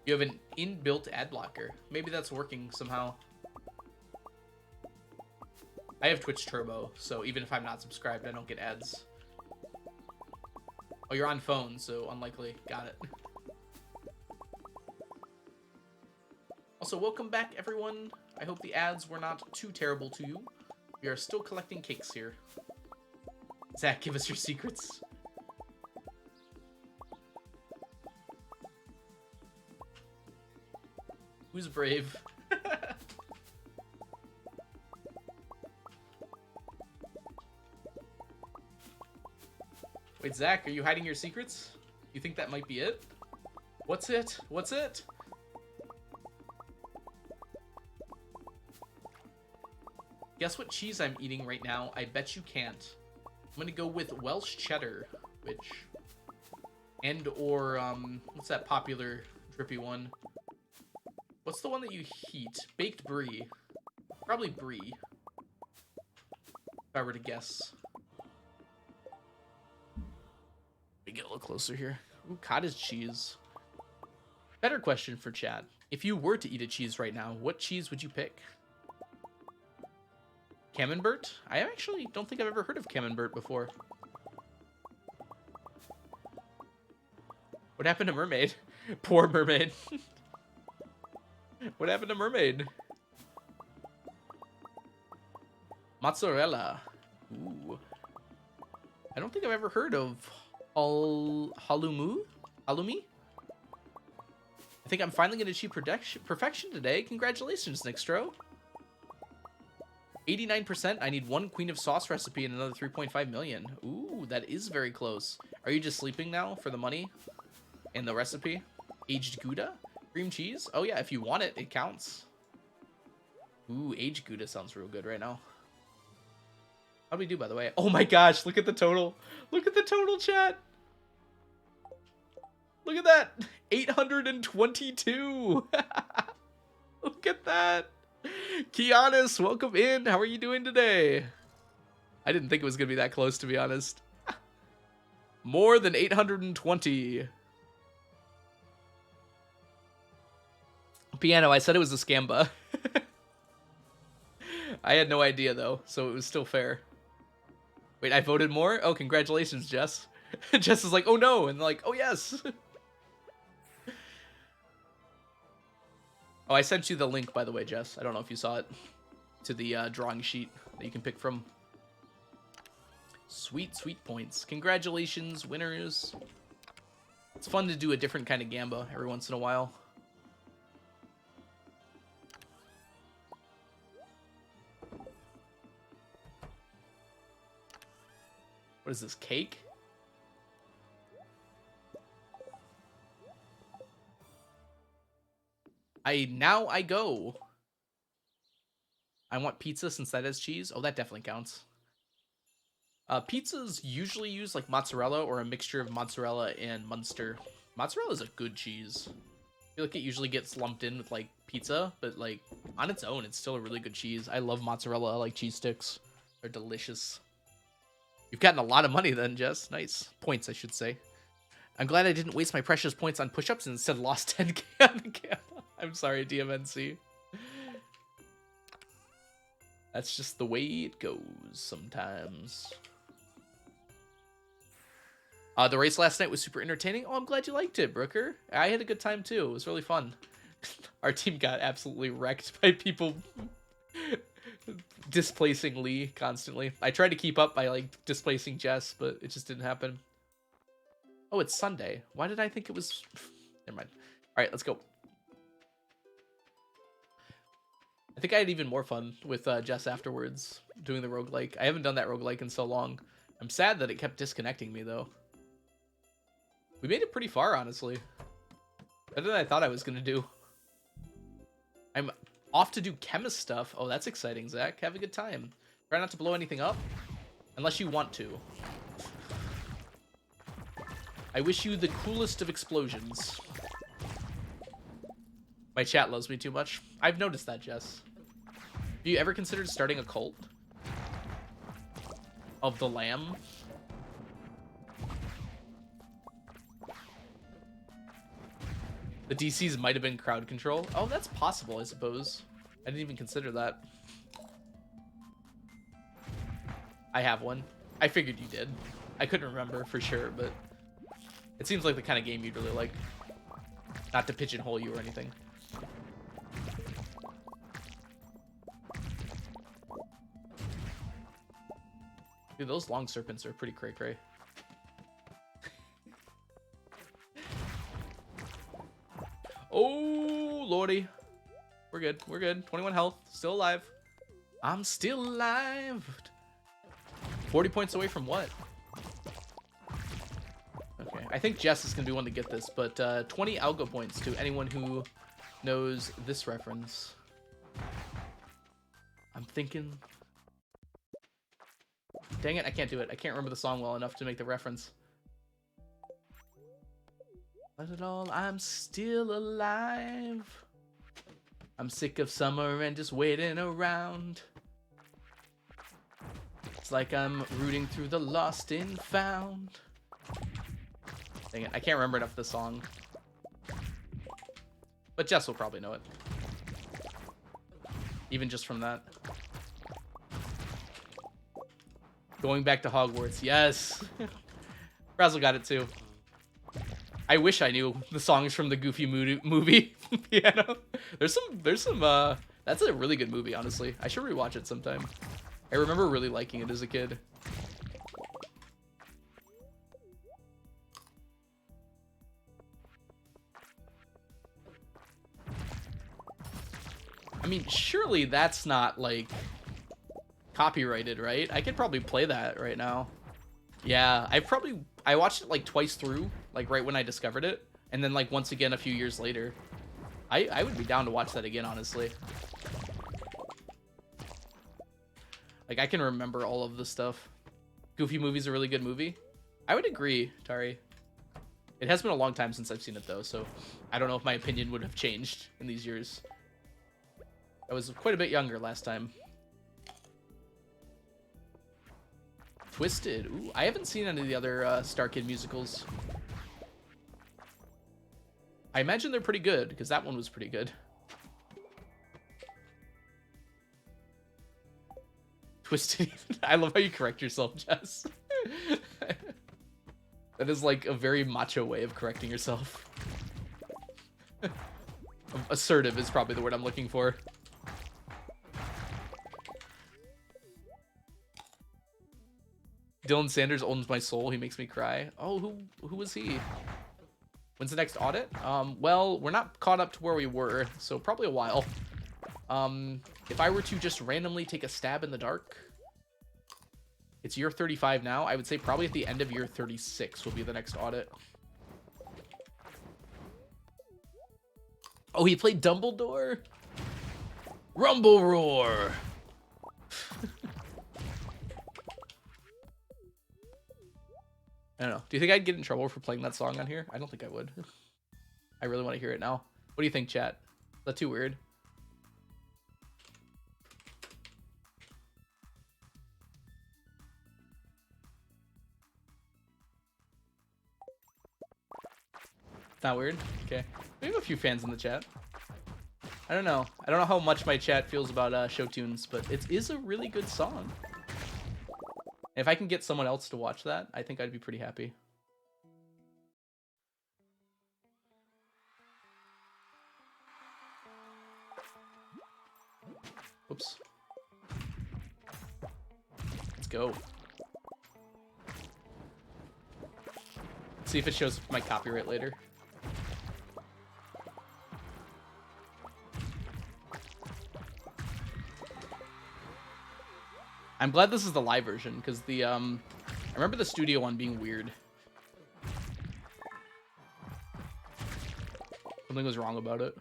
You have an inbuilt ad blocker. Maybe that's working somehow. I have Twitch Turbo, so even if I'm not subscribed, I don't get ads. Oh, you're on phone, so unlikely. Got it. Also, welcome back, everyone. I hope the ads were not too terrible to you. We are still collecting cakes here. Zach, give us your secrets. Who's brave? Wait, Zach, are you hiding your secrets? You think that might be it? What's it? What's it? Guess what cheese I'm eating right now? I bet you can't. I'm gonna go with Welsh cheddar, which... And or, what's that popular drippy one? What's the one that you heat? Baked brie. Probably brie. If I were to guess. Let me get a little closer here. Ooh, cottage cheese. Better question for chat. If you were to eat a cheese right now, what cheese would you pick? Camembert? I actually don't think I've ever heard of Camembert before. What happened to Mermaid? Poor Mermaid. What happened to Mermaid? Mozzarella. Ooh. I don't think I've ever heard of Halloumi? Halloumi? I think I'm finally going to achieve perfection today. Congratulations, Nixtro. 89%. I need 1 Queen of Sauce recipe and another 3.5 million. Ooh, that is very close. Are you just sleeping now for the money and the recipe? Aged Gouda? Cream cheese? Oh yeah, if you want it, it counts. Ooh, aged Gouda sounds real good right now. How do we do, by the way? Oh my gosh, look at the total. Look at the total, chat. Look at that. 822. Look at that. Kianis, welcome in. How are you doing today? I didn't think it was going to be that close, to be honest. More than 820. Piano, I said it was a scamba. I had no idea, though, so it was still fair. Wait, I voted more? Oh, congratulations, Jess. Jess is like, oh no, and like, oh yes. Oh, I sent you the link, by the way, Jess. I don't know if you saw it. To the drawing sheet that you can pick from. Sweet, sweet points. Congratulations, winners. It's fun to do a different kind of gamba every once in a while. What is this, cake? Now I go. I want pizza since that has cheese. Oh, that definitely counts. Pizzas usually use like mozzarella or a mixture of mozzarella and Munster. Mozzarella is a good cheese. I feel like it usually gets lumped in with like pizza, but like on its own, it's still a really good cheese. I love mozzarella. I like cheese sticks. They're delicious. You've gotten a lot of money then, Jess. Nice. Points, I should say. I'm glad I didn't waste my precious points on push-ups and instead lost 10k on the camera. I'm sorry, DMNC. That's just the way it goes sometimes. The race last night was super entertaining. Oh, I'm glad you liked it, Brooker. I had a good time too. It was really fun. Our team got absolutely wrecked by people displacing Lee constantly. I tried to keep up by like displacing Jess, but it just didn't happen. Oh, it's Sunday. Why did I think it was... Never mind. All right, let's go. I think I had even more fun with Jess afterwards, doing the roguelike. I haven't done that roguelike in so long. I'm sad that it kept disconnecting me, though. We made it pretty far, honestly. Better than I thought I was going to do. I'm off to do chemist stuff. Oh, that's exciting, Zach. Have a good time. Try not to blow anything up, unless you want to. I wish you the coolest of explosions. My chat loves me too much. I've noticed that, Jess. Have you ever considered starting a cult? Of the lamb? The DCs might have been crowd control. Oh, that's possible, I suppose. I didn't even consider that. I have one. I figured you did. I couldn't remember for sure, but it seems like the kind of game you'd really like. Not to pigeonhole you or anything. Dude, those long serpents are pretty cray-cray. Oh, lordy. We're good. We're good. 21 health. Still alive. I'm still alive. 40 points away from what? Okay. I think Jess is going to be one to get this, but 20 algo points to anyone who knows this reference. I'm thinking... Dang it, I can't do it. I can't remember the song well enough to make the reference. Not at all. I'm still alive. I'm sick of summer and just waiting around. It's like I'm rooting through the lost and found. Dang it, I can't remember enough of the song. But Jess will probably know it. Even just from that. Going back to Hogwarts, yes. Razzle got it too. I wish I knew the songs from the Goofy movie piano. There's some that's a really good movie, honestly. I should rewatch it sometime. I remember really liking it as a kid. I mean, surely that's not like copyrighted, right? I could probably play that right now. Yeah, I watched it like twice through, like right when I discovered it, and then like once again a few years later. I would be down to watch that again, honestly. Like, I can remember all of the stuff. Goofy Movie's a really good movie. I would agree, Tari. It has been a long time since I've seen it, though, so I don't know if my opinion would have changed in these years. I was quite a bit younger last time. Twisted. Ooh, I haven't seen any of the other Star Kid musicals. I imagine they're pretty good, because that one was pretty good. Twisted. I love how you correct yourself, Jess. That is like a very macho way of correcting yourself. Assertive is probably the word I'm looking for. Dylan Sanders owns my soul. He makes me cry. Oh, who was he? When's the next audit? Well, we're not caught up to where we were, so probably a while. If I were to just randomly take a stab in the dark, it's year 35 now. I would say probably at the end of year 36 will be the next audit. Oh, he played Dumbledore? Rumble Roar! I don't know. Do you think I'd get in trouble for playing that song on here? I don't think I would. I really want to hear it now. What do you think, chat? Is that too weird? Not weird? Okay. We have a few fans in the chat. I don't know. I don't know how much my chat feels about show tunes, but it is a really good song. If I can get someone else to watch that, I think I'd be pretty happy. Oops. Let's go. See if it shows my copyright later. I'm glad this is the live version, because the, I remember the studio one being weird. Something was wrong about it.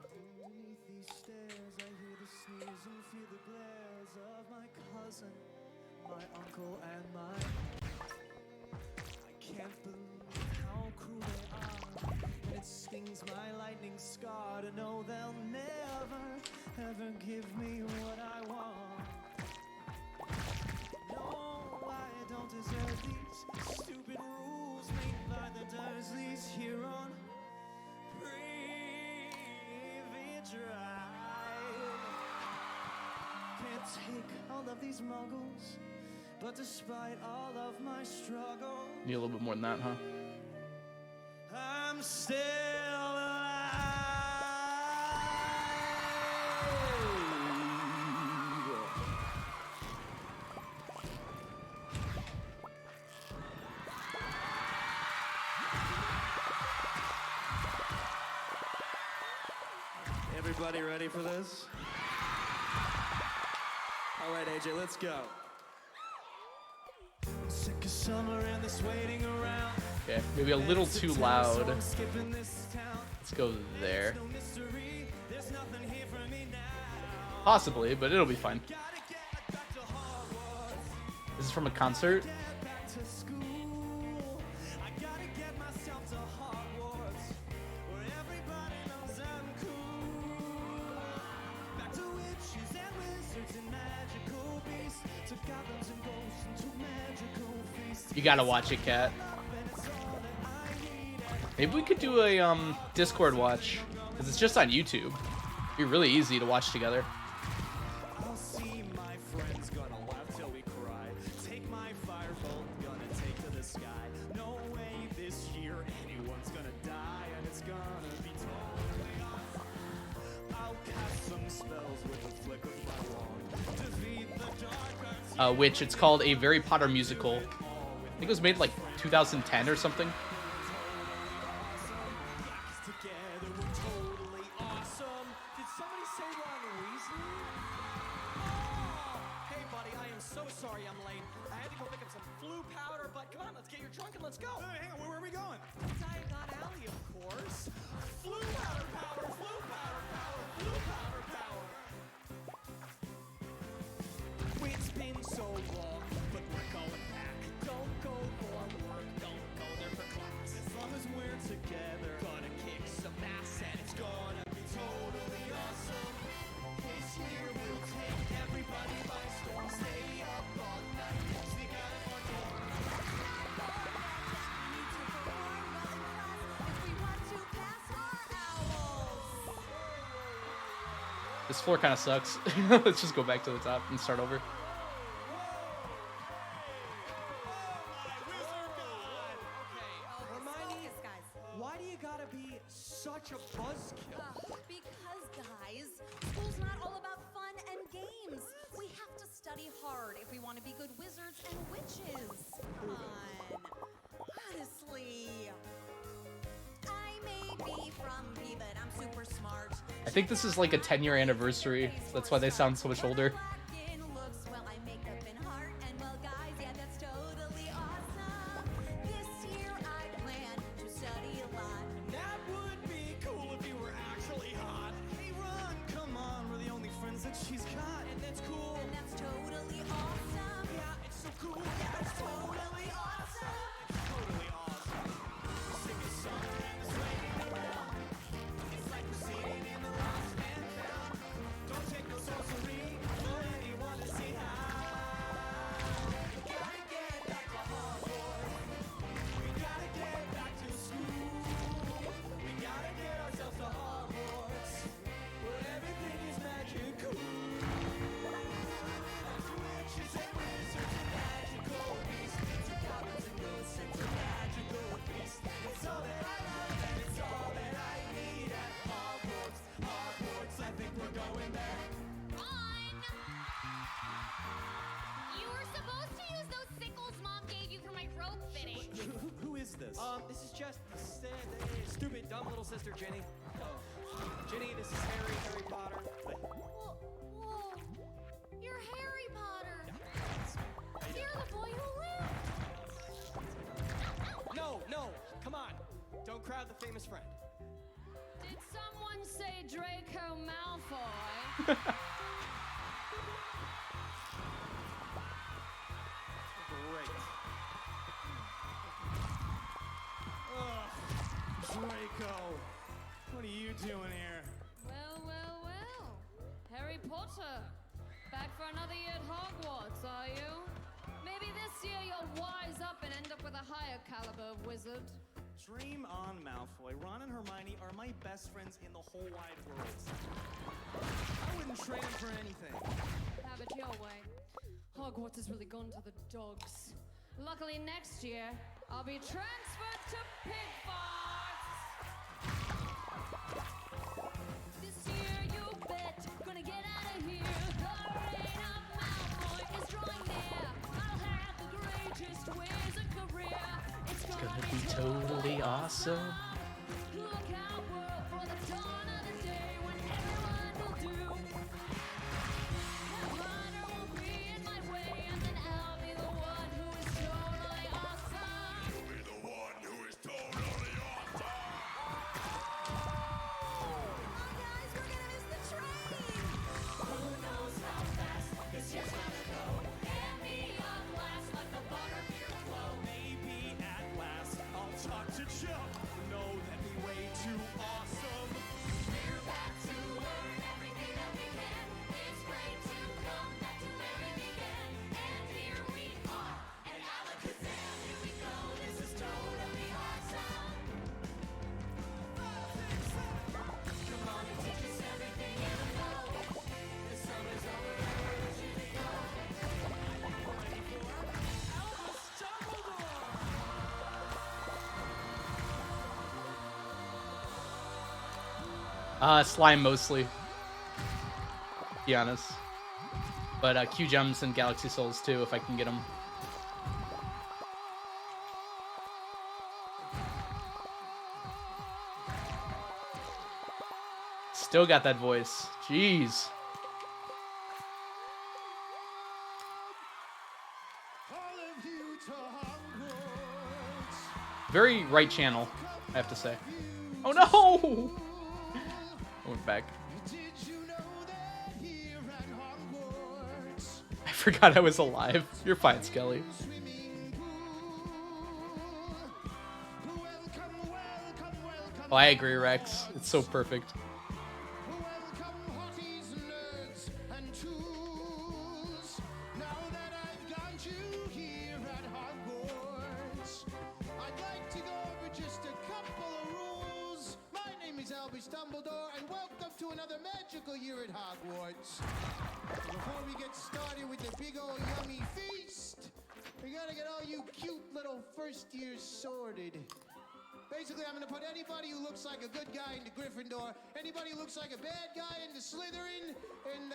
My lightning scar to know they'll never ever give me what I want. No, I don't deserve these stupid rules made by the Dursleys here on Privy Drive. Can't take all of these muggles, but despite all of my struggle, need a little bit more than that, huh? I'm still alive. Everybody ready for this? All right, AJ, let's go. Sick of summer and this waiting around. Okay, maybe a little too loud. Let's go there. Possibly, but it'll be fine. This is from a concert. You gotta watch it, Kat. Maybe we could do a Discord watch, because it's just on YouTube. It'd be really easy to watch together. I'll see my friends gonna laugh till we cry. Take my firebolt, gonna take to the sky. No way this year anyone's gonna die. which it's called A Very Potter Musical. I think it was made like 2010 or something. Together we're totally awesome. Did somebody say Ron Weasley? Oh, hey buddy, I am so sorry I'm late. I had to go pick up some flu powder, but come on, let's get your trunk and let's go. Hey, hang on, where are we going? Diagon Alley, of course. Flu powder power, flu powder power, flu powder power. It's been so long, but we're going back. Don't go for work, don't go there for class. As long as we're together, gonna kick some ass and it's gonna be totally awesome. This year we'll take everybody by storm. Stay up all night, sneak out of our dorm. We need to perform well in class if we want to pass our owls. This floor kind of sucks. Let's just go back to the top and start over. Hermione, Focus, guys. why do you gotta be such a buzzkill? Because, guys, school's not all about fun and games. We have to study hard if we want to be good wizards and witches. Come on. Honestly. I may be from B, but I'm super smart. I think this is like a 10-year anniversary. That's why they sound so much older. Well, I make up in heart, and well, guys, yeah, that's totally awesome. This year I plan to study a lot. That would be cool if you were actually hot. Hey, Ron, come on, we're the only friends that she's got, and that's cool. And that's totally awesome. Yeah, it's so cool. Yeah, it's totally awesome. It's totally awesome. Sing a song and it's raining around. It's like we're singing in the lost man found. Don't take no sorcery for anyone to see how. We gotta get back to Hogwarts. We gotta get back to school. We gotta get ourselves to Hogwarts, where everything is magical. To witches and wizards and magical beasts, to goblins and ghosts and to magical beasts. It's all that I love and it's all that I need at Hogwarts. Hogwarts, I think we're going there. You were supposed to use those sickles Mom gave you for my rope fitting. Who is this? This is just stupid, dumb little sister Ginny. Ginny, this is Harry Potter. Whoa, whoa. You're Harry Potter. You're the boy who lived. No, come on. Don't crowd the famous friend. Did someone say Draco Malfoy? Great. Ugh, Draco, what are you doing here? Well, well, well. Harry Potter. Back for another year at Hogwarts, are you? Maybe this year you'll wise up and end up with a higher caliber of wizard. Dream on, Malfoy. Ron and Hermione are my best friends in the whole wide world. I wouldn't trade them for anything. Have it your way. Hogwarts has really gone to the dogs. Luckily, next year, I'll be transferred to Pigfarts. This year, you bet, gonna get out of here. The reign of Malfoy is drawing near. I'll have the greatest wizard career. It's gonna be Totally awesome. Look out, world, for the dawn of the day when everyone will do. Potter will be in my way, and then I'll be the one who is totally awesome. Oh, guys, we're gonna miss the train. Who knows how fast this year's gonna go? Hand me a glass, let the butterbeer flow. Maybe at last I'll talk to Joe. Know that we way too awesome. We're back to learn everything that we can. It's great to come back to where we began. And here we are at Alakazam. Here we go, this is totally awesome. Come on and teach us everything you know. The summer's over and we're ready to go. Ready for Albus Dumbledore. Slime mostly. Be honest. But Q gems and Galaxy Souls too, if I can get them. Still got that voice. Jeez. Very right channel, I have to say. Oh no! I went back. I forgot I was alive. You're fine, Skelly. Oh, I agree, Rex. It's so perfect. Dumbledore, and welcome to another magical year at Hogwarts. Before we get started with the big old yummy feast, we gotta get all you cute little first years sorted. Basically, I'm gonna put anybody who looks like a good guy into Gryffindor, anybody who looks like a bad guy into Slytherin, and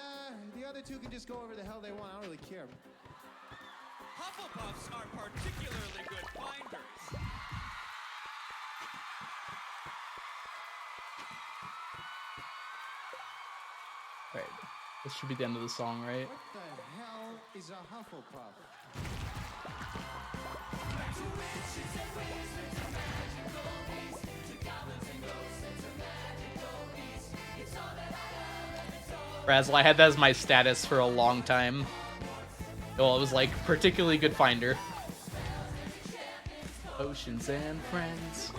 the other two can just go wherever the hell they want. I don't really care. Hufflepuffs are particularly good finders. Alright, this should be the end of the song, right? What the hell is a Hufflepuff? Razzle, I had that as my status for a long time. Well, it was like particularly good finder. Oceans and friends.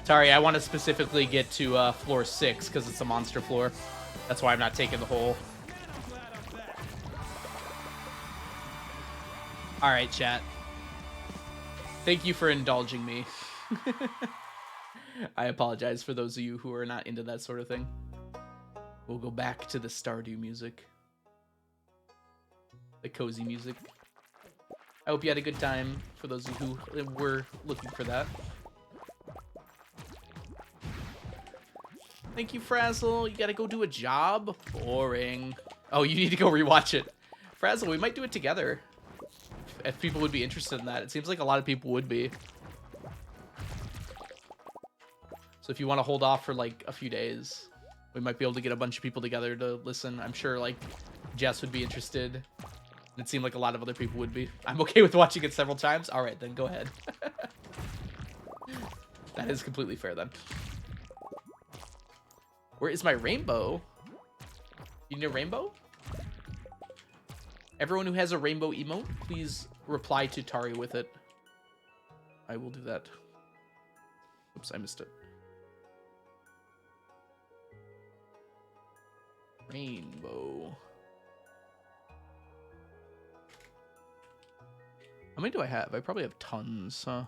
Sorry, I want to specifically get to floor 6 because it's a monster floor. That's why I'm not taking the whole. Alright, chat. Thank you for indulging me. I apologize for those of you who are not into that sort of thing. We'll go back to the Stardew music. The cozy music. I hope you had a good time for those of you who were looking for that. Thank you, Frazzle. You gotta go do a job? Boring. Oh, you need to go rewatch it. Frazzle, we might do it together. If people would be interested in that. It seems like a lot of people would be. So if you want to hold off for like a few days, we might be able to get a bunch of people together to listen. I'm sure like Jess would be interested. It seemed like a lot of other people would be. I'm okay with watching it several times. All right, then go ahead. That is completely fair then. Where is my rainbow? You need a rainbow? Everyone who has a rainbow emote, please reply to Tari with it. I will do that. Oops, I missed it. Rainbow. How many do I have? I probably have tons, huh?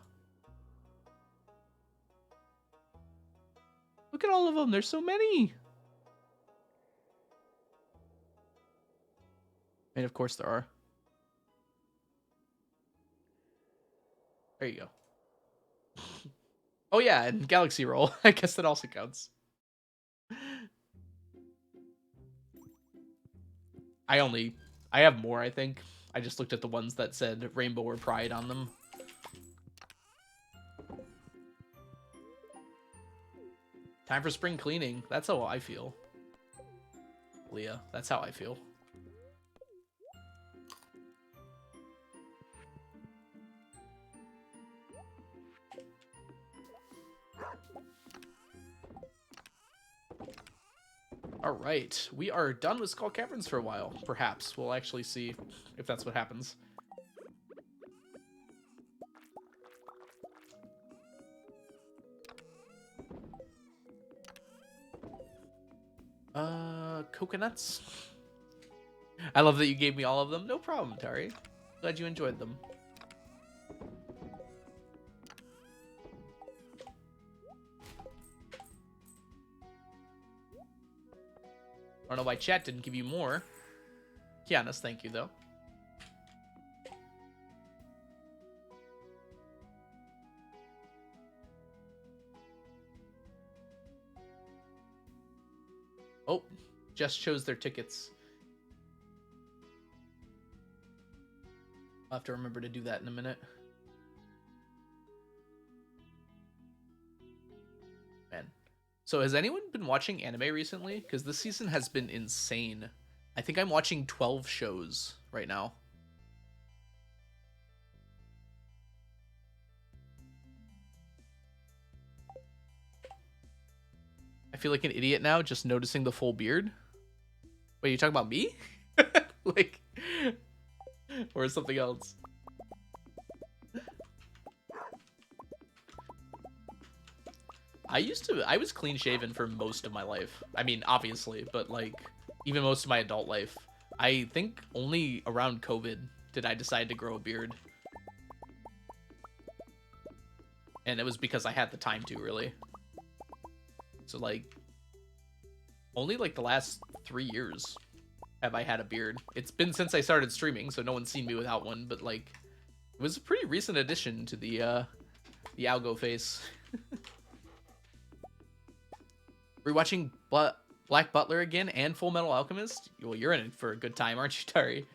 Look at all of them. There's so many. And of course there are. There you go. Oh yeah, and Galaxy Roll. I guess that also counts. I have more, I think. I just looked at the ones that said Rainbow or Pride on them. Time for spring cleaning. That's how I feel. Leah, that's how I feel. All right, we are done with Skull Caverns for a while. Perhaps we'll actually see if that's what happens. Coconuts. I love that you gave me all of them. No problem, Tari. Glad you enjoyed them. I don't know why chat didn't give you more. Kianis, thank you, though. Oh, just chose their tickets. I'll have to remember to do that in a minute. Man. So has anyone been watching anime recently? Because this season has been insane. I think I'm watching 12 shows right now. I feel like an idiot now just noticing the full beard. Wait, you talking about me? Like, or something else? I was clean shaven for most of my life. I mean, obviously, but like, even most of my adult life. I think only around COVID did I decide to grow a beard. And it was because I had the time to, really. So like, only like the last 3 years have I had a beard. It's been since I started streaming, so no one's seen me without one, but like, it was a pretty recent addition to the algo face. Rewatching Black Butler again and Full Metal Alchemist? Well, you're in it for a good time, aren't you, Tari?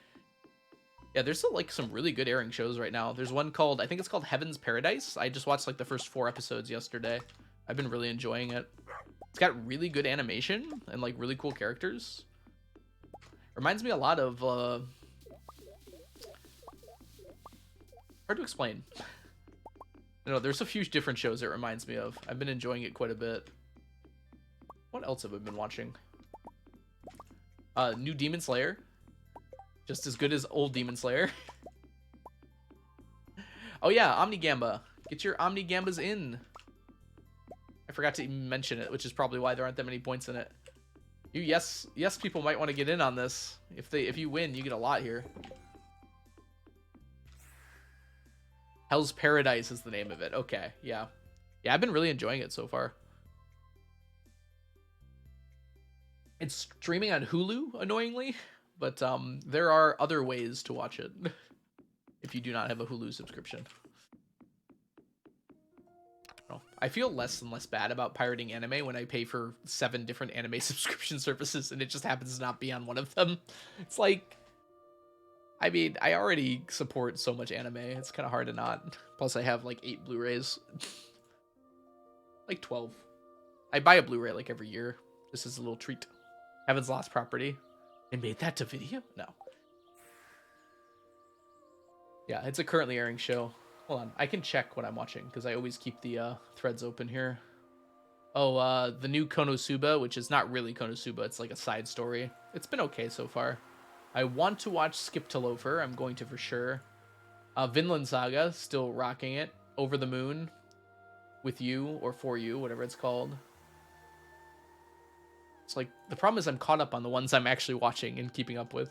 Yeah, there's still, like, some really good airing shows right now. There's one called, I think it's called Heaven's Paradise. I just watched, like, the first 4 episodes yesterday. I've been really enjoying it. It's got really good animation and, like, really cool characters. Reminds me a lot of, hard to explain. You know, there's a few different shows it reminds me of. I've been enjoying it quite a bit. What else have I been watching? New Demon Slayer. Just as good as old Demon Slayer. Oh yeah, Omnigamba. Get your Omnigambas in. I forgot to even mention it, which is probably why there aren't that many points in it. You yes people might want to get in on this. If you win, you get a lot here. Hell's Paradise is the name of it. Okay, yeah. Yeah, I've been really enjoying it so far. It's streaming on Hulu, annoyingly, but there are other ways to watch it if you do not have a Hulu subscription. I feel less and less bad about pirating anime when I pay for 7 different anime subscription services and it just happens to not be on one of them. It's like, I mean, I already support so much anime. It's kind of hard to not. Plus, I have like 8 Blu-rays. Like 12. I buy a Blu-ray like every year. This is a little treat. Heaven's Lost Property. They made that to video? No. Yeah, it's a currently airing show. Hold on, I can check what I'm watching because I always keep the threads open here. Oh, the new Konosuba, which is not really Konosuba. It's like a side story. It's been okay so far. I want to watch Skip to Loafer. I'm going to for sure. Vinland Saga, still rocking it. Over the Moon, With You, or For You, whatever it's called. It's like, the problem is I'm caught up on the ones I'm actually watching and keeping up with.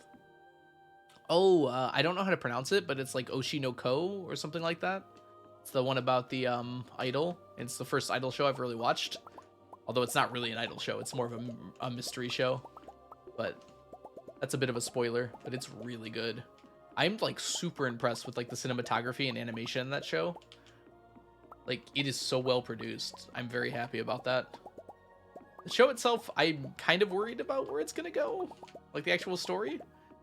Oh, I don't know how to pronounce it, but it's like Oshi no Ko or something like that. It's the one about the idol. It's the first idol show I've really watched. Although it's not really an idol show. It's more of a mystery show. But that's a bit of a spoiler, but it's really good. I'm like super impressed with like the cinematography and animation in that show. Like, it is so well produced. I'm very happy about that. The show itself, I'm kind of worried about where it's gonna go. Like the actual story.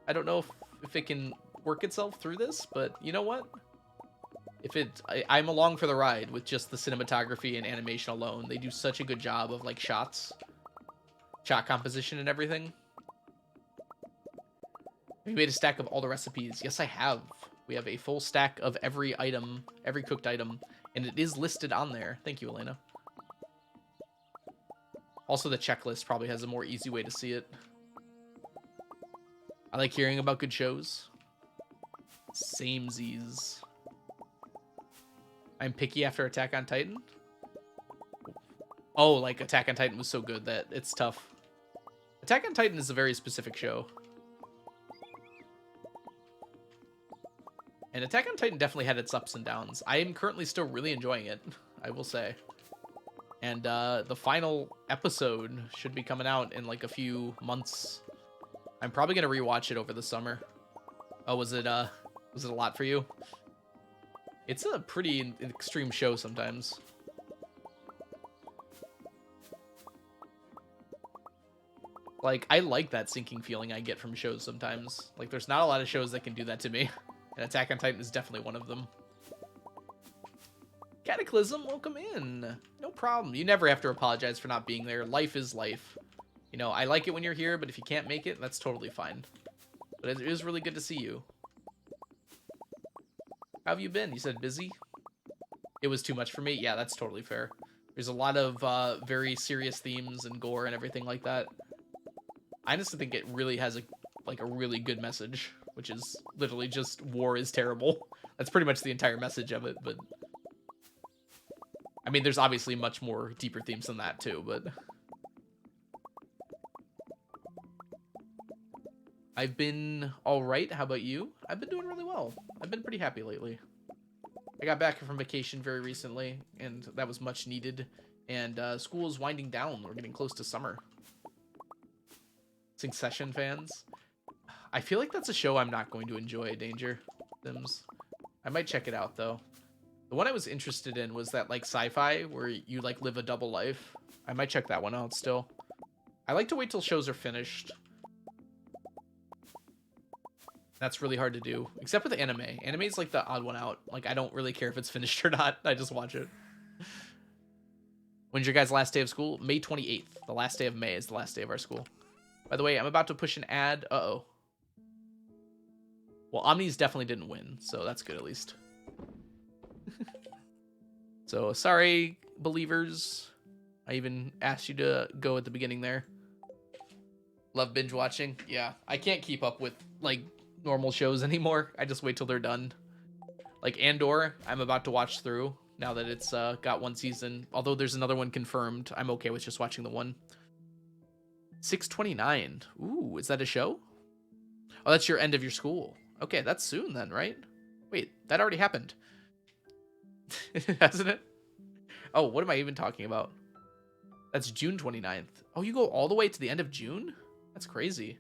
I don't know if it can work itself through this, but you know what? If I'm along for the ride with just the cinematography and animation alone. They do such a good job of like shot composition and everything. Have you made a stack of all the recipes? Yes, I have. We have a full stack of every item, every cooked item, and it is listed on there. Thank you, Elena. Also, the checklist probably has a more easy way to see it. I like hearing about good shows. Samesies. I'm picky after Attack on Titan. Oh, like Attack on Titan was so good that it's tough. Attack on Titan is a very specific show. And Attack on Titan definitely had its ups and downs. I am currently still really enjoying it, I will say. And the final episode should be coming out in like a few months. I'm probably gonna rewatch it over the summer. Oh, was it a lot for you? It's a pretty extreme show sometimes. Like, I like that sinking feeling I get from shows sometimes. Like, there's not a lot of shows that can do that to me. And Attack on Titan is definitely one of them. Cataclysm, welcome in. No problem. You never have to apologize for not being there. Life is life. You know, I like it when you're here, but if you can't make it, that's totally fine. But it is really good to see you. How have you been? You said busy? It was too much for me? Yeah, that's totally fair. There's a lot of very serious themes and gore and everything like that. I honestly think it really has a really good message, which is literally just war is terrible. That's pretty much the entire message of it, but I mean, there's obviously much more deeper themes than that too, but I've been all right. How about you? I've been doing really well. I've been pretty happy lately. I got back from vacation very recently, and that was much needed. And school is winding down. We're getting close to summer. Succession fans. I feel like that's a show I'm not going to enjoy, Danger Sims. I might check it out, though. The one I was interested in was that, like, sci-fi, where you, like, live a double life. I might check that one out still. I like to wait till shows are finished. That's really hard to do, except with anime. Anime is like the odd one out. Like, I don't really care if it's finished or not. I just watch it. When's your guys' last day of school? May 28th. The last day of May is the last day of our school. By the way, I'm about to push an ad. Uh-oh. Well, Omnis definitely didn't win, so that's good at least. So, sorry, believers. I even asked you to go at the beginning there. Love binge watching. Yeah, I can't keep up with, like, normal shows anymore. I just wait till they're done. Like Andor, I'm about to watch through now that it's got one season. Although there's another one confirmed, I'm okay with just watching the one. 6/29. Ooh, is that a show? Oh, that's your end of your school. Okay, that's soon then, right? Wait, that already happened. Hasn't it? Oh, what am I even talking about? That's June 29th. Oh, you go all the way to the end of June? That's crazy.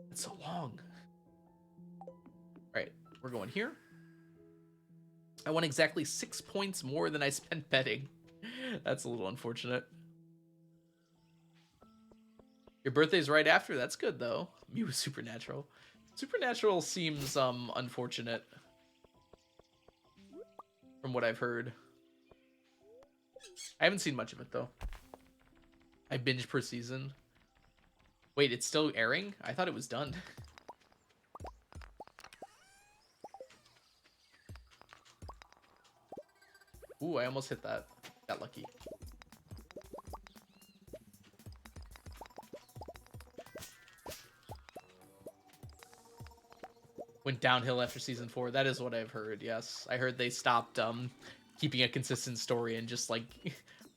That's so long. All right, we're going here. I won exactly 6 points more than I spent betting. That's a little unfortunate. Your birthday's right after. That's good, though. Me with Supernatural. Supernatural seems unfortunate from what I've heard. I haven't seen much of it, though. I binge per season. Wait, it's still airing? I thought it was done. Ooh, I almost hit that. Got lucky. Went downhill after season 4. That is what I've heard, yes. I heard they stopped keeping a consistent story and just, like,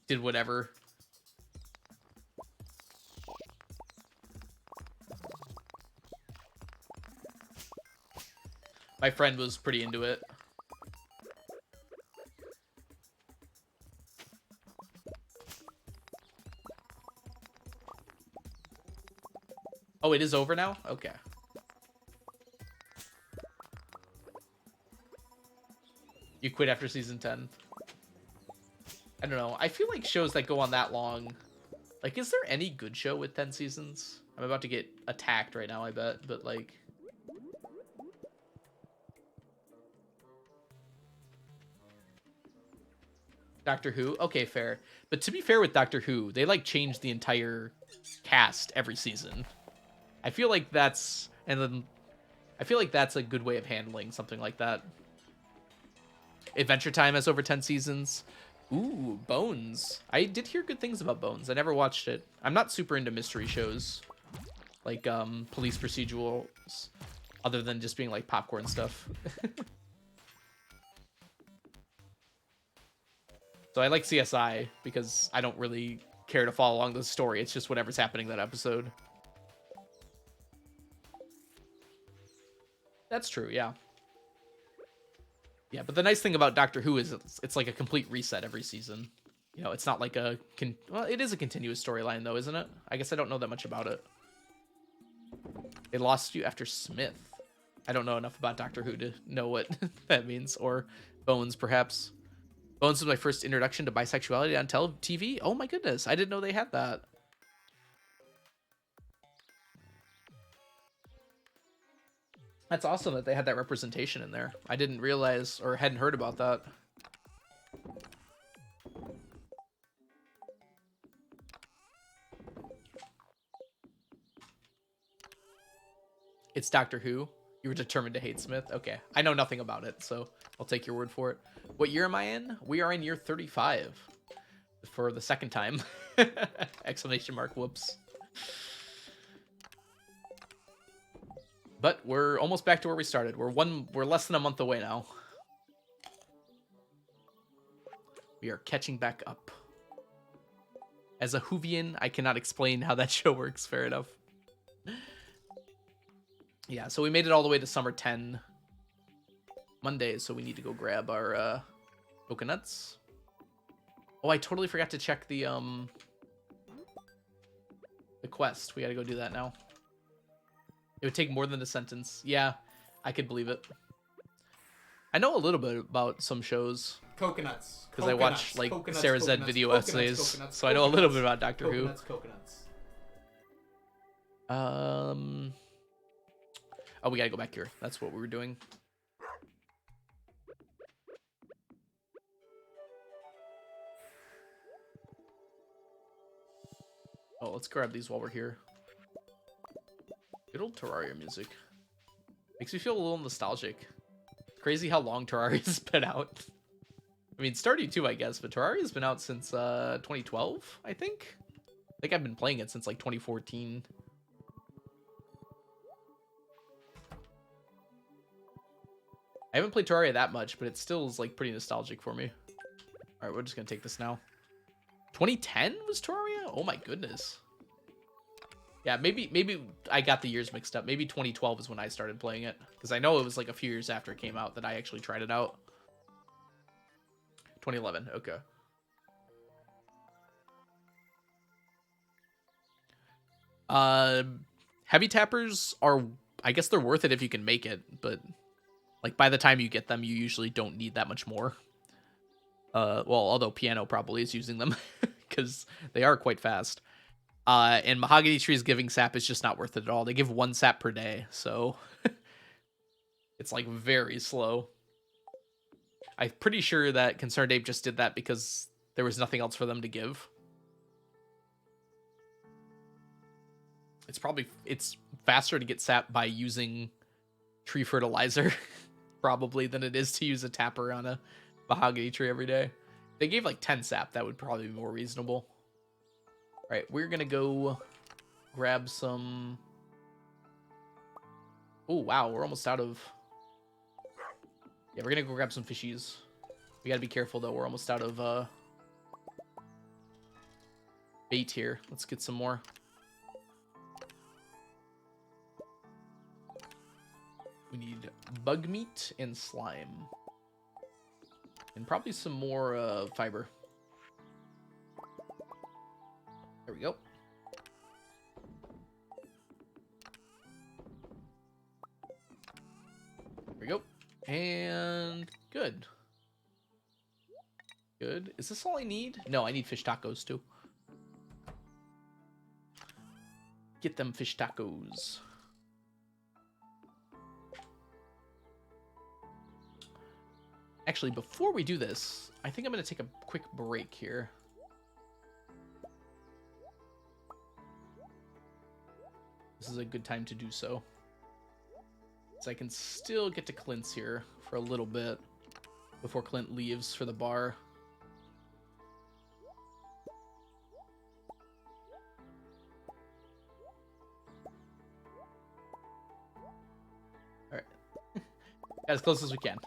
did whatever. My friend was pretty into it. Oh, it is over now? Okay. You quit after season 10. I don't know. I feel like shows that go on that long... Like, is there any good show with 10 seasons? I'm about to get attacked right now, I bet. But, like... Doctor Who? Okay, fair. But to be fair with Doctor Who, they, like, change the entire cast every season. I feel like that's... And then... I feel like that's a good way of handling something like that. Adventure Time has over 10 seasons. Ooh, Bones. I did hear good things about Bones. I never watched it. I'm not super into mystery shows. Like, police procedurals. Other than just being, like, popcorn stuff. So I like CSI because I don't really care to follow along the story. It's just whatever's happening that episode. That's true, yeah. Yeah, but the nice thing about Doctor Who is it's like a complete reset every season. You know, it's not like a... Well, it is a continuous storyline, though, isn't it? I guess I don't know that much about it. They lost you after Smith. I don't know enough about Doctor Who to know what that means. Or Bones, perhaps. Bones was my first introduction to bisexuality on TV. Oh, my goodness. I didn't know they had that. That's awesome that they had that representation in there. I didn't realize or hadn't heard about that. It's Doctor Who. You were determined to hate Smith. Okay. I know nothing about it, so I'll take your word for it. What year am I in? We are in year 35. For the second time. Exclamation mark. Whoops. But we're almost back to where we started. We're less than a month away now. We are catching back up. As a Whovian, I cannot explain how that show works. Fair enough. Yeah, so we made it all the way to summer 10 Monday, so we need to go grab our coconuts. Oh, I totally forgot to check the quest. We gotta go do that now. It would take more than a sentence. Yeah, I could believe it. I know a little bit about some shows. Coconuts. Because I watch, like, Sarah Z video essays, so I know a little bit about Doctor Who. Coconuts. Oh, we gotta go back here. That's what we were doing. Oh, let's grab these while we're here. Good old Terraria music. Makes me feel a little nostalgic. Crazy how long Terraria's been out. I mean, Stardew too, I guess, but Terraria's been out since 2012, I think. I think I've been playing it since like 2014. I haven't played Terraria that much, but it still is like pretty nostalgic for me. All right, we're just gonna take this now. 2010 was Terraria? Oh my goodness. Yeah, maybe I got the years mixed up. Maybe 2012 is when I started playing it, because I know it was like a few years after it came out that I actually tried it out. 2011, okay. Heavy tappers are, I guess they're worth it if you can make it, but like by the time you get them, you usually don't need that much more. Well, although Piano probably is using them because they are quite fast. And Mahogany Tree's giving sap is just not worth it at all. They give 1 sap per day, so it's like very slow. I'm pretty sure that Concerned Ape just did that because there was nothing else for them to give. It's faster to get sap by using tree fertilizer probably than it is to use a tapper on a Mahogany Tree every day. If they gave like 10 sap, that would probably be more reasonable. All right, we're gonna go grab some. Oh wow, we're almost out of. Yeah, we're gonna go grab some fishies. We gotta be careful though. We're almost out of bait here. Let's get some more. We need bug meat and slime. And probably some more fiber. There we go. There we go. And good. Good. Is this all I need? No, I need fish tacos too. Get them fish tacos. Actually, before we do this, I think I'm going to take a quick break here. This is a good time to do so. So I can still get to Clint's here for a little bit before Clint leaves for the bar. All right. As close as we can.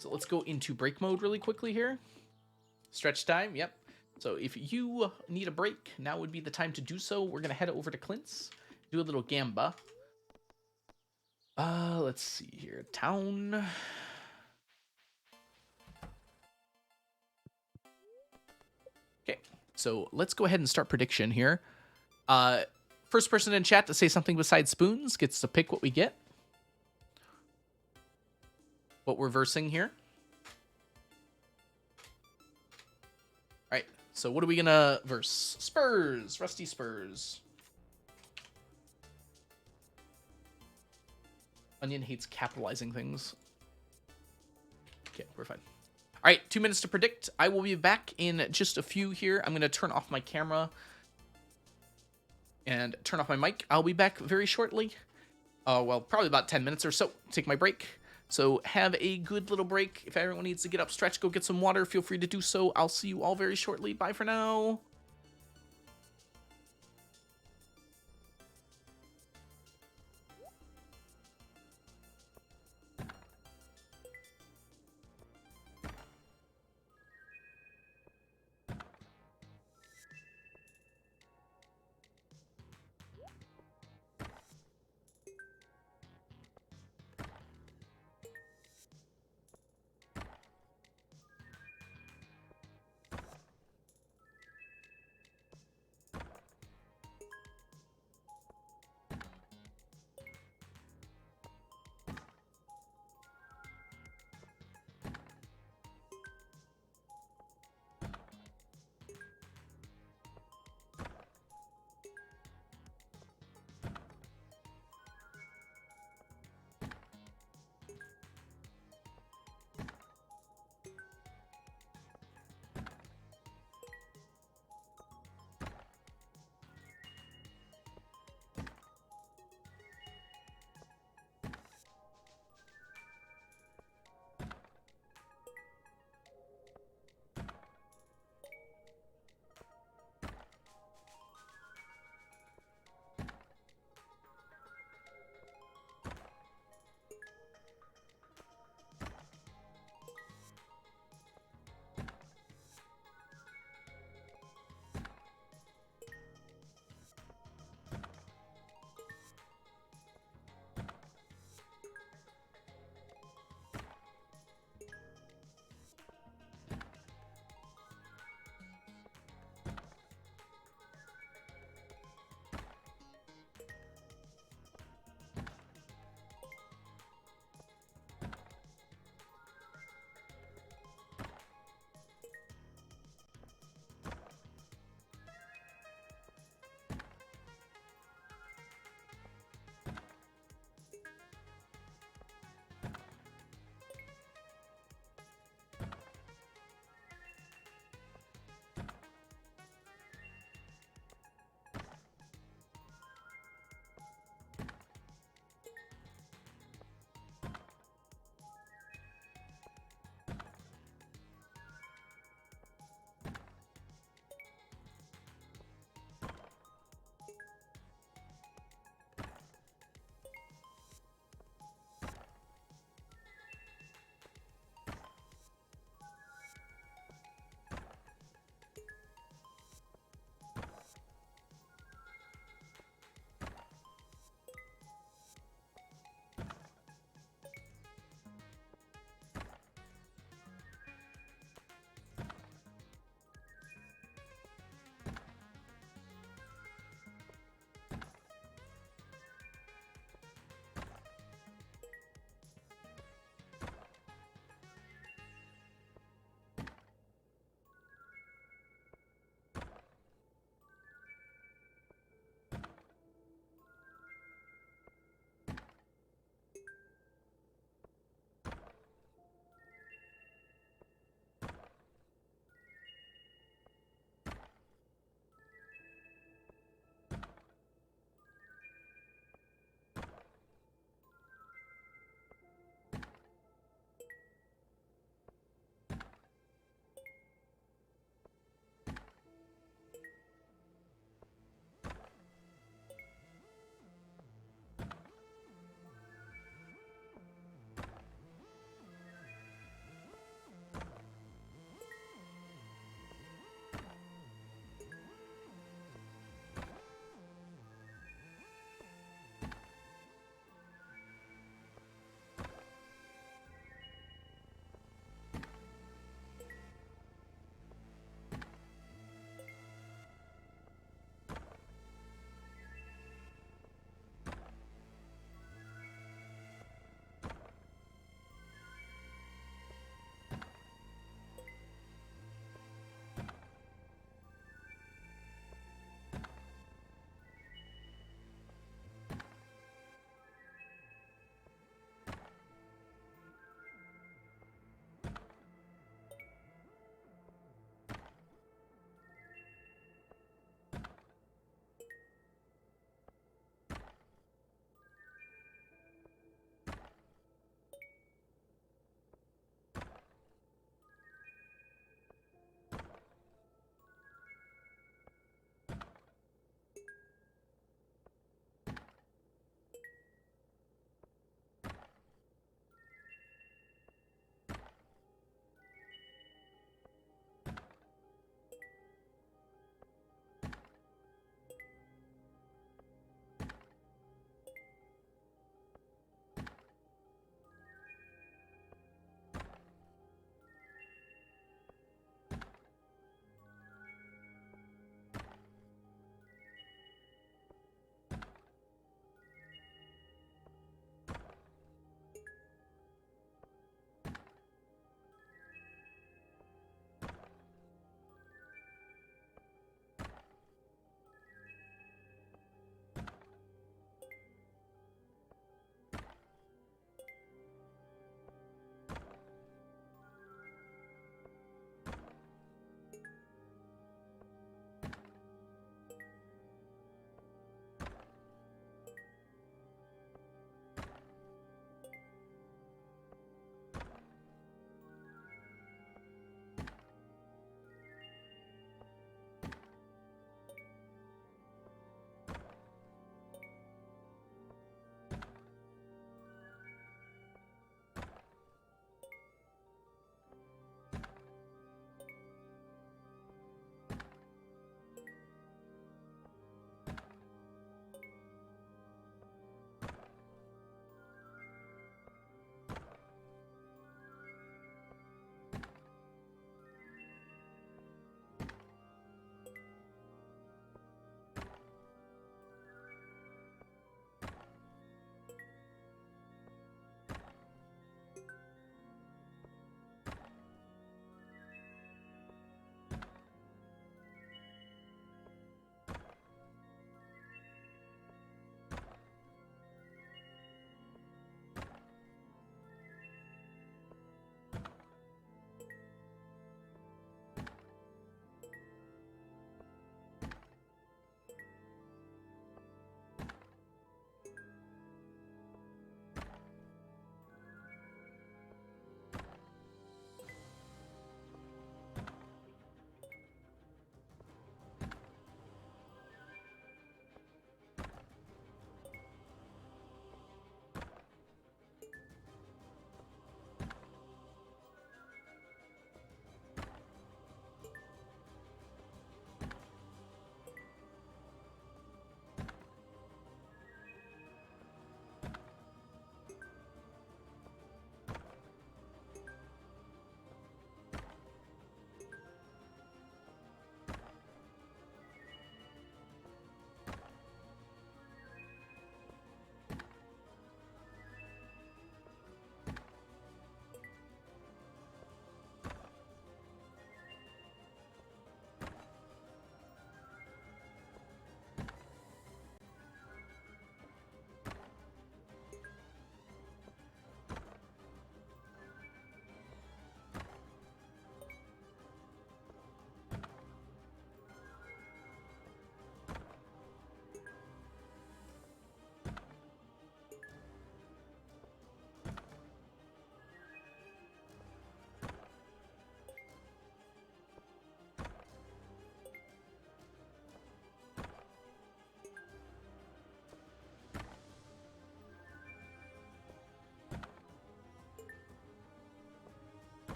So let's go into break mode really quickly here. Stretch time, yep. So if you need a break, now would be the time to do so. We're going to head over to Clint's, do a little gamba. Let's see here. Town. Okay, so let's go ahead and start prediction here. First person in chat to say something besides spoons gets to pick what we get. What we're versing here. All right, so what are we gonna verse? Spurs, Rusty Spurs. Onion hates capitalizing things. Okay, we're fine. All right, 2 minutes to predict. I will be back in just a few here. I'm going to turn off my camera and turn off my mic. I'll be back very shortly. Well, probably about 10 minutes or so. Take my break. So have a good little break. If everyone needs to get up, stretch, go get some water, feel free to do so. I'll see you all very shortly. Bye for now.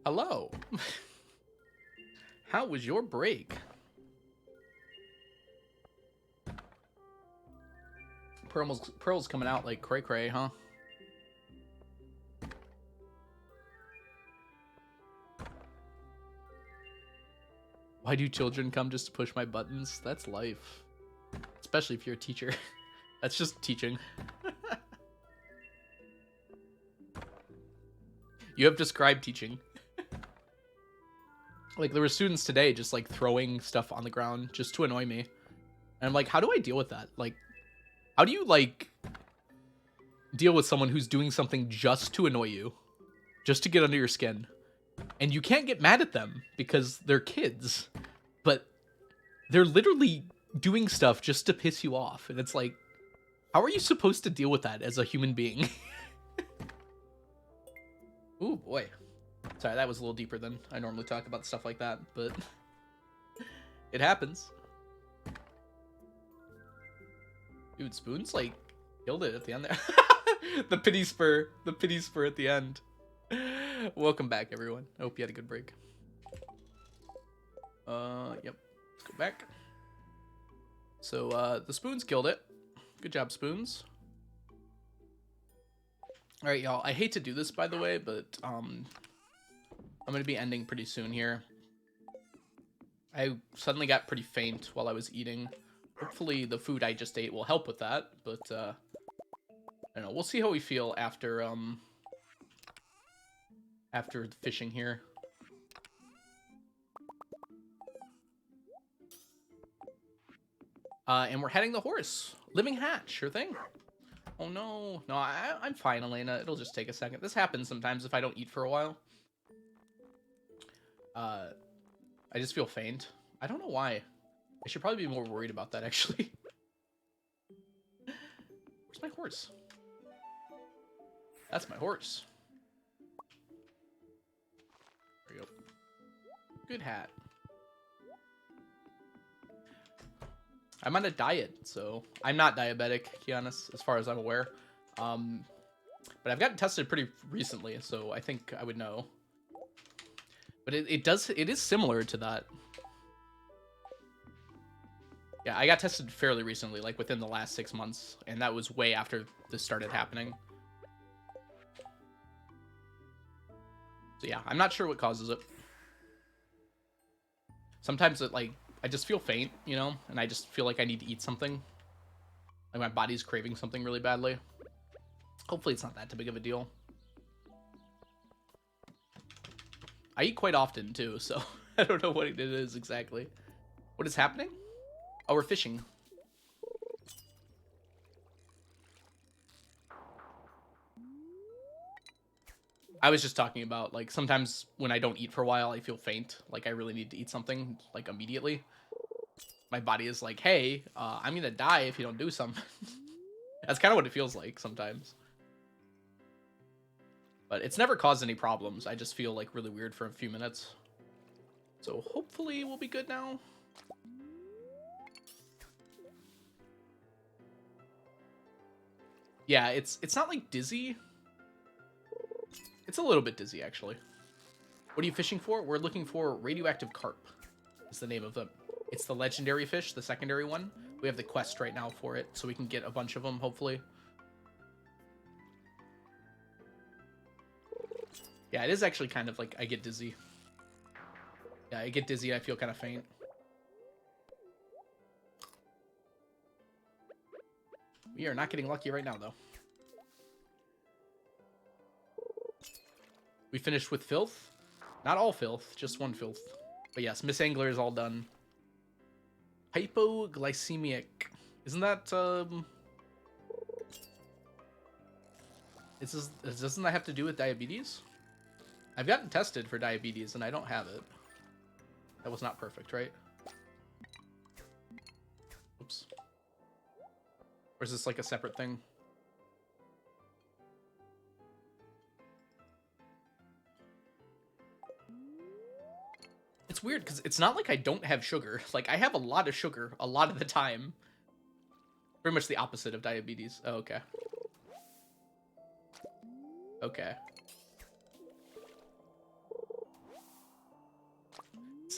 Hello. How was your break? Pearl's coming out like cray cray, huh? Why do children come just to push my buttons? That's life. Especially if you're a teacher. That's just teaching. You have described teaching. Like, there were students today just, like, throwing stuff on the ground just to annoy me. And I'm like, how do I deal with that? Like, how do you, like, deal with someone who's doing something just to annoy you? Just to get under your skin? And you can't get mad at them because they're kids. But they're literally doing stuff just to piss you off. And it's like, how are you supposed to deal with that as a human being? Ooh, boy. Sorry, that was a little deeper than I normally talk about stuff like that, but it happens. Dude, Spoon's, like, killed it at the end there. The pity spur at the end. Welcome back, everyone. I hope you had a good break. Yep. Let's go back. So, the Spoons killed it. Good job, Spoons. Alright, y'all. I hate to do this, by the way, but, I'm gonna be ending pretty soon here. I suddenly got pretty faint while I was eating. Hopefully the food I just ate will help with that, but, I don't know. We'll see how we feel after the fishing here. And we're heading the horse. Living hatch, sure thing. Oh no. No, I'm fine, Elena. It'll just take a second. This happens sometimes if I don't eat for a while. I just feel faint. I don't know why. I should probably be more worried about that, actually. Where's my horse? That's my horse. There we go. Good hat. I'm on a diet, so I'm not diabetic, Kianis, as far as I'm aware. But I've gotten tested pretty recently, so I think I would know. But it is similar to that. Yeah, I got tested fairly recently, like within the last 6 months, and that was way after this started happening. So yeah, I'm not sure what causes it. Sometimes it, like, I just feel faint, you know, and I just feel like I need to eat something. Like my body's craving something really badly. Hopefully it's not that big of a deal. I eat quite often too, so I don't know what it is exactly. What is happening? Oh, we're fishing. I was just talking about, like, sometimes when I don't eat for a while, I feel faint. Like, I really need to eat something, like, immediately. My body is like, hey, I'm gonna die if you don't do something. That's kind of what it feels like sometimes. But it's never caused any problems. I just feel, like, really weird for a few minutes. So hopefully we'll be good now. Yeah, it's not, like, dizzy. It's a little bit dizzy, actually. What are you fishing for? We're looking for radioactive carp, is the name of them. It's the legendary fish, the secondary one. We have the quest right now for it, so we can get a bunch of them, hopefully. Yeah, it is actually kind of like I get dizzy. Yeah, I get dizzy, I feel kind of faint. We are not getting lucky right now, though. We finished with filth. Not all filth, just one filth. But yes, Miss Angler is all done. Hypoglycemic. Isn't that, doesn't that have to do with diabetes? I've gotten tested for diabetes and I don't have it. That was not perfect, right? Oops. Or is this like a separate thing? It's weird because it's not like I don't have sugar. Like, I have a lot of sugar a lot of the time. Pretty much the opposite of diabetes. Oh, okay. Okay.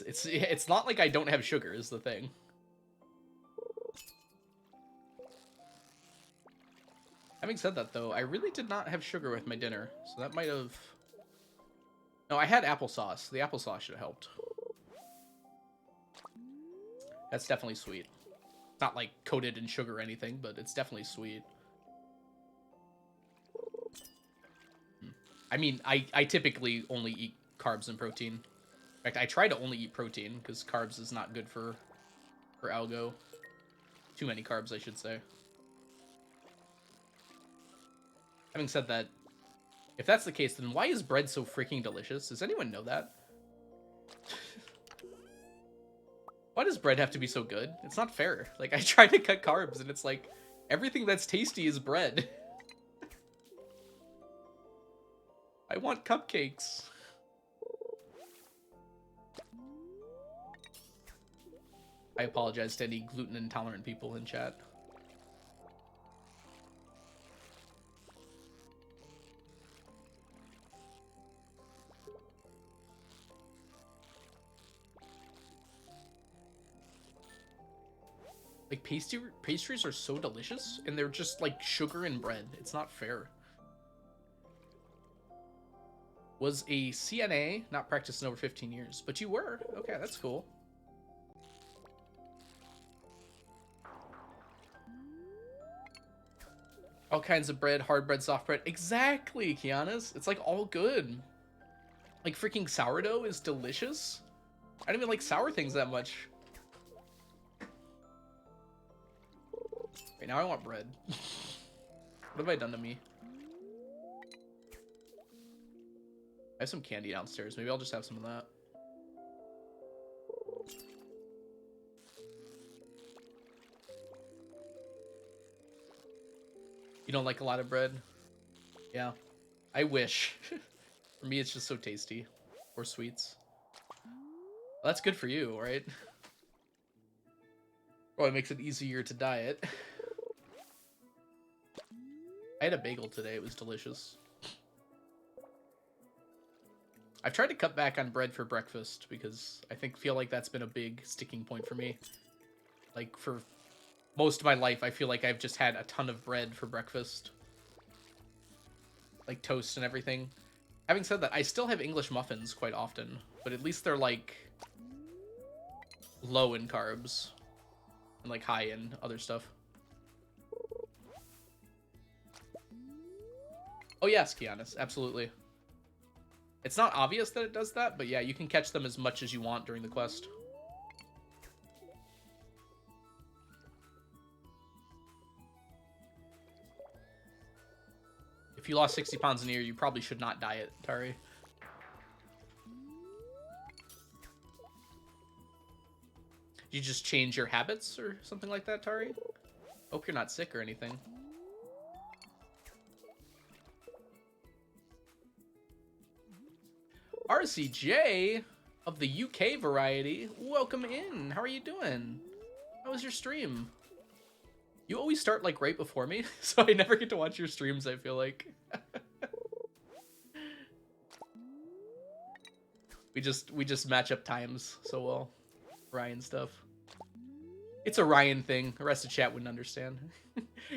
It's not like I don't have sugar is the thing. Having said that, though, I really did not have sugar with my dinner, so that might have... No, I had applesauce. The applesauce should have helped. That's definitely sweet. Not, like, coated in sugar or anything, but it's definitely sweet. I mean, I typically only eat carbs and protein. In fact, I try to only eat protein, because carbs is not good for algo. Too many carbs, I should say. Having said that, if that's the case, then why is bread so freaking delicious? Does anyone know that? Why does bread have to be so good? It's not fair. Like, I try to cut carbs, and it's like, everything that's tasty is bread. I want cupcakes. I apologize to any gluten intolerant people in chat. Like, pastries are so delicious, and they're just, like, sugar and bread. It's not fair. Was a CNA, not practiced in over 15 years. But you were. Okay, that's cool. All kinds of bread, hard bread, soft bread. Exactly, Kiana's. It's, like, all good. Like, freaking sourdough is delicious. I don't even like sour things that much. Right now I want bread. What have I done to me? I have some candy downstairs. Maybe I'll just have some of that. You don't like a lot of bread? Yeah. I wish. For me, it's just so tasty. Or sweets. Well, that's good for you, right? Well, it makes it easier to diet. I had a bagel today. It was delicious. I've tried to cut back on bread for breakfast because I feel like that's been a big sticking point for me. Like, for most of my life, I feel like I've just had a ton of bread for breakfast. Like, toast and everything. Having said that, I still have English muffins quite often, but at least they're, like, low in carbs and, like, high in other stuff. Oh, yes, Kianis, absolutely. It's not obvious that it does that, but yeah, you can catch them as much as you want during the quest. If you lost 60 pounds in a year, you probably should not diet, Tari. You just change your habits or something like that, Tari? Hope you're not sick or anything. RCJ of the UK variety, welcome in. How are you doing? How was your stream? You always start like right before me, so I never get to watch your streams, I feel like. we just match up times so well. Ryan stuff. It's a Ryan thing. The rest of chat wouldn't understand.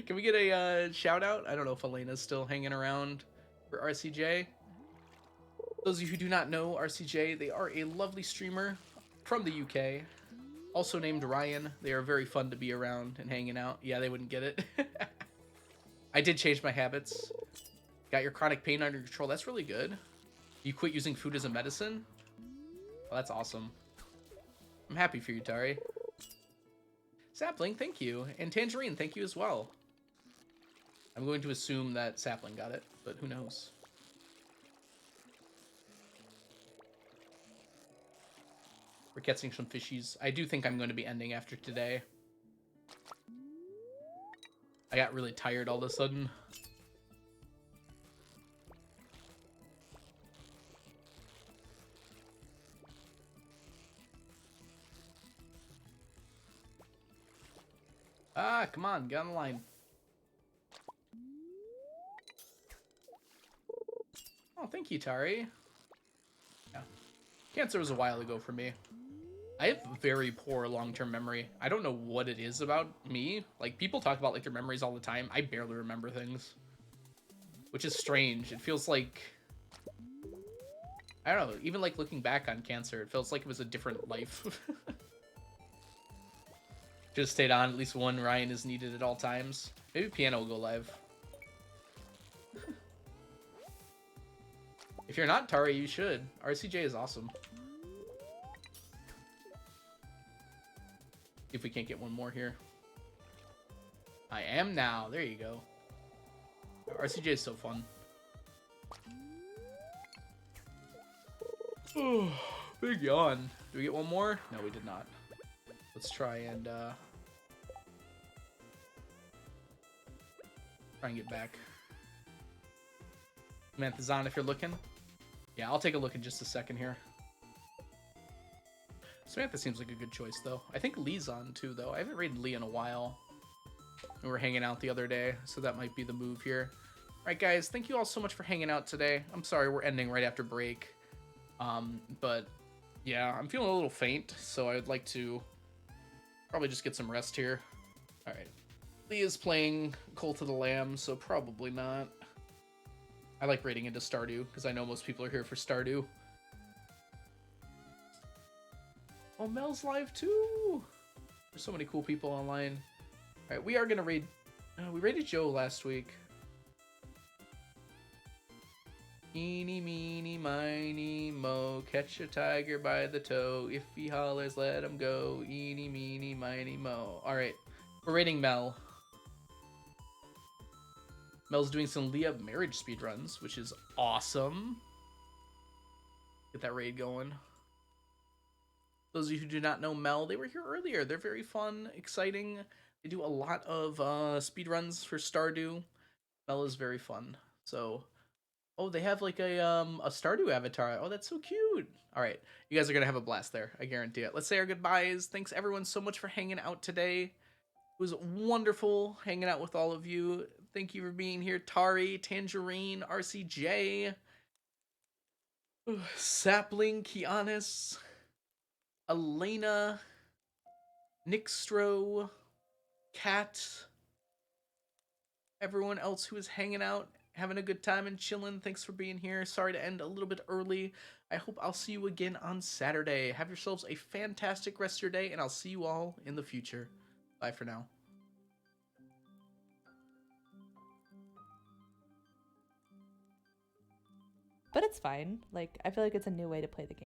Can we get a shout out? I don't know if Elena's still hanging around for RCJ. Those of you who do not know RCJ, they are a lovely streamer from the UK, also named Ryan. They are very fun to be around and hanging out. Yeah, they wouldn't get it. I did change my habits. Got your chronic pain under control. That's really good. You quit using food as a medicine? Well, that's awesome. I'm happy for you, Tari. Sapling, thank you. And Tangerine, thank you as well. I'm going to assume that Sapling got it, but who knows? We're catching some fishies. I do think I'm going to be ending after today. I got really tired all of a sudden. Ah, come on, get on the line. Oh, thank you, Tari. Yeah. Cancer was a while ago for me. I have very poor long-term memory. I don't know what it is about me. Like, people talk about, like, their memories all the time. I barely remember things. Which is strange. It feels like... I don't know, even, like, looking back on cancer, it feels like it was a different life. Just stayed on. At least one Ryan is needed at all times. Maybe Piano will go live. If you're not Tari, you should. RCJ is awesome. If we can't get one more here. I am now. There you go. RCJ is so fun. Big yawn. Do we get one more? No, we did not. Let's try and get back. Samantha's on if you're looking. Yeah, I'll take a look in just a second here. Samantha seems like a good choice, though. I think Lee's on, too, though. I haven't raided Lee in a while. We were hanging out the other day, so that might be the move here. Alright, guys, thank you all so much for hanging out today. I'm sorry we're ending right after break. But, yeah, I'm feeling a little faint, so I'd like to probably just get some rest here. Alright. Lee is playing Cult of the Lamb, so probably not. I like raiding into Stardew, because I know most people are here for Stardew. Oh, Mel's live too! There's so many cool people online. Alright, we are gonna raid... we raided Joe last week. Eeny, meeny, miny, mo, catch a tiger by the toe. If he hollers, let him go. Eeny, meeny, miny, mo. Alright, we're raiding Mel. Mel's doing some Leah marriage speedruns, which is awesome. Get that raid going. Those of you who do not know Mel, they were here earlier. They're very fun, exciting. They do a lot of speedruns for Stardew. Mel is very fun. So, oh, they have like a Stardew avatar. Oh, that's so cute. All right, you guys are gonna have a blast there. I guarantee it. Let's say our goodbyes. Thanks everyone so much for hanging out today. It was wonderful hanging out with all of you. Thank you for being here, Tari, Tangerine, RCJ, Sapling, Kianis, Elena, Nixtro, Kat, everyone else who is hanging out, having a good time and chilling. Thanks for being here. Sorry to end a little bit early. I hope I'll see you again on Saturday. Have yourselves a fantastic rest of your day, and I'll see you all in the future. Bye for now. But it's fine. Like, I feel like it's a new way to play the game.